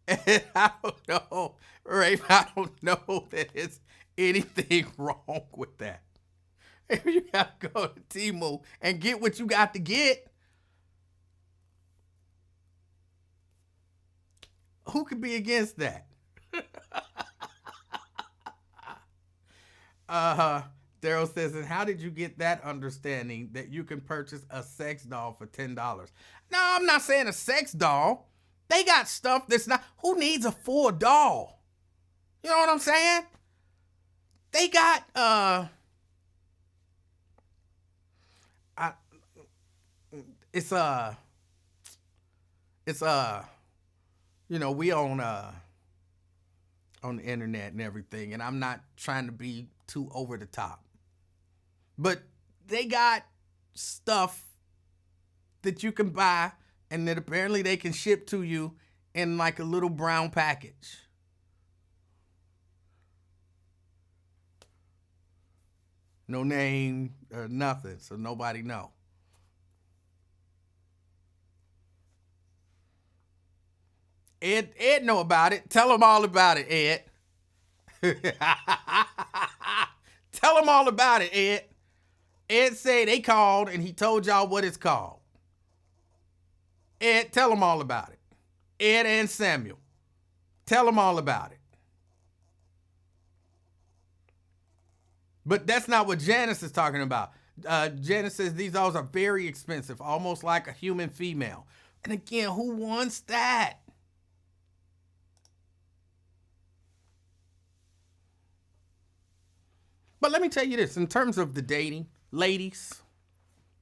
And I don't know, Ray, I don't know that there's anything wrong with that. If you gotta go to Temu and get what you got to get, who could be against that? Daryl says, and how did you get that understanding that you can purchase a sex doll for $10? No, I'm not saying a sex doll. They got stuff that's not, who needs a full doll? You know what I'm saying? They got, you know, we on the internet and everything, and I'm not trying to be too over the top, but they got stuff that you can buy and that apparently they can ship to you in like a little brown package. No name or nothing, so nobody know. Ed know about it. Tell him all about it, Ed. Tell him all about it, Ed. Ed said they called and he told y'all what it's called. Ed, tell him all about it. Ed and Samuel. Tell them all about it. But that's not what Janice is talking about. Janice says these dolls are very expensive, almost like a human female. And again, who wants that? But let me tell you this, in terms of the dating, ladies,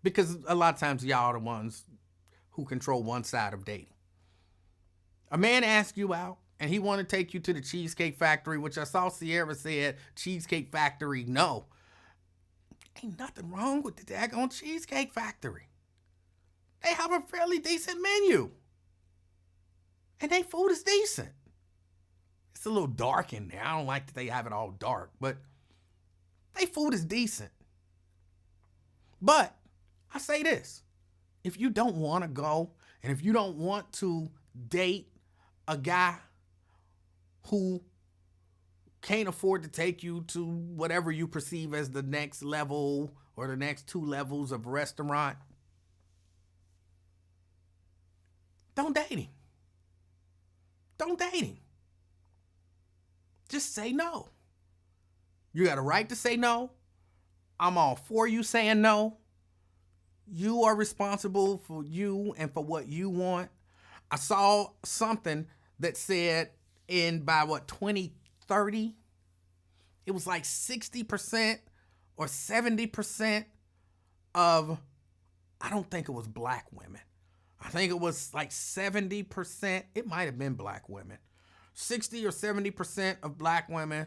because a lot of times y'all are the ones who control one side of dating. A man asks you out and he want to take you to the Cheesecake Factory, which I saw Sierra said, Cheesecake Factory, no. Ain't nothing wrong with the daggone Cheesecake Factory. They have a fairly decent menu. And their food is decent. It's a little dark in there. I don't like that they have it all dark, but their food is decent. But I say this, if you don't want to go and if you don't want to date a guy who can't afford to take you to whatever you perceive as the next level or the next 2 levels of restaurant, don't date him. Don't date him. Just say no. You got a right to say no. I'm all for you saying no. You are responsible for you and for what you want. I saw something that said by 2030, it was like 60% or 70% of, I don't think it was black women. I think it was like 70%. It might have been black women. 60 or 70% of black women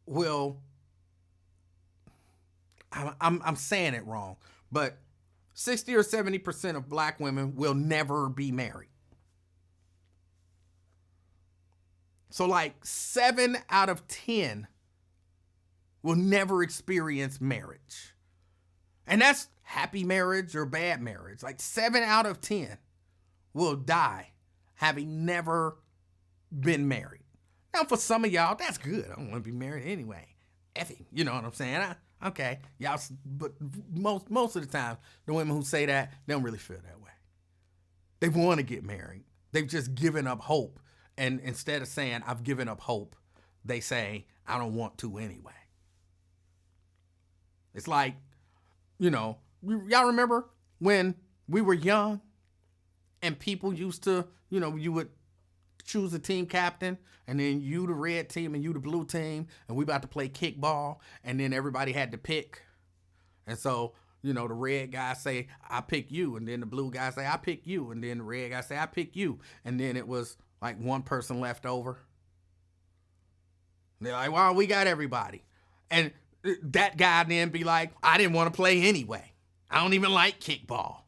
will, I'm saying it wrong, but 60 or 70% of black women will never be married. So like 7 out of 10 will never experience marriage. And that's happy marriage or bad marriage. Like 7 out of 10 will die having never been married. Now for some of y'all, that's good. I don't want to be married anyway. Effing, you know what I'm saying? Okay, y'all, but most of the time, the women who say that, they don't really feel that way. They want to get married. They've just given up hope. And instead of saying, I've given up hope, they say, I don't want to anyway. It's like, y'all remember when we were young and people used to, you would choose a team captain, and then you the red team and you the blue team, and we about to play kickball, and then everybody had to pick. And so, the red guy say, I pick you, and then the blue guy say, I pick you, and then the red guy say, I pick you, and then it was like one person left over. And they're like, well, we got everybody. And that guy then be like, I didn't want to play anyway. I don't even like kickball.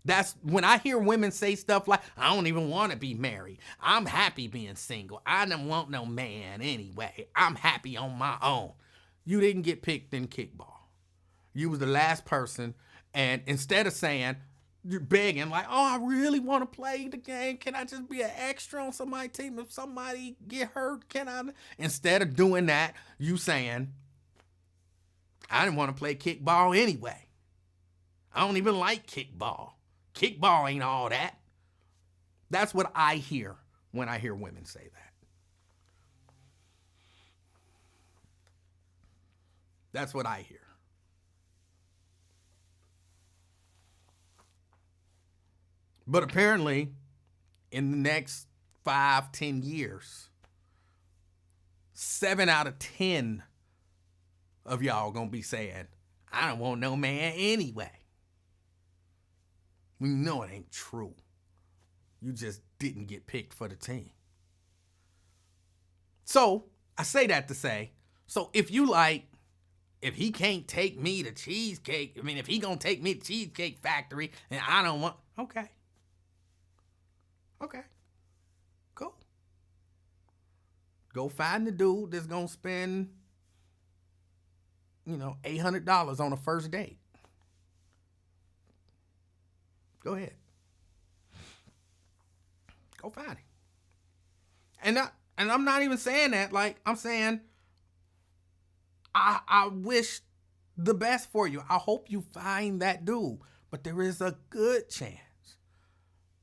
That's when I hear women say stuff like, I don't even want to be married. I'm happy being single. I don't want no man anyway. I'm happy on my own. You didn't get picked in kickball. You was the last person. And instead of saying, you're begging like, oh, I really want to play the game. Can I just be an extra on somebody's team? If somebody get hurt, can I? Instead of doing that, you saying, I didn't want to play kickball anyway. I don't even like kickball. Kickball ain't all that. That's what I hear when I hear women say that. That's what I hear. But apparently, in the next 5-10 years, 7 out of 10 of y'all gonna be saying, I don't want no man anyway. We know it ain't true. You just didn't get picked for the team. So, I say that to say, so if he can't take me to cheesecake, if he gonna take me to Cheesecake Factory and I don't want, okay. Okay. Cool. Go find the dude that's gonna spend, $800 on a first date. Go ahead. Go find him. And I'm not even saying that. Like, I'm saying, I wish the best for you. I hope you find that dude. But there is a good chance,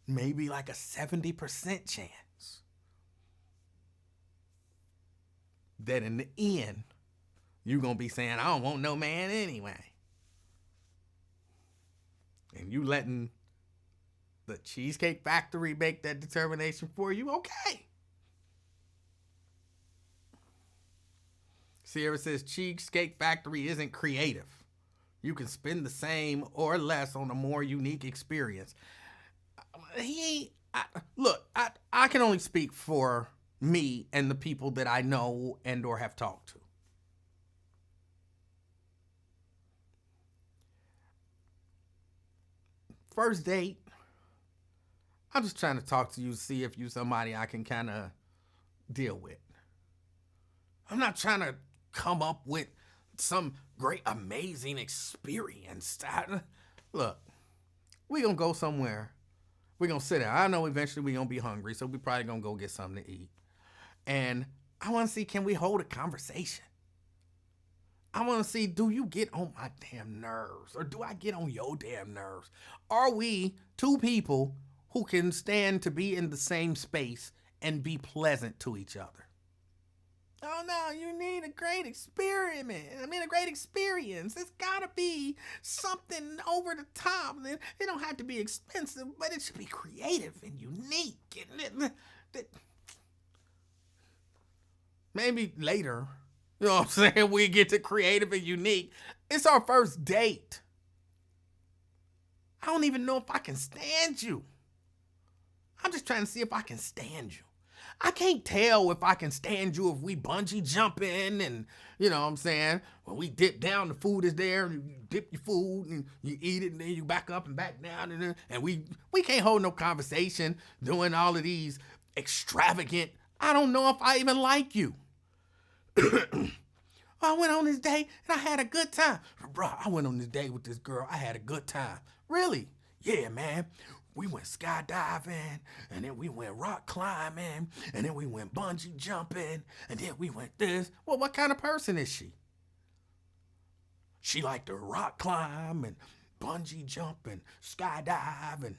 maybe like a 70% chance, that in the end, you're going to be saying, I don't want no man anyway. And you letting the Cheesecake Factory make that determination for you, okay. Sierra says Cheesecake Factory isn't creative. You can spend the same or less on a more unique experience. I can only speak for me and the people that I know and or have talked to. First date, I'm just trying to talk to you, see if you're somebody I can kind of deal with. I'm not trying to come up with some great, amazing experience. Look, we're going to go somewhere. We're going to sit down. I know eventually we're going to be hungry, so we're probably going to go get something to eat. And I want to see, can we hold a conversation? I want to see, do you get on my damn nerves? Or do I get on your damn nerves? Are we two people who can stand to be in the same space and be pleasant to each other? Oh no, you need a great experiment. I mean, a great experience. It's gotta be something over the top. It don't have to be expensive, but it should be creative and unique. Maybe later, you know what I'm saying, we get to creative and unique. It's our first date. I don't even know if I can stand you. I'm just trying to see if I can stand you. I can't tell if I can stand you if we bungee jumping and, you know what I'm saying, when we dip down, the food is there, and you dip your food and you eat it and then you back up and back down. And we can't hold no conversation doing all of these extravagant, I don't know if I even like you. I went on this date and I had a good time. Bro, I went on this date with this girl. I had a good time. Really? Yeah, man. We went skydiving, and then we went rock climbing, and then we went bungee jumping, and then we went this. Well, what kind of person is she? She liked to rock climb and bungee jump and skydive and...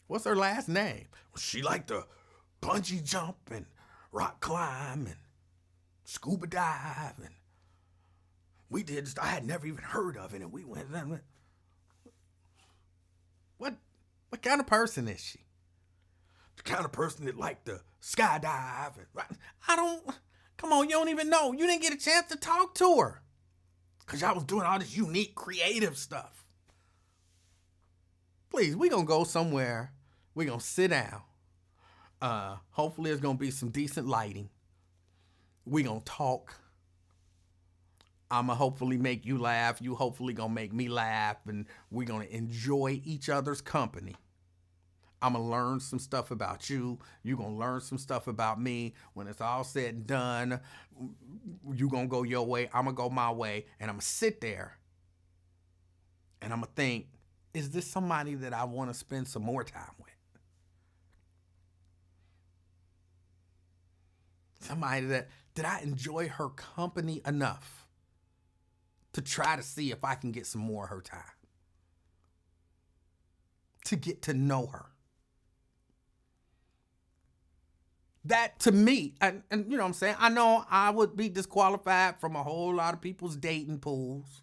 What's her last name? She liked to bungee jump and rock climb and scuba dive, and we did. I had never even heard of it, and we went. What kind of person is she? The kind of person that liked to skydive and come on, you don't even know. You didn't get a chance to talk to her because y'all was doing all this unique, creative stuff. Please, we gonna go somewhere. We gonna sit down. Hopefully there's gonna be some decent lighting. We gonna talk. I'ma hopefully make you laugh. You hopefully gonna make me laugh, and we're gonna enjoy each other's company. I'ma learn some stuff about you. You gonna learn some stuff about me. When it's all said and done, you gonna go your way, I'ma go my way, and I'ma sit there and I'ma think, is this somebody that I wanna spend some more time with? Somebody that I enjoy her company enough to try to see if I can get some more of her time. To get to know her. That to me, and you know what I'm saying, I know I would be disqualified from a whole lot of people's dating pools.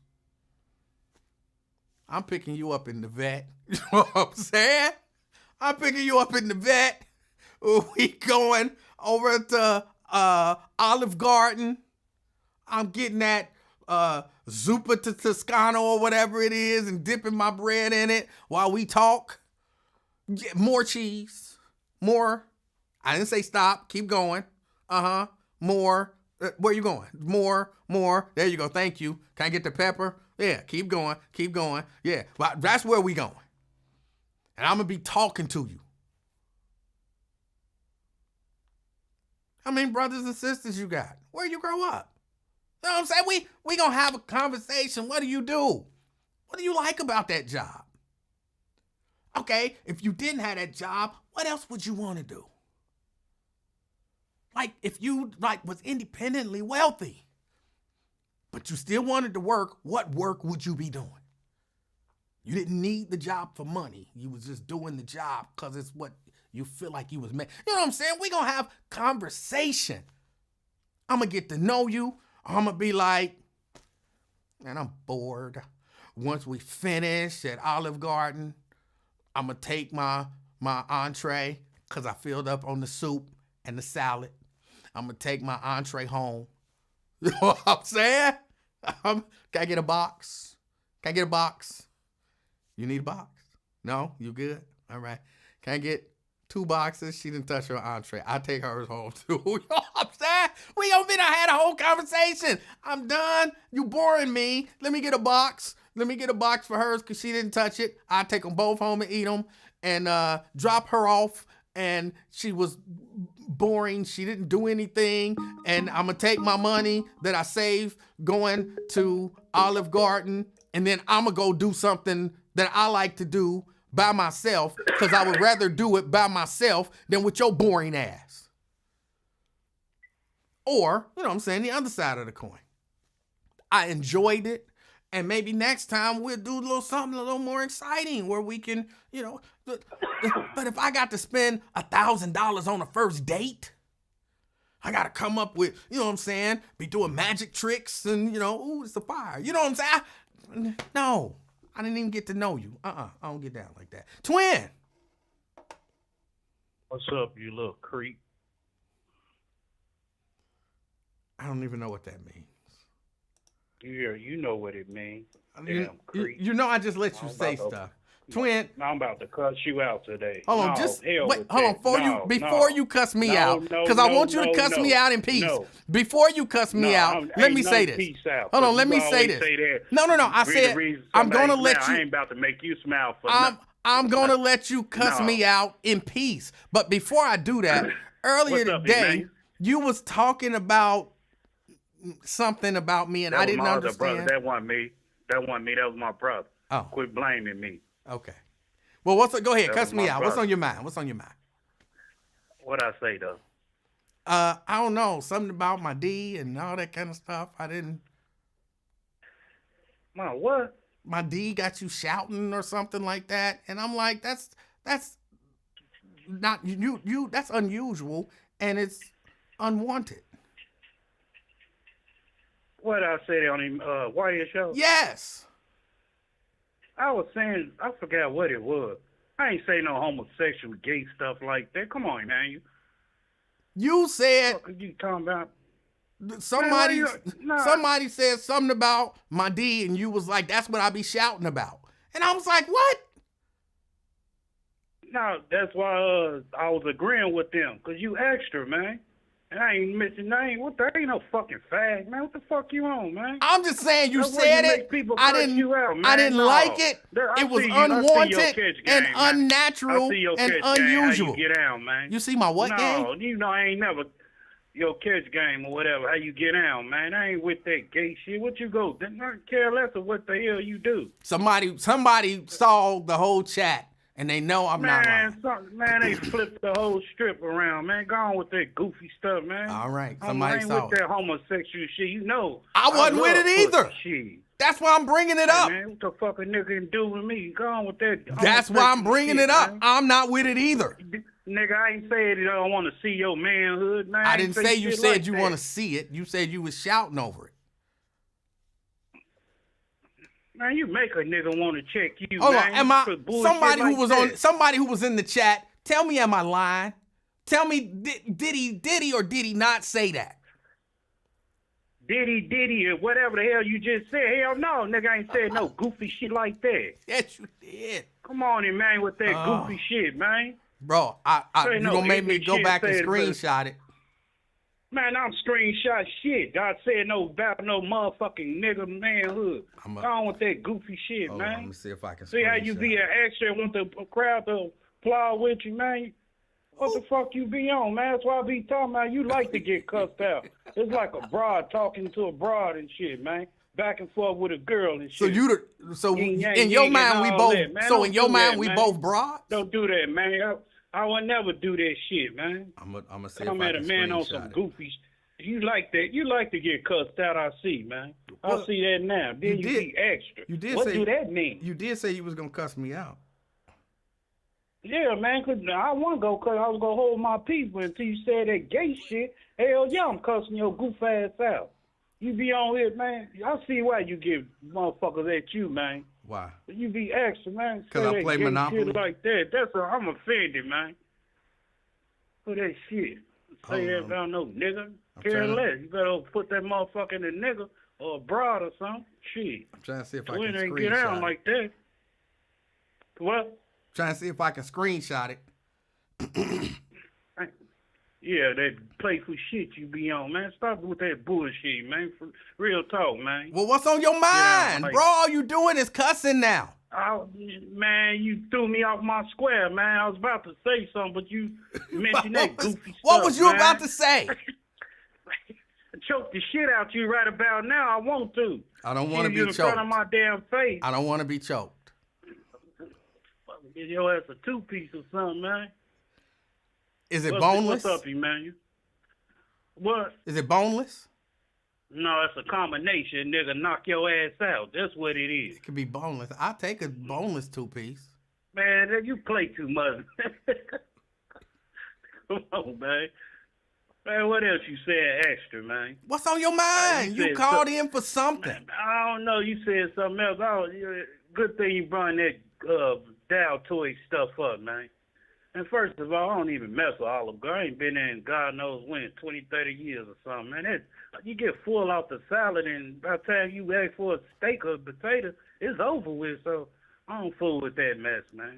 I'm picking you up in the vet. You know what I'm saying? I'm picking you up in the vet. We going over to Olive Garden. I'm getting that Zuppa to Toscano or whatever it is and dipping my bread in it while we talk. Get more cheese. More. I didn't say stop. Keep going. More. Where you going? More. There you go. Thank you. Can I get the pepper? Yeah. Keep going. Yeah. Well, that's where we going. And I'm going to be talking to you. How many brothers and sisters you got? Where you grow up? You know what I'm saying? We going to have a conversation. What do you do? What do you like about that job? Okay, if you didn't have that job, what else would you want to do? Like, if you was independently wealthy, but you still wanted to work, what work would you be doing? You didn't need the job for money. You was just doing the job because it's what you feel like you was meant. You know what I'm saying? We gonna have conversation. I'm gonna get to know you. I'm gonna be like, man, I'm bored. Once we finish at Olive Garden, I'm gonna take my entree because I filled up on the soup and the salad. I'm gonna take my entree home. You know what I'm saying? Can I get a box? Can I get a box? You need a box? No? You good? All right. Can I get 2 boxes? She didn't touch her entree. I'll take hers home too. You know what I'm saying? We gonna be done had a whole conversation. I'm done. You boring me. Let me get a box. Let me get a box for hers because she didn't touch it. I'll take them both home and eat them and drop her off. And she was boring. She didn't do anything. And I'm going to take my money that I saved going to Olive Garden. And then I'm going to go do something that I like to do by myself because I would rather do it by myself than with your boring ass. Or, you know what I'm saying, the other side of the coin. I enjoyed it. And maybe next time we'll do a little something a little more exciting where we can, but if I got to spend $1,000 on a first date, I got to come up with, you know what I'm saying, be doing magic tricks and, ooh, it's a fire. You know what I'm saying? No, I didn't even get to know you. I don't get down like that. Twin. What's up, you little creep? I don't even know what that means. Yeah, you know what it means. Damn creep. I just let you say stuff. Twin. I'm about to cuss you out today. Hold on, before you cuss me out, because I want you to cuss me out in peace. Before you cuss me out, let me say this. Hold on, let me say this. No. I said I'm gonna let you. I ain't about to make you smile for I'm gonna let you cuss me out in peace. But before I do that, earlier today, you was talking about something about me, and I didn't understand. Brother. That wasn't me. That was my brother. Oh, quit blaming me. Okay. Well, go ahead, cuss me out. Brother. What's on your mind? What'd I say though? I don't know. Something about my D and all that kind of stuff. I didn't. My what? My D got you shouting or something like that, and I'm like, that's not you. That's unusual and it's unwanted. What I said on him, Warrior Show? Yes. I was saying, I forgot what it was. I ain't say no homosexual, gay stuff like that. Come on, man. You said. What are you talking about? Somebody said something about my D, and you was like, "That's what I be shouting about," and I was like, "What?" No, that's why I was agreeing with them, cause you extra, man. And I ain't missing name. There ain't no fucking fag, man. What the fuck you on, man? I'm just saying you said it. I didn't like it. It was unwanted and unnatural and unusual. How you get out, man? You see my what game? No, I ain't never your catch game or whatever. How you get out, man? I ain't with that gay shit. What you go? I care less of what the hell you do. Somebody saw the whole chat. And they know I'm not lying. Man, they flipped the whole strip around, man. Go on with that goofy stuff, man. All right, somebody saw it. I ain't with that homosexual shit, I wasn't with it either. Shit. That's why I'm bringing it up. Man, what the fuck a nigga can do with me? Go on with that. That's why I'm bringing it up. Man. I'm not with it either. Nigga, I ain't saying I don't want to see your manhood, man. I didn't say you said you want to see it. You said you was shouting over it. Man, you make a nigga want to check you. Hold man. On, somebody who was in the chat, tell me, am I lying? Tell me, did he or did he not say that? Did he, or whatever the hell you just said. Hell no, nigga ain't said no goofy shit like that. Yes, you did. Come on in, man, with that goofy shit, man. Bro, you gonna make me go back and screenshot it. Man, I'm screenshot shit. God said no about no motherfucking nigga manhood. Go on with that goofy shit, man. Let me see if I can see how you be an extra and want the crowd to applaud with you, man. What the fuck you be on, man? That's why I be talking about you like to get cussed out. It's like a broad talking to a broad and shit, man. Back and forth with a girl and shit. In your mind we both broad? Don't do that, man. I would never do that shit, man. I'm gonna say I'm at a man on some goofy. You like that? You like to get cussed out? I see, man. I see that now. Then you be extra. You did. What do that mean? You did say you was gonna cuss me out. Yeah, man. Cause I want to go. Cause I was gonna hold my peace until you said that gay shit. Hell yeah, I'm cussing your goof ass out. You be on here, man. I see why you give motherfuckers at you, man. Why? You be extra, man. Because I play Monopoly? Shit like that. I'm offended, man. For that shit. Say that about no nigga. Care less. You better put that motherfucker in a nigga or a broad or something. Shit. I'm trying to see if I can ain't get out like that. What? Trying to see if I can screenshot it. Yeah, that playful shit you be on, man. Stop with that bullshit, man. For real talk, man. Well, what's on your mind, bro? All you doing is cussing now. Man, you threw me off my square, man. I was about to say something, but you mentioned that goofy stuff. What was you about to say? Choke the shit out you right about now. I want to. I don't want to be choked. In front of my damn face. I don't want to be choked. Get your ass a 2-piece or something, man. Is it boneless? What's up, Emanuel? What? Is it boneless? No, it's a combination, nigga. Knock your ass out. That's what it is. It could be boneless. I'll take a boneless 2-piece. Man, you play too much. Come on, man. Man, what else you said extra, man? What's on your mind? You called in for something. I don't know. You said something else. Good thing you brought that Dow toy stuff up, man. And first of all, I don't even mess with Olive Garden. I ain't been there in God knows when, 20, 30 years or something, man. You get full off the salad, and by the time you ask for a steak or a potato, it's over with. So I don't fool with that mess, man.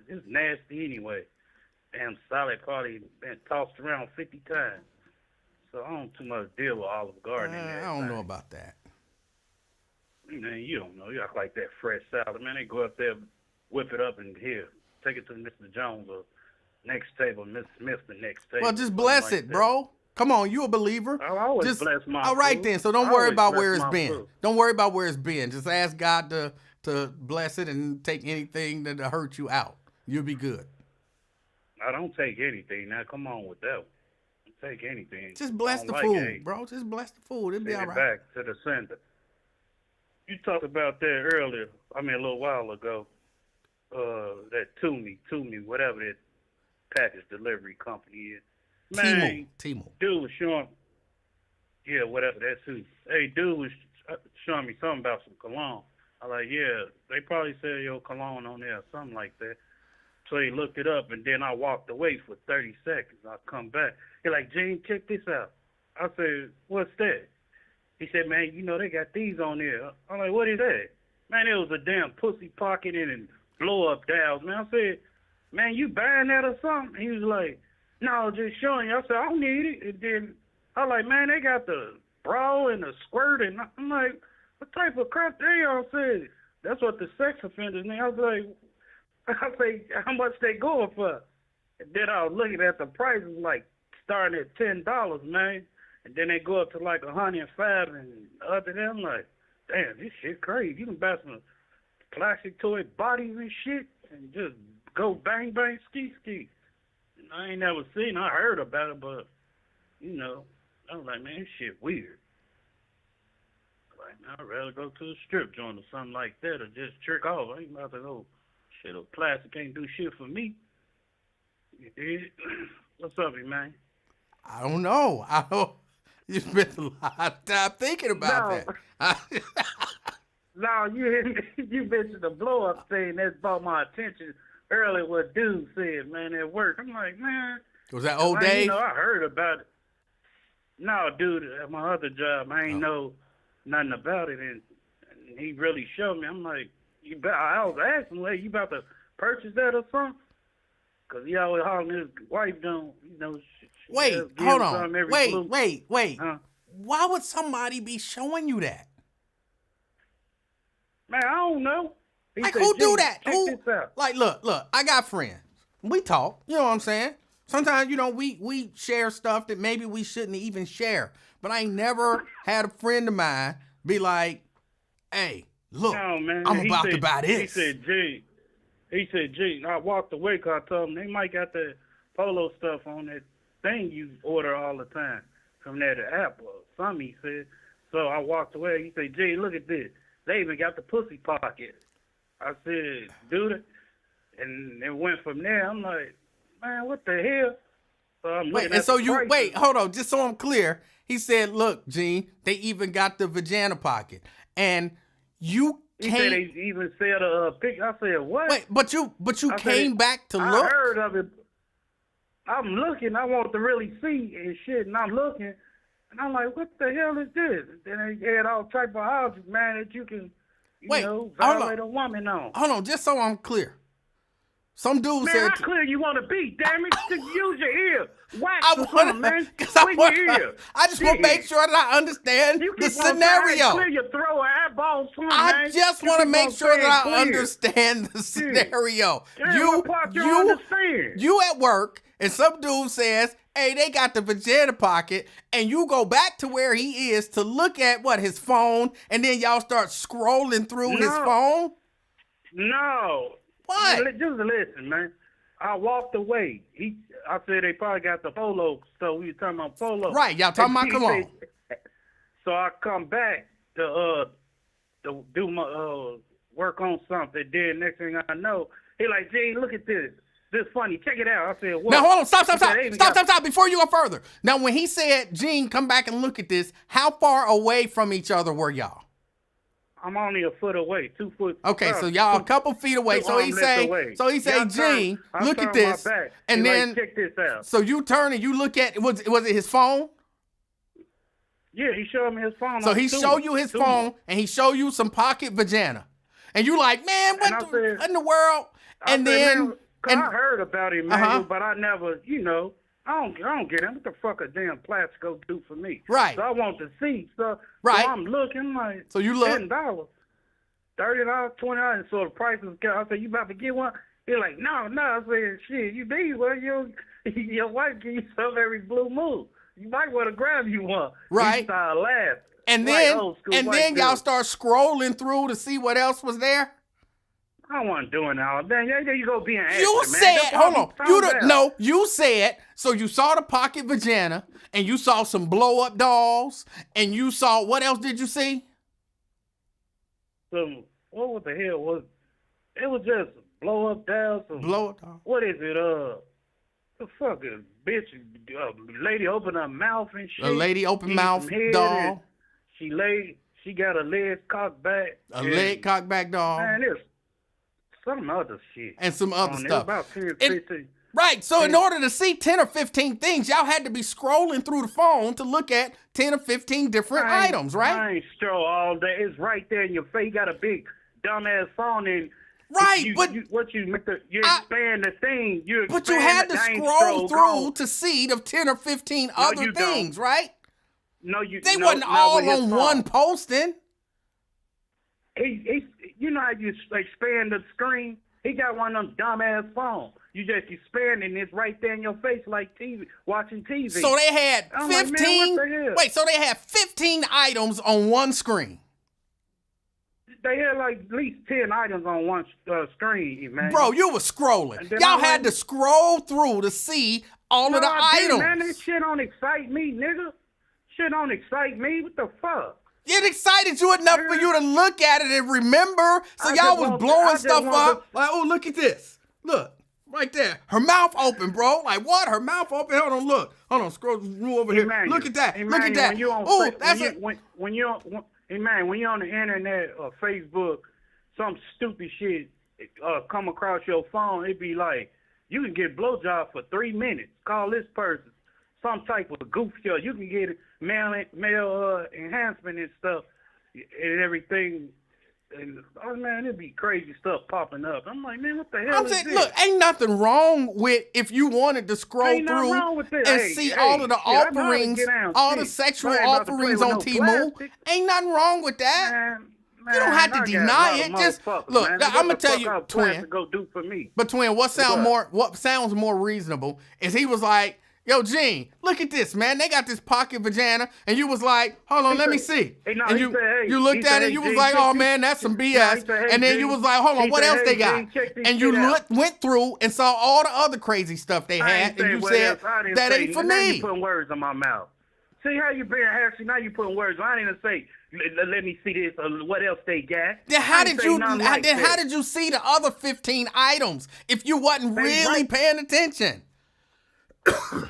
It's nasty anyway. Damn salad probably been tossed around 50 times. So I don't too much deal with Olive Garden. I don't know about that. Man, you don't know. You act like that fresh salad, man. They go up there, whip it up, and here, take it to Mr. Jones or next table, Miss Smith, the next table. Well, just bless it, bro. Come on, you a believer. I always bless my food. All right then, so don't worry about where it's been. Don't worry about where it's been. Just ask God to bless it and take anything that hurt you out. You'll be good. I don't take anything. Now, come on with that one. Take anything. Just bless the food, bro. Just bless the food. It'll be all right. Back to the center. You talked about that earlier. I mean, a little while ago. That Toomey, whatever that package delivery company is. Man, Timo. Dude was showing. Yeah, whatever. That's who. Hey, dude was showing me something about some cologne. I like, yeah, they probably sell your cologne on there or something like that. So he looked it up, and then I walked away for 30 seconds. I come back. He's like, Gene, check this out. I said, what's that? He said, man, you know, they got these on there. I'm like, what is that? Man, it was a damn pussy pocket and blow-up dials. Man, I said, man, you buying that or something? He was like, no, just showing you. I said, I don't need it. And then I was like, man, they got the bra and the squirt. And I'm like, what type of crap they all said? That's what the sex offenders need. I say, how much they going for? And then I was looking at the prices, like starting at $10, man. And then they go up to like $105, and other than I'm like, damn, this shit crazy. You can buy some plastic toy bodies and shit and just go bang, bang, ski. I ain't never seen. I heard about it, but you know, I was like, man, this shit weird. Like, man, I'd rather go to a strip joint or something like that, or just jerk off. I ain't about to go. Shit, plastic ain't do shit for me. You did? What's up, man? I don't know. You spent a lot of time thinking about that. No, you mentioned the blow-up thing. That brought my attention earlier. What dude said, man, at work. I'm like, man. Was that old Dave? You know, I heard about it. No, dude, at my other job, I ain't know nothing about it, and he really showed me. I'm like, I was asking, like, you about to purchase that or something? Because he always hollering his wife don't, you know. Wait, hold on. Wait. Huh? Why would somebody be showing you that? Man, I don't know. Like, who do that? Check this out. Like, look, I got friends. We talk. You know what I'm saying? Sometimes, you know, we share stuff that maybe we shouldn't even share. But I ain't never had a friend of mine be like, hey, look, no, man. I'm about to buy this. He said, G, I walked away because I told him they might got the polo stuff on that thing you order all the time from that app or something, he said. So I walked away. He said, G, look at this. They even got the pussy pocket. I said, dude. And it went from there. I'm like, man, what the hell? So I'm looking at the prices. Wait, hold on. Just so I'm clear. He said, look, Gene, they even got the vagina pocket. And you He said they even sell the pic. I said, what? Wait, but you came back to look? I heard of it. I'm looking. I want to really see and shit, and I'm looking. And I'm like, what the hell is this? And then they had all type of houses, man, that you can, violate a woman on. Hold on, just so I'm clear. Some dude said... Man, how clear you want to be, damn it? Just use your ear. Wax or something, man. I just want to make sure that I understand the scenario. Clear your throat or eyeballs, I just want to make sure that I understand the scenario. You at work, and some dude says, hey, they got the vagina pocket, and you go back to where he is to look at, his phone, and then y'all start scrolling through his phone? No. What? Just listen, man. I walked away. I said they probably got the polo stuff. We were talking about polo. Right, y'all talking about, come on. So I come back to do my work on something. Then next thing I know, he like, Gene, look at this. This funny. Check it out. I said, what? Now, hold on. Stop. He said, Stop. Before you go further. Now, when he said, Gene, come back and look at this, how far away from each other were y'all? I'm only a foot away, 2 foot. Okay, so y'all a couple feet away. So he say, Gene, look at this. And then, like, check this out. So you turn and you look at, was it his phone? Yeah, he showed me his phone. So he showed you his phone and he showed you some pocket vagina. And you like, man, what in the world? And then, I heard about it, man, but I never, I don't get it. What the fuck a damn plastic go do for me? Right. So I want to see. So I'm looking like, so you look. $10, $30, $20. So the price is, I said, you about to get one? He's like, no. I said, shit, you need one. Your wife give you some every blue moon. You might want to grab you one. Right. He started laughing. And then y'all start scrolling through to see what else was there. I wasn't doing all that. There you go being extra, You man. said, hold on. You said, so you saw the pocket vagina and you saw some blow up dolls and you saw, what else did you see? What the hell was it? Was just blow up dolls. Blow up dolls. What is it? The fucking bitch, lady open her mouth and shit. A lady open mouth doll. She got her legs cocked back. A leg cocked back doll. Man, there's some other shit. And some other stuff. About 10, 15. Right, so in order to see 10 or 15 things, y'all had to be scrolling through the phone to look at 10 or 15 different items, right? I ain't stroll all day. It's right there in your face. You got a big dumbass phone and right, you expand the thing. But you had to scroll through to see the 10 or 15 other things, right? No, they wasn't all on one posting. You know how you expand the screen? He got one of them dumbass phones. You expand and it's right there in your face like TV, watching TV. So they had 15. Like, man, what the hell? Wait, so they had 15 items on one screen. They had like at least 10 items on one screen, man. Bro, you were scrolling. Y'all had to scroll through to see all of the items. Man, that shit don't excite me, nigga. Shit don't excite me. What the fuck? It excited you enough for you to look at it and remember. So y'all was blowing stuff up. Like, oh, look at this. Look, right there. Her mouth open, bro. Like, what? Her mouth open? Hold on, look. Hold on, scroll over here. Look at that. Look at that. Oh, that's it. When you're on the internet or Facebook, some stupid shit come across your phone, it be like, you can get blowjob for 3 minutes. Call this person. Some type of goof show. You can get male enhancement and stuff and everything. And, oh, man, it'd be crazy stuff popping up. I'm like, man, what the hell is this? Look, ain't nothing wrong with if you wanted to scroll through and see all of the offerings, all the sexual offerings on Temu. Ain't nothing wrong with that. Man, you don't have to deny it. Just look, man. I'm gonna tell you, Twin. Go do for me. But Twin, what sounds more reasonable is he was like, yo, Gene, look at this, man. They got this pocket vagina. And you was like, hold on, let me see. And you looked at it, you was like, oh, man, that's some BS. And then you was like, hold on, what else they got? And you went through and saw all the other crazy stuff they had. And you said, that ain't for me. You putting words in my mouth. See how you being hasty? Now you putting words. I didn't even say, let me see this or what else they got. Then how did you see the other 15 items if you wasn't really paying attention?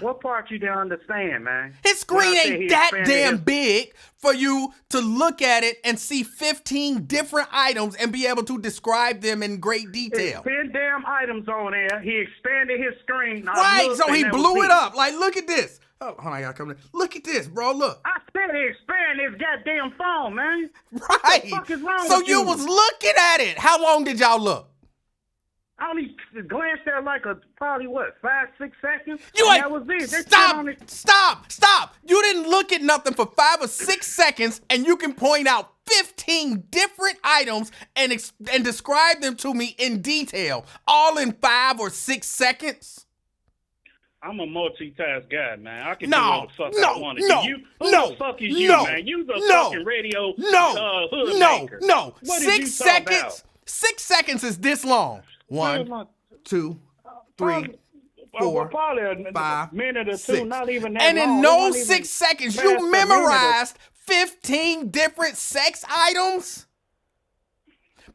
What part you didn't understand, man? His screen ain't that damn big for you to look at it and see 15 different items and be able to describe them in great detail. There's 10 damn items on there. He expanded his screen. Right, so he blew it up. Like, look at this. Oh, hold on, I gotta come in. Look at this, bro. Look. I said he expanded his goddamn phone, man. Right. What the fuck is wrong with you? So you was looking at it. How long did y'all look? I only glanced at like probably 5, 6 seconds. That was it. Stop. You didn't look at nothing for 5 or 6 seconds, and you can point out 15 different items and describe them to me in detail, all in 5 or 6 seconons. I'm a multitask guy, man. I can do what the fuck I want to do. Who the fuck is you, man? You the fucking radio hood maker. No. What 6 seconds. 6 seconds is this long. 1, 2, 3, 4, probably a 5, minute or 6. two, not even that And long. in It those wasn't even 6 seconds, past a you minute memorized 15 different sex items?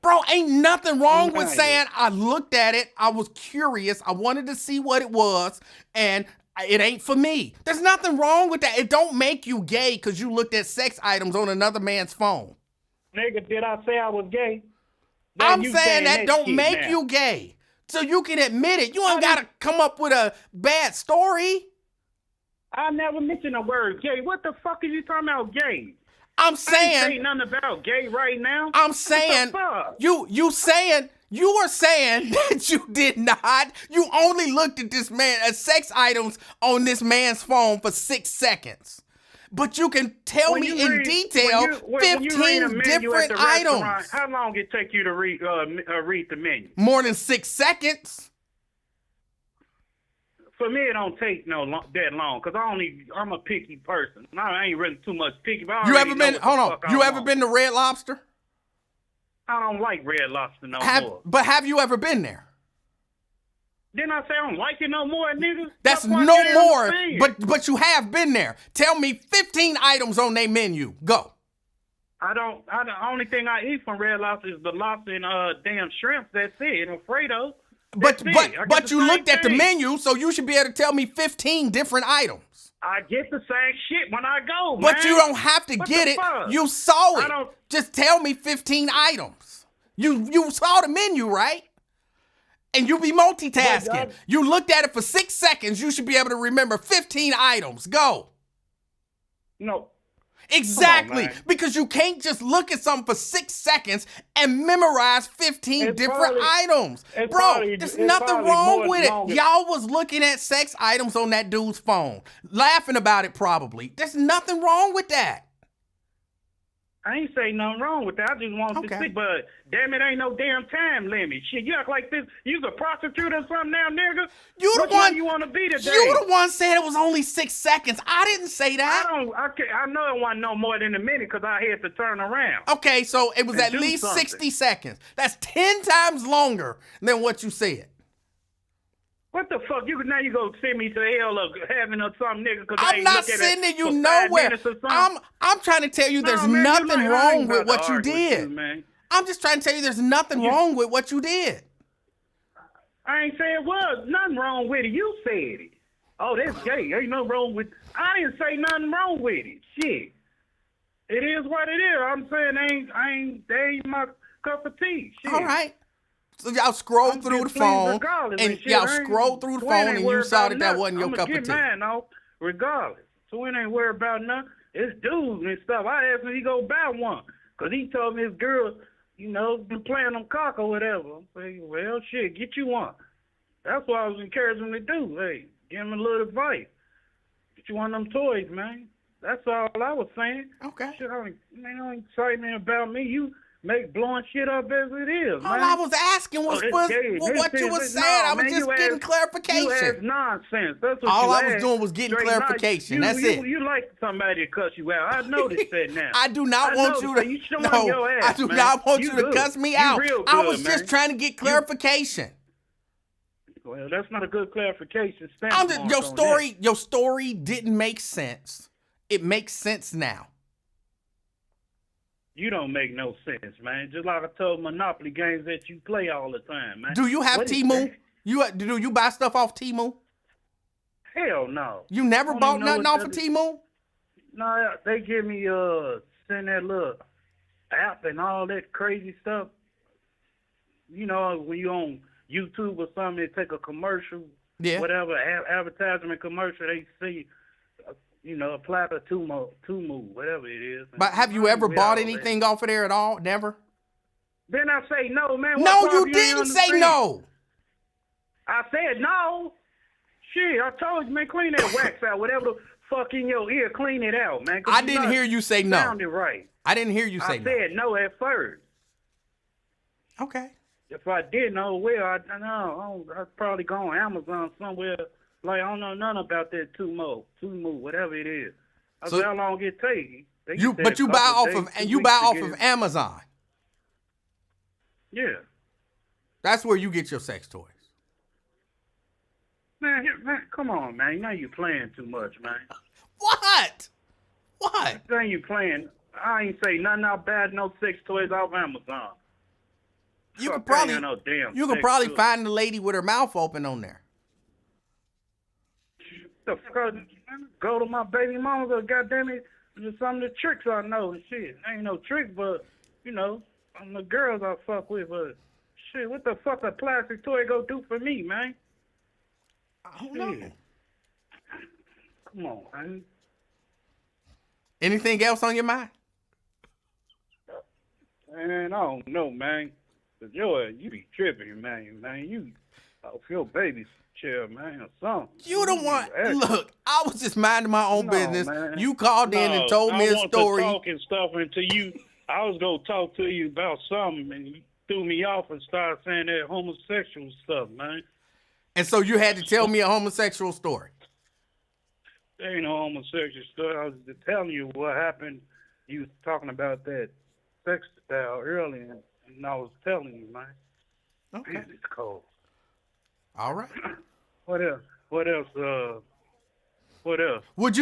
Bro, ain't nothing wrong with saying I looked at it, I was curious, I wanted to see what it was, and it ain't for me. There's nothing wrong with that. It don't make you gay because you looked at sex items on another man's phone. Nigga, did I say I was gay? I'm saying that don't make you gay. So you can admit it. You ain't got to come up with a bad story. I never mentioned the word gay. What the fuck are you talking about gay? I'm I saying ain't saying nothing about gay right now. I'm saying you are saying that you did not. You only looked at this man at sex items on this man's phone for 6 seconds. But you can tell me in detail 15 different items. How long it take you to read the menu? More than 6 seconds. For me, it don't take that long because I'm a picky person. No, I ain't really too much picky. But You ever been? Hold on. You ever been to Red Lobster? I don't like Red Lobster no more. But have you ever been there? Didn't I say I don't like it no more, nigga? That's no more. But you have been there. Tell me 15 items on their menu. Go. The only thing I eat from Red Lobster is the lobster and damn shrimp. That's it. And Alfredo. But you looked at the menu, so you should be able to tell me 15 different items. I get the same shit when I go, man. But you don't have to get it. You saw it. Just tell me 15 items. You saw the menu, right? And you be multitasking. You looked at it for 6 seconds. You should be able to remember 15 items. Go. No. Exactly. Because you can't just look at something for 6 seconds and memorize 15 different items. Bro, there's nothing wrong with it. Y'all was looking at sex items on that dude's phone. Laughing about it probably. There's nothing wrong with that. I ain't say nothing wrong with that. I just want to see, but damn it, ain't no damn time limit. Shit, you act like this. You's a prostitute or something now, nigga. Which one you want to be today? You the one said it was only 6 seconds. I didn't say that. I know it wasn't no more than a minute because I had to turn around. Okay, so it was at least 60 seconds. That's 10 times longer than what you said. What the fuck? Now you go send me to hell of heaven or something, nigga? I'm not sending you nowhere. I'm trying to tell you there's nothing wrong with what you did. I'm just trying to tell you there's nothing wrong with what you did. I ain't say it was nothing wrong with it. You said it. Oh, that's gay. Ain't nothing wrong with. I didn't say nothing wrong with it. Shit. It is what it is. I'm saying they ain't my cup of tea. Shit. All right. So y'all scroll through the phone, and y'all scroll through the phone, and you saw that wasn't your cup of tea. Mine off regardless. So we ain't worried about nothing. It's dudes and stuff. I asked him he go buy one, cause he told me his girl, been playing them cock or whatever. I'm saying, well, shit, get you one. That's what I was encouraging him to do. Hey, give him a little advice. Get you one of them toys, man. That's all I was saying. Okay. Shit, don't excite me about me. You make blowing shit up as it is, man. All I was asking was what you were saying. I was just getting clarification. You asked nonsense. That's what all you I was doing was getting clarification. That's it. You like somebody to cuss you out. I noticed that now. I do not want you to. No, I do not want you to cuss me out. I was just trying to get clarification. Well, that's not a good clarification. Your story didn't make sense. It makes sense now. You don't make no sense, man. Just like I told Monopoly games that you play all the time, man. Do you have Temu? Do you buy stuff off Temu? Hell no. You never bought nothing off of Temu? No, they give me send that little app and all that crazy stuff. When you on YouTube or something, they take a commercial, whatever advertisement commercial, they see. Apply to Temu, whatever it is. But have you ever bought anything off of there at all? Never? Then I say no, man. No, you didn't say no. I said no. Shit, I told you, man, clean that wax out. Whatever the fuck in your ear, clean it out, man. I didn't hear you say no. Sounded right. I didn't hear you say no. I said no at first. Okay. If I did know, well, I'd probably go on Amazon somewhere. Like, I don't know nothing about that Temu, whatever it is. I said, how long it take? But you buy off of Amazon. Yeah. That's where you get your sex toys. Man, come on, man. Now you playing too much, man. What? What? Now you playing. I ain't say nothing out bad, no sex toys off Amazon. You could Fuck, ain't probably no damn you could sex probably toy. find the lady with her mouth open on there. The fuck, go to my baby mama, goddamn it, just some of the tricks I know and shit. Ain't no trick, but, you know, I'm the girls I fuck with, but shit, what the fuck a plastic toy go do for me, man? I don't know. Shit. Come on, man. Anything else on your mind? Man, I don't know, man. But you be tripping, man. Man, you off your baby's chair, man, or something. You the one. Look, I was just minding my own No, business. man. You called in and told me a story. I want to talk and stuff until you. I was gonna talk to you about something, and you threw me off and started saying that homosexual stuff, man. And so you had to tell me a homosexual story. There ain't no homosexual stuff. I was just telling you what happened. You was talking about that sex style earlier, and I was telling you, man. Okay. Man, it's cold. All right. What else? What else? What else? Would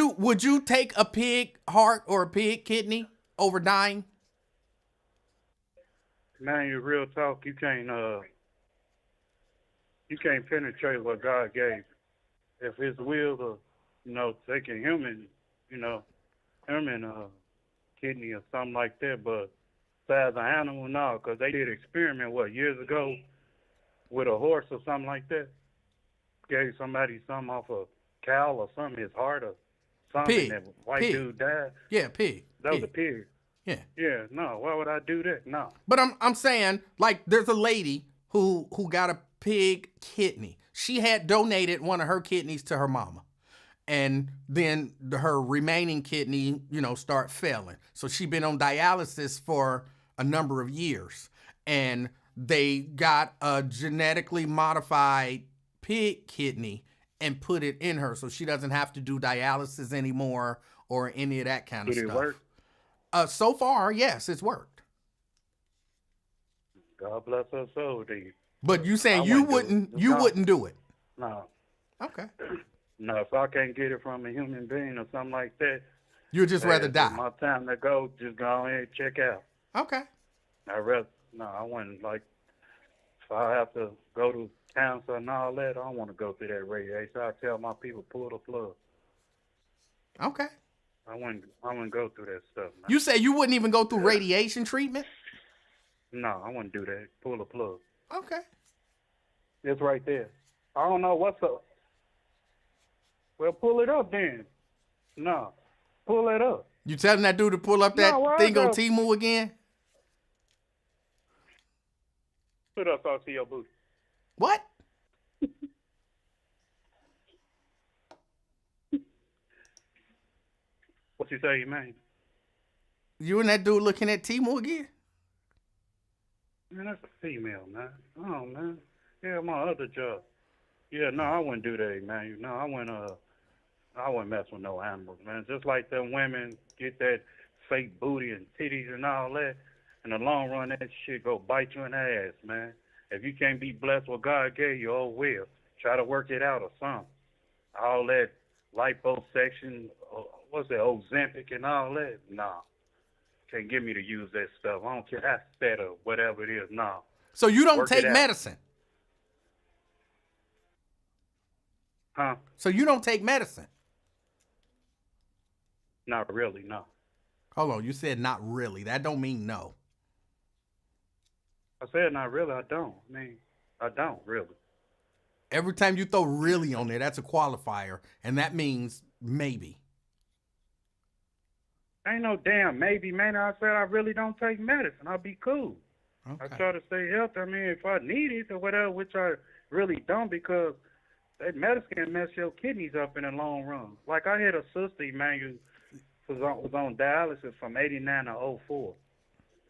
you take a pig heart or a pig kidney over dying? Man, you real talk. You can't penetrate what God gave. If His will to, take a human kidney or something like that, but as an animal, no, because they did experiment years ago with a horse or something like that. Gave somebody something off a cow or something, his heart or something. Pig. That white Pig. dude died. Yeah, pig. That was Pig. a pig. Yeah. Yeah, no. Why would I do that? No. But I'm saying, like, there's a lady who got a pig kidney. She had donated one of her kidneys to her mama. And then her remaining kidney, start failing. So she been on dialysis for a number of years. And they got a genetically modified pig kidney and put it in her so she doesn't have to do dialysis anymore or any of that kind of stuff. Did it work? So far, yes, it's worked. God bless her soul, dude. But you saying you wouldn't do it? No. Okay. No, if I can't get it from a human being or something like that, You'd just rather it's die. my time to go. Just go ahead and check out. Okay. I wouldn't like. If I have to go to cancer and all that, I don't want to go through that radiation. I tell my people pull the plug. Okay. I wouldn't go through that stuff, man. You say you wouldn't even go through radiation treatment? No, I wouldn't do that. Pull the plug. Okay. It's right there. I don't know what's up. Well, pull it up then. No, pull it up. You telling that dude to pull up that thing on Temu again? Put up sauce to your booty. What? What you say, man? You and that dude looking at Temu again? Man, that's a female, man. Oh, man. Yeah, my other job. Yeah, no, I wouldn't do that, man. No, I wouldn't mess with no animals, man. Just like them women get that fake booty and titties and all that. In the long run, that shit go bite you in the ass, man. If you can't be blessed with God gave you, oh well. Try to work it out or something. All that liposuction, what's that, Ozempic and all that? Nah. Can't get me to use that stuff. I don't care how fat or whatever it is. Nah. So you don't Work take it out. medicine? Huh? So you don't take medicine? Not really, no. Hold on, you said not really. That don't mean no. I said not really, I don't. I don't really. Every time you throw really on there, that's a qualifier, and that means maybe. Ain't no damn maybe, man. I said I really don't take medicine. I'll be cool. Okay. I try to stay healthy. I mean, if I need it or whatever, which I really don't, because that medicine can mess your kidneys up in the long run. Like I had a sister, man, who was on dialysis from 89 to 04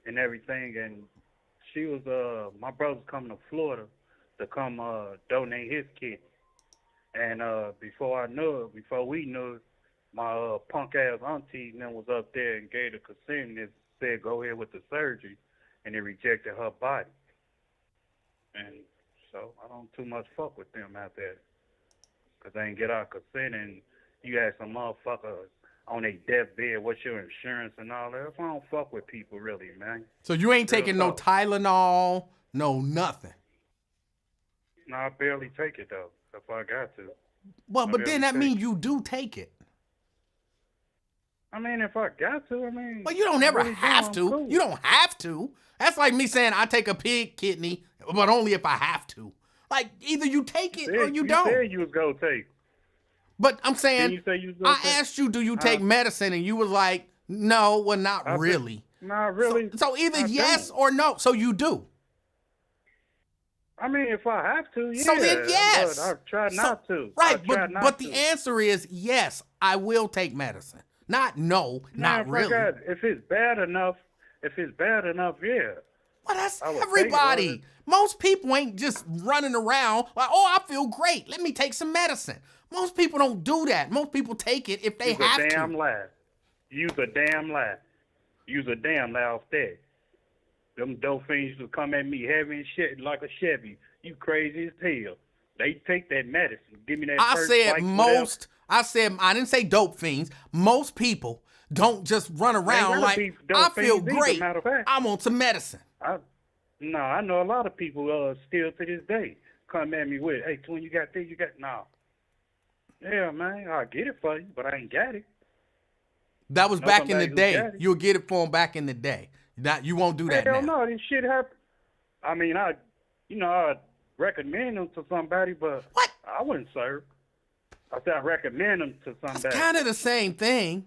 and everything, and she was, my brother's coming to Florida to come donate his kidney. And before we knew it, my punk-ass auntie then was up there and gave the consent and said, go ahead with the surgery, and they rejected her body. And so I don't too much fuck with them out there. 'cause they ain't get our consent, and you ask some motherfucker on a deathbed, what's your insurance and all that. I don't fuck with people really, man. So you ain't Real taking no talk. Tylenol, no nothing. No, I barely take it though, if I got to. Well, but then barely that take means you do take it. I mean, if I got to, I mean. Well, you don't I ever really have do, I'm to. cool. You don't have to. That's like me saying I take a pig kidney, but only if I have to. Like either you take it or you don't. You said you was gonna take. But I'm Didn't saying, you say you was gonna I take? asked you, do you take medicine? And you was like, no, well, not I said, really. Not really. So either I yes don't. or no. So you do. I mean, if I have to, yeah. So then yes. But I try not to. Right, I try not but to. the answer is yes, I will take medicine. Not no, Now, not if really. if it's bad enough, yeah. Well, that's I would take it, everybody. brother. Most people ain't just running around like, oh, I feel great. Let me take some medicine. Most people don't do that. Most people take it if they Use have a damn to. lie. Use a damn lie. Use a damn lie off that. Them dope fiends used to come at me heavy and shit like a Chevy. You crazy as hell. They take that medicine. Give me that I first said bite, most. I didn't say dope fiends. Most people don't just run around gotta like, be dope I feel fiends either, great. matter of fact. I want some medicine. No, I know a lot of people still to this day come at me with, hey, twin, you got this, you got no. Yeah, man, I'll get it for you, but I ain't got it. That was Know back in the somebody who day. got it. You'll get it for them back in the day. You won't do that Hell now. no, this shit happen. I mean, I recommend them to somebody, but What? I wouldn't serve. I said I recommend them to That's somebody. kind of the same thing.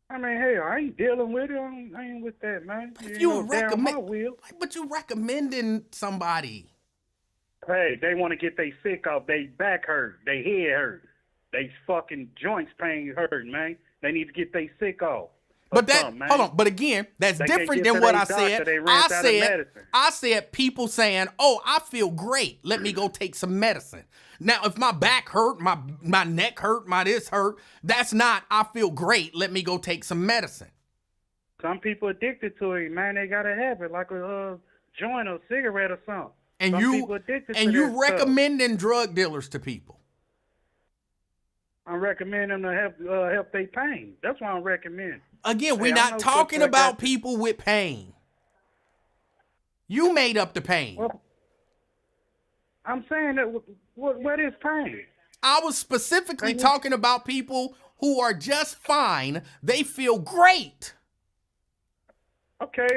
I mean, hey, I ain't dealing with it. I ain't with that, man. If You you know, down my recommend, wheel. but you recommending somebody. Hey, they want to get their sick off. They back hurt. They head hurt. They fucking joints pain hurt, man. They need to get their sick off. But that, something, man. hold on. But again, that's They can't different get than to what their I doctor, said. they ran out of medicine. I said people saying, "Oh, I feel great. Let me go take some medicine." Now, if my back hurt, my neck hurt, my this hurt, that's not I feel great. Let me go take some medicine. Some people addicted to it, man. They got a habit, like a joint or cigarette or something. And Some people you addicted to and you that stuff. recommending drug dealers to people. I recommend them to help their pain. That's what I'm recommending. Again, we're Hey, I not know talking folks that about got- people with pain. You made up the pain. Well, I'm saying that what is pain? I was specifically Pain? talking about people who are just fine. They feel great. Okay,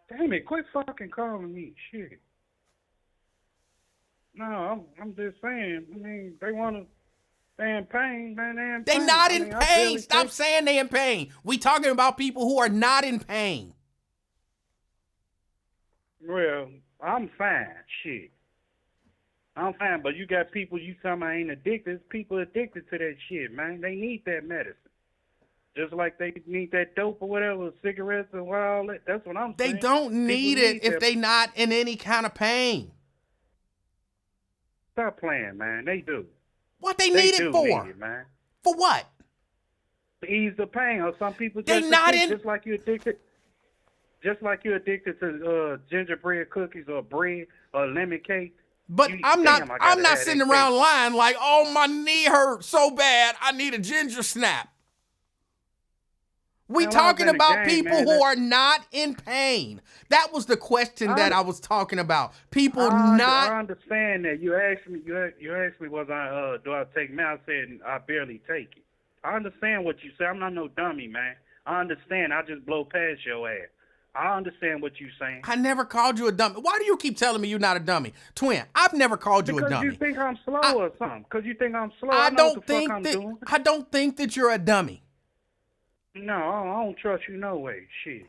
damn it, quit fucking calling me shit. No, I'm just saying. I mean, they want to. They in pain, man. They in They pain. not I in mean, I pain. barely Stop take- saying they in pain. We talking about people who are not in pain. Well, I'm fine. Shit. I'm fine, but you got people you tell me ain't addicted. There's people addicted to that shit, man. They need that medicine. Just like they need that dope or whatever, cigarettes and all that. That's what I'm They saying. don't People need it if that. they not in any kind of pain. Stop playing, man. They do. What they They need do it for? need it, man. For what? To ease the pain. Or some people They just not addicted, in- just like you addicted. Just like you're addicted to gingerbread cookies or bread or lemon cake. But You- I'm damn, not. I I'm gotta not have sitting that around cake. lying like, oh, my knee hurts so bad. I need a ginger snap. We Man, when I was talking in the about game, people man, who that- are not in pain. That was the question that I was talking about. People I not. understand that. You asked me. You asked me, was I do I take medicine? I said I barely take it. I understand what you say. I'm not no dummy, man. I understand. I just blow past your ass. I understand what you're saying. I never called you a dummy. Why do you keep telling me you're not a dummy? Twin, I've never called you a Because dummy. you think I'm slow or something. Because you think I'm slow. I know don't what the think fuck I'm that doing. I don't think that you're a dummy. No, I don't trust you no way. Shit.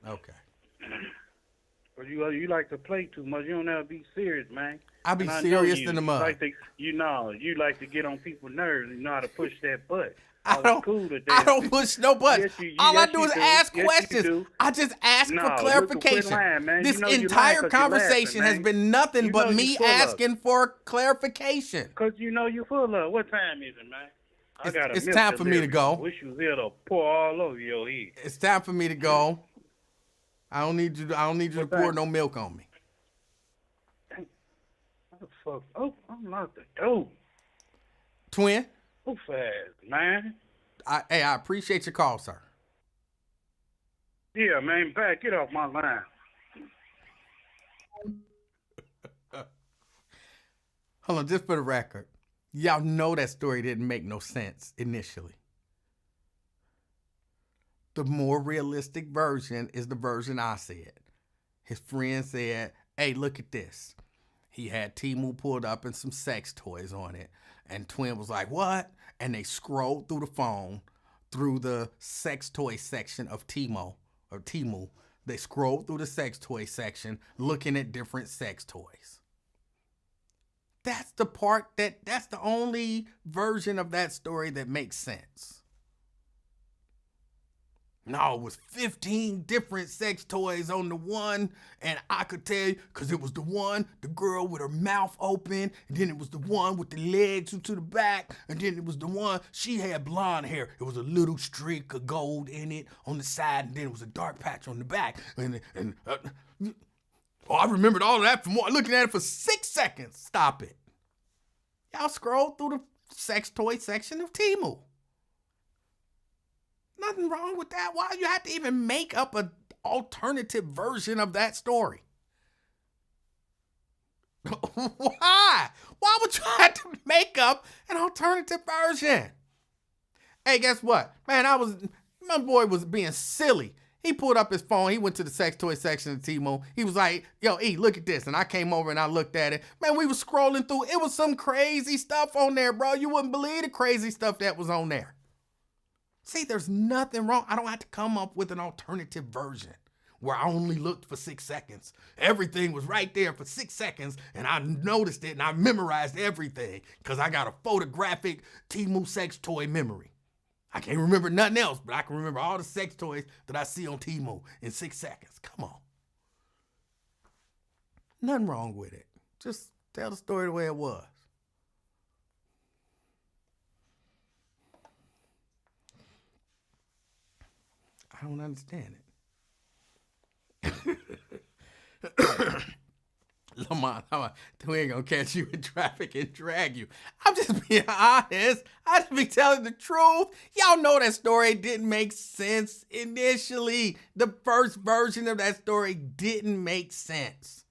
Okay. But you like to play too much. You don't ever be serious, man. I'll be And I know serious you. in the mud. You like to get on people's nerves. You know how to push that butt. I was don't. cool today. I don't push no buttons. Yes, All I yes, do you is do. ask Yes, you questions. do. I just ask No, for look, clarification. quit lying, man. This You know you entire lying 'cause you're conversation laughing, has man. been nothing You but know me you full of it. asking for clarification. Because you know you're full of. What time is it, man? I got a It's milk time for me to delivery. go. Wish you was here to pour all over your head. It's time for me to go. I don't need you to What pour time? no milk on me. What the fuck? Oh, I'm not the dope. Twin, Too fast, man. I appreciate your call, sir. Yeah, man, back, get off my line. Hold on, just for the record. Y'all know that story didn't make no sense initially. The more realistic version is the version I said. His friend said, hey, look at this. He had Temu pulled up and some sex toys on it. And Twin was like, what? And they scrolled through the phone, through the sex toy section of Temu. They scrolled through the sex toy section looking at different sex toys. That's the part that's the only version of that story that makes sense. No, it was 15 different sex toys on the one, and I could tell you, because it was the one, the girl with her mouth open, and then it was the one with the legs to the back, and then it was the one, she had blonde hair. It was a little streak of gold in it on the side, and then it was a dark patch on the back. I remembered all of that from looking at it for 6 seconds. Stop it. Y'all scroll through the sex toy section of Temu. Nothing wrong with that. Why you have to even make up an alternative version of that story? Why? Why would you have to make up an alternative version? Hey, guess what? Man, my boy was being silly. He pulled up his phone. He went to the sex toy section of Temu. He was like, yo, E, look at this. And I came over and I looked at it. Man, we was scrolling through. It was some crazy stuff on there, bro. You wouldn't believe the crazy stuff that was on there. See, there's nothing wrong. I don't have to come up with an alternative version where I only looked for 6 seconds. Everything was right there for 6 seconds, and I noticed it, and I memorized everything because I got a photographic Temu sex toy memory. I can't remember nothing else, but I can remember all the sex toys that I see on Temu in 6 seconds. Come on. Nothing wrong with it. Just tell the story the way it was. I don't understand it. Lamont, we ain't gonna catch you in traffic and drag you. I'm just being honest. I just be telling the truth. Y'all know that story didn't make sense initially. The first version of that story didn't make sense.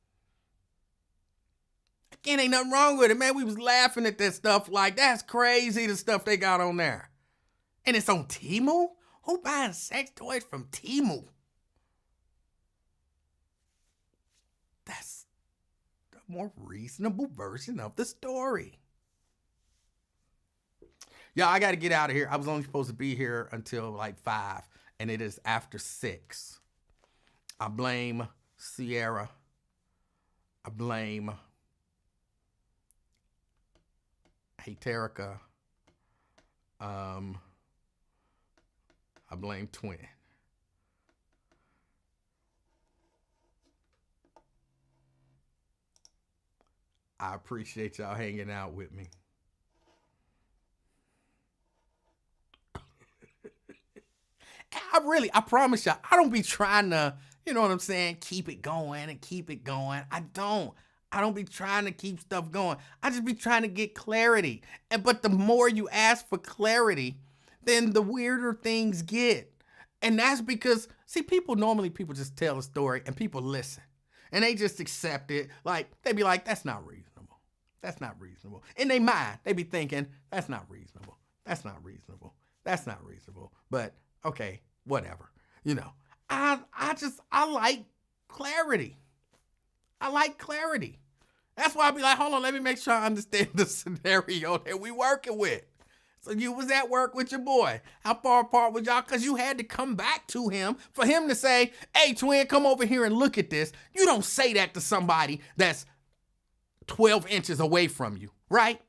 Again, ain't nothing wrong with it, man. We was laughing at that stuff like, that's crazy, the stuff they got on there. And it's on Temu? Who buying sex toys from Temu? That's the more reasonable version of the story. Yeah, I got to get out of here. I was only supposed to be here until like 5, and it is after 6. I blame Sierra. I blame Terica. I blame Twin. I appreciate y'all hanging out with me. I promise y'all, I don't be trying to, you know what I'm saying, keep it going and keep it going. I don't be trying to keep stuff going. I just be trying to get clarity. But the more you ask for clarity, then the weirder things get. And that's because, see, people just tell a story and people listen. And they just accept it. Like, they be like, that's not reasonable. That's not reasonable. In their mind, they be thinking, that's not reasonable. That's not reasonable. That's not reasonable. But, okay, whatever. You know, I like clarity. I like clarity. That's why I be like, hold on, let me make sure I understand the scenario that we working with. So you was at work with your boy. How far apart was y'all? Because you had to come back to him for him to say, hey, Twin, come over here and look at this. You don't say that to somebody that's 12 inches away from you, right?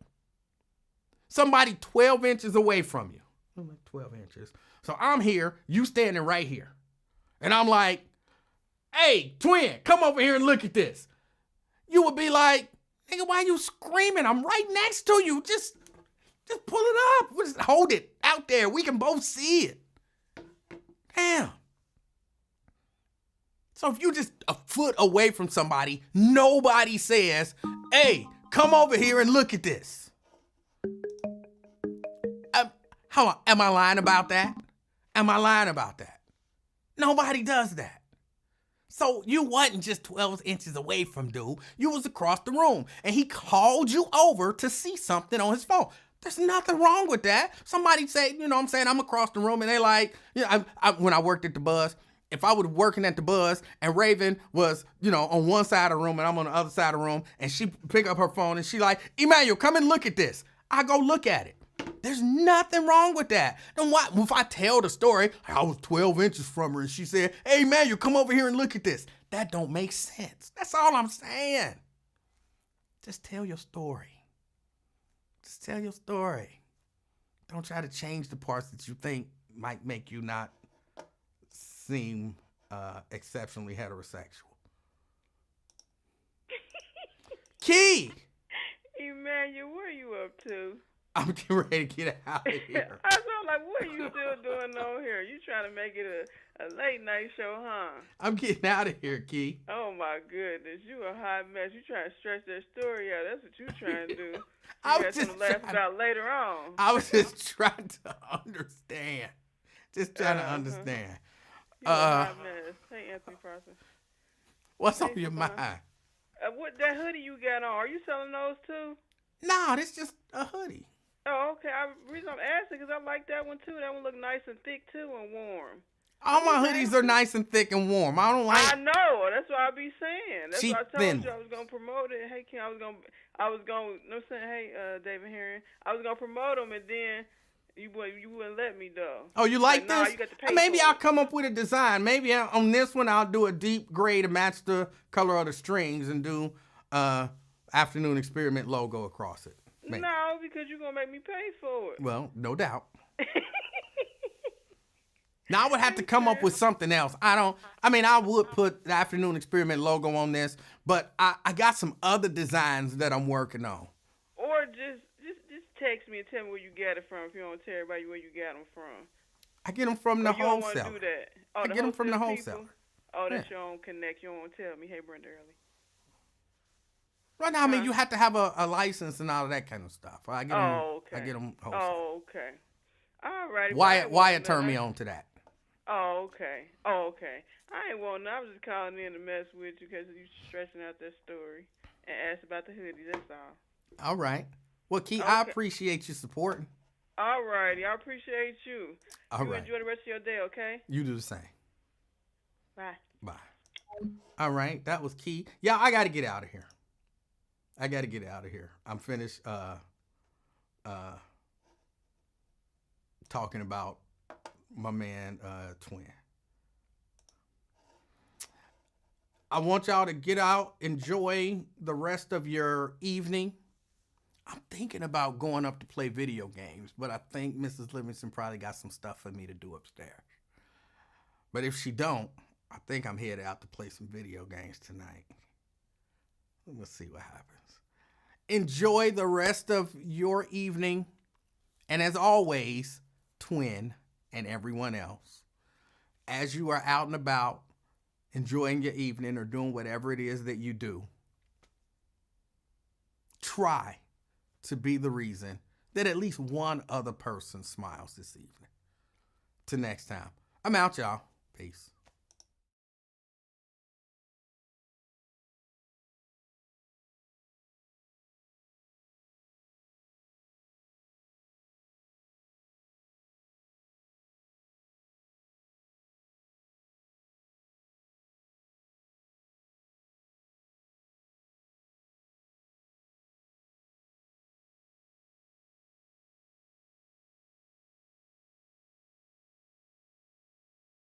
Somebody 12 inches away from you. 12 inches. So I'm here, you standing right here. And I'm like, hey, Twin, come over here and look at this. You would be like, nigga, why you screaming? I'm right next to you. Just pull it up. Just hold it out there. We can both see it. Damn. So if you just a foot away from somebody, nobody says, hey, come over here and look at this. Hold on, am I lying about that? Am I lying about that? Nobody does that. So you wasn't just 12 inches away from dude. You was across the room. And he called you over to see something on his phone. There's nothing wrong with that. Somebody say, you know what I'm saying, I'm across the room and they like, you know, when I worked at the bus, if I was working at the bus and Raven was, you know, on one side of the room and I'm on the other side of the room and she pick up her phone and she like, Emanuel, come and look at this. I go look at it. There's nothing wrong with that. Then why, if I tell the story, I was 12 inches from her and she said, hey, man, you come over here and look at this. That don't make sense. That's all I'm saying. Just tell your story. Just tell your story. Don't try to change the parts that you think might make you not seem exceptionally heterosexual. Key! Emmanuel, what are you up to? I'm getting ready to get out of here. I was like, what are you still doing on here? You trying to make it a late night show, huh? I'm getting out of here, Key. Oh my goodness, you a hot mess. You trying to stretch that story out. That's what you trying to do. You I got was something just to laugh about later on. I was just trying to understand. Just trying to understand. You a hot mess. Hey, Anthony Parson. What's Hey, on your Savon. mind? What that hoodie you got on? Are you selling those too? No, this just a hoodie. Oh, okay. The reason I'm asking because I like that one too. That one look nice and thick too and warm. All my hoodies are nice and thick and warm. I don't like. I know. That's what I be saying. That's cheap, what I thin told you I was gonna promote it. Hey, Kim, I was gonna. No, saying, hey, David Herring, I was gonna promote them, and then you wouldn't let me though. Oh, you like Nah, this? you got to pay Maybe for I'll it. come up with a design. Maybe on this one I'll do a deep gray to match the color of the strings and do afternoon experiment logo across it. Maybe. No, because you're gonna make me pay for it. Well, no doubt. Now I would have to come up with something else. I would put the afternoon experiment logo on this, but I got some other designs that I'm working on. Or just text me and tell me where you got it from. If you don't tell everybody where you got them from. I get them from the You don't want wholesale. to do that. Oh, I get them from the wholesale. people? Oh, that's Yeah. your own connect. You don't want to tell me. Hey, Brenda Early. Right now, I mean, you have to have a license and all of that kind of stuff. I get them. Oh, okay. I get them wholesale. Oh, okay. All righty. Wyatt turned me on to that. Oh, okay. Oh, okay. I ain't wanting. I was just calling in to mess with you because you stretching out that story and asked about the hoodie. That's all. All right. Well, Key, I Okay. appreciate you supporting. All righty. I appreciate you. All you right. enjoy the rest of your day, okay? You do the same. Bye. Bye. All right. That was Key. Yeah, I got to get out of here. I'm finished talking about my man Twin. I want y'all to get out, enjoy the rest of your evening. I'm thinking about going up to play video games, but I think Mrs. Livingston probably got some stuff for me to do upstairs. But if she don't, I think I'm headed out to play some video games tonight. We'll see what happens. Enjoy the rest of your evening. And as always, Twin and everyone else, as you are out and about, enjoying your evening or doing whatever it is that you do, try to be the reason that at least one other person smiles this evening. Till next time, I'm out, y'all. Peace.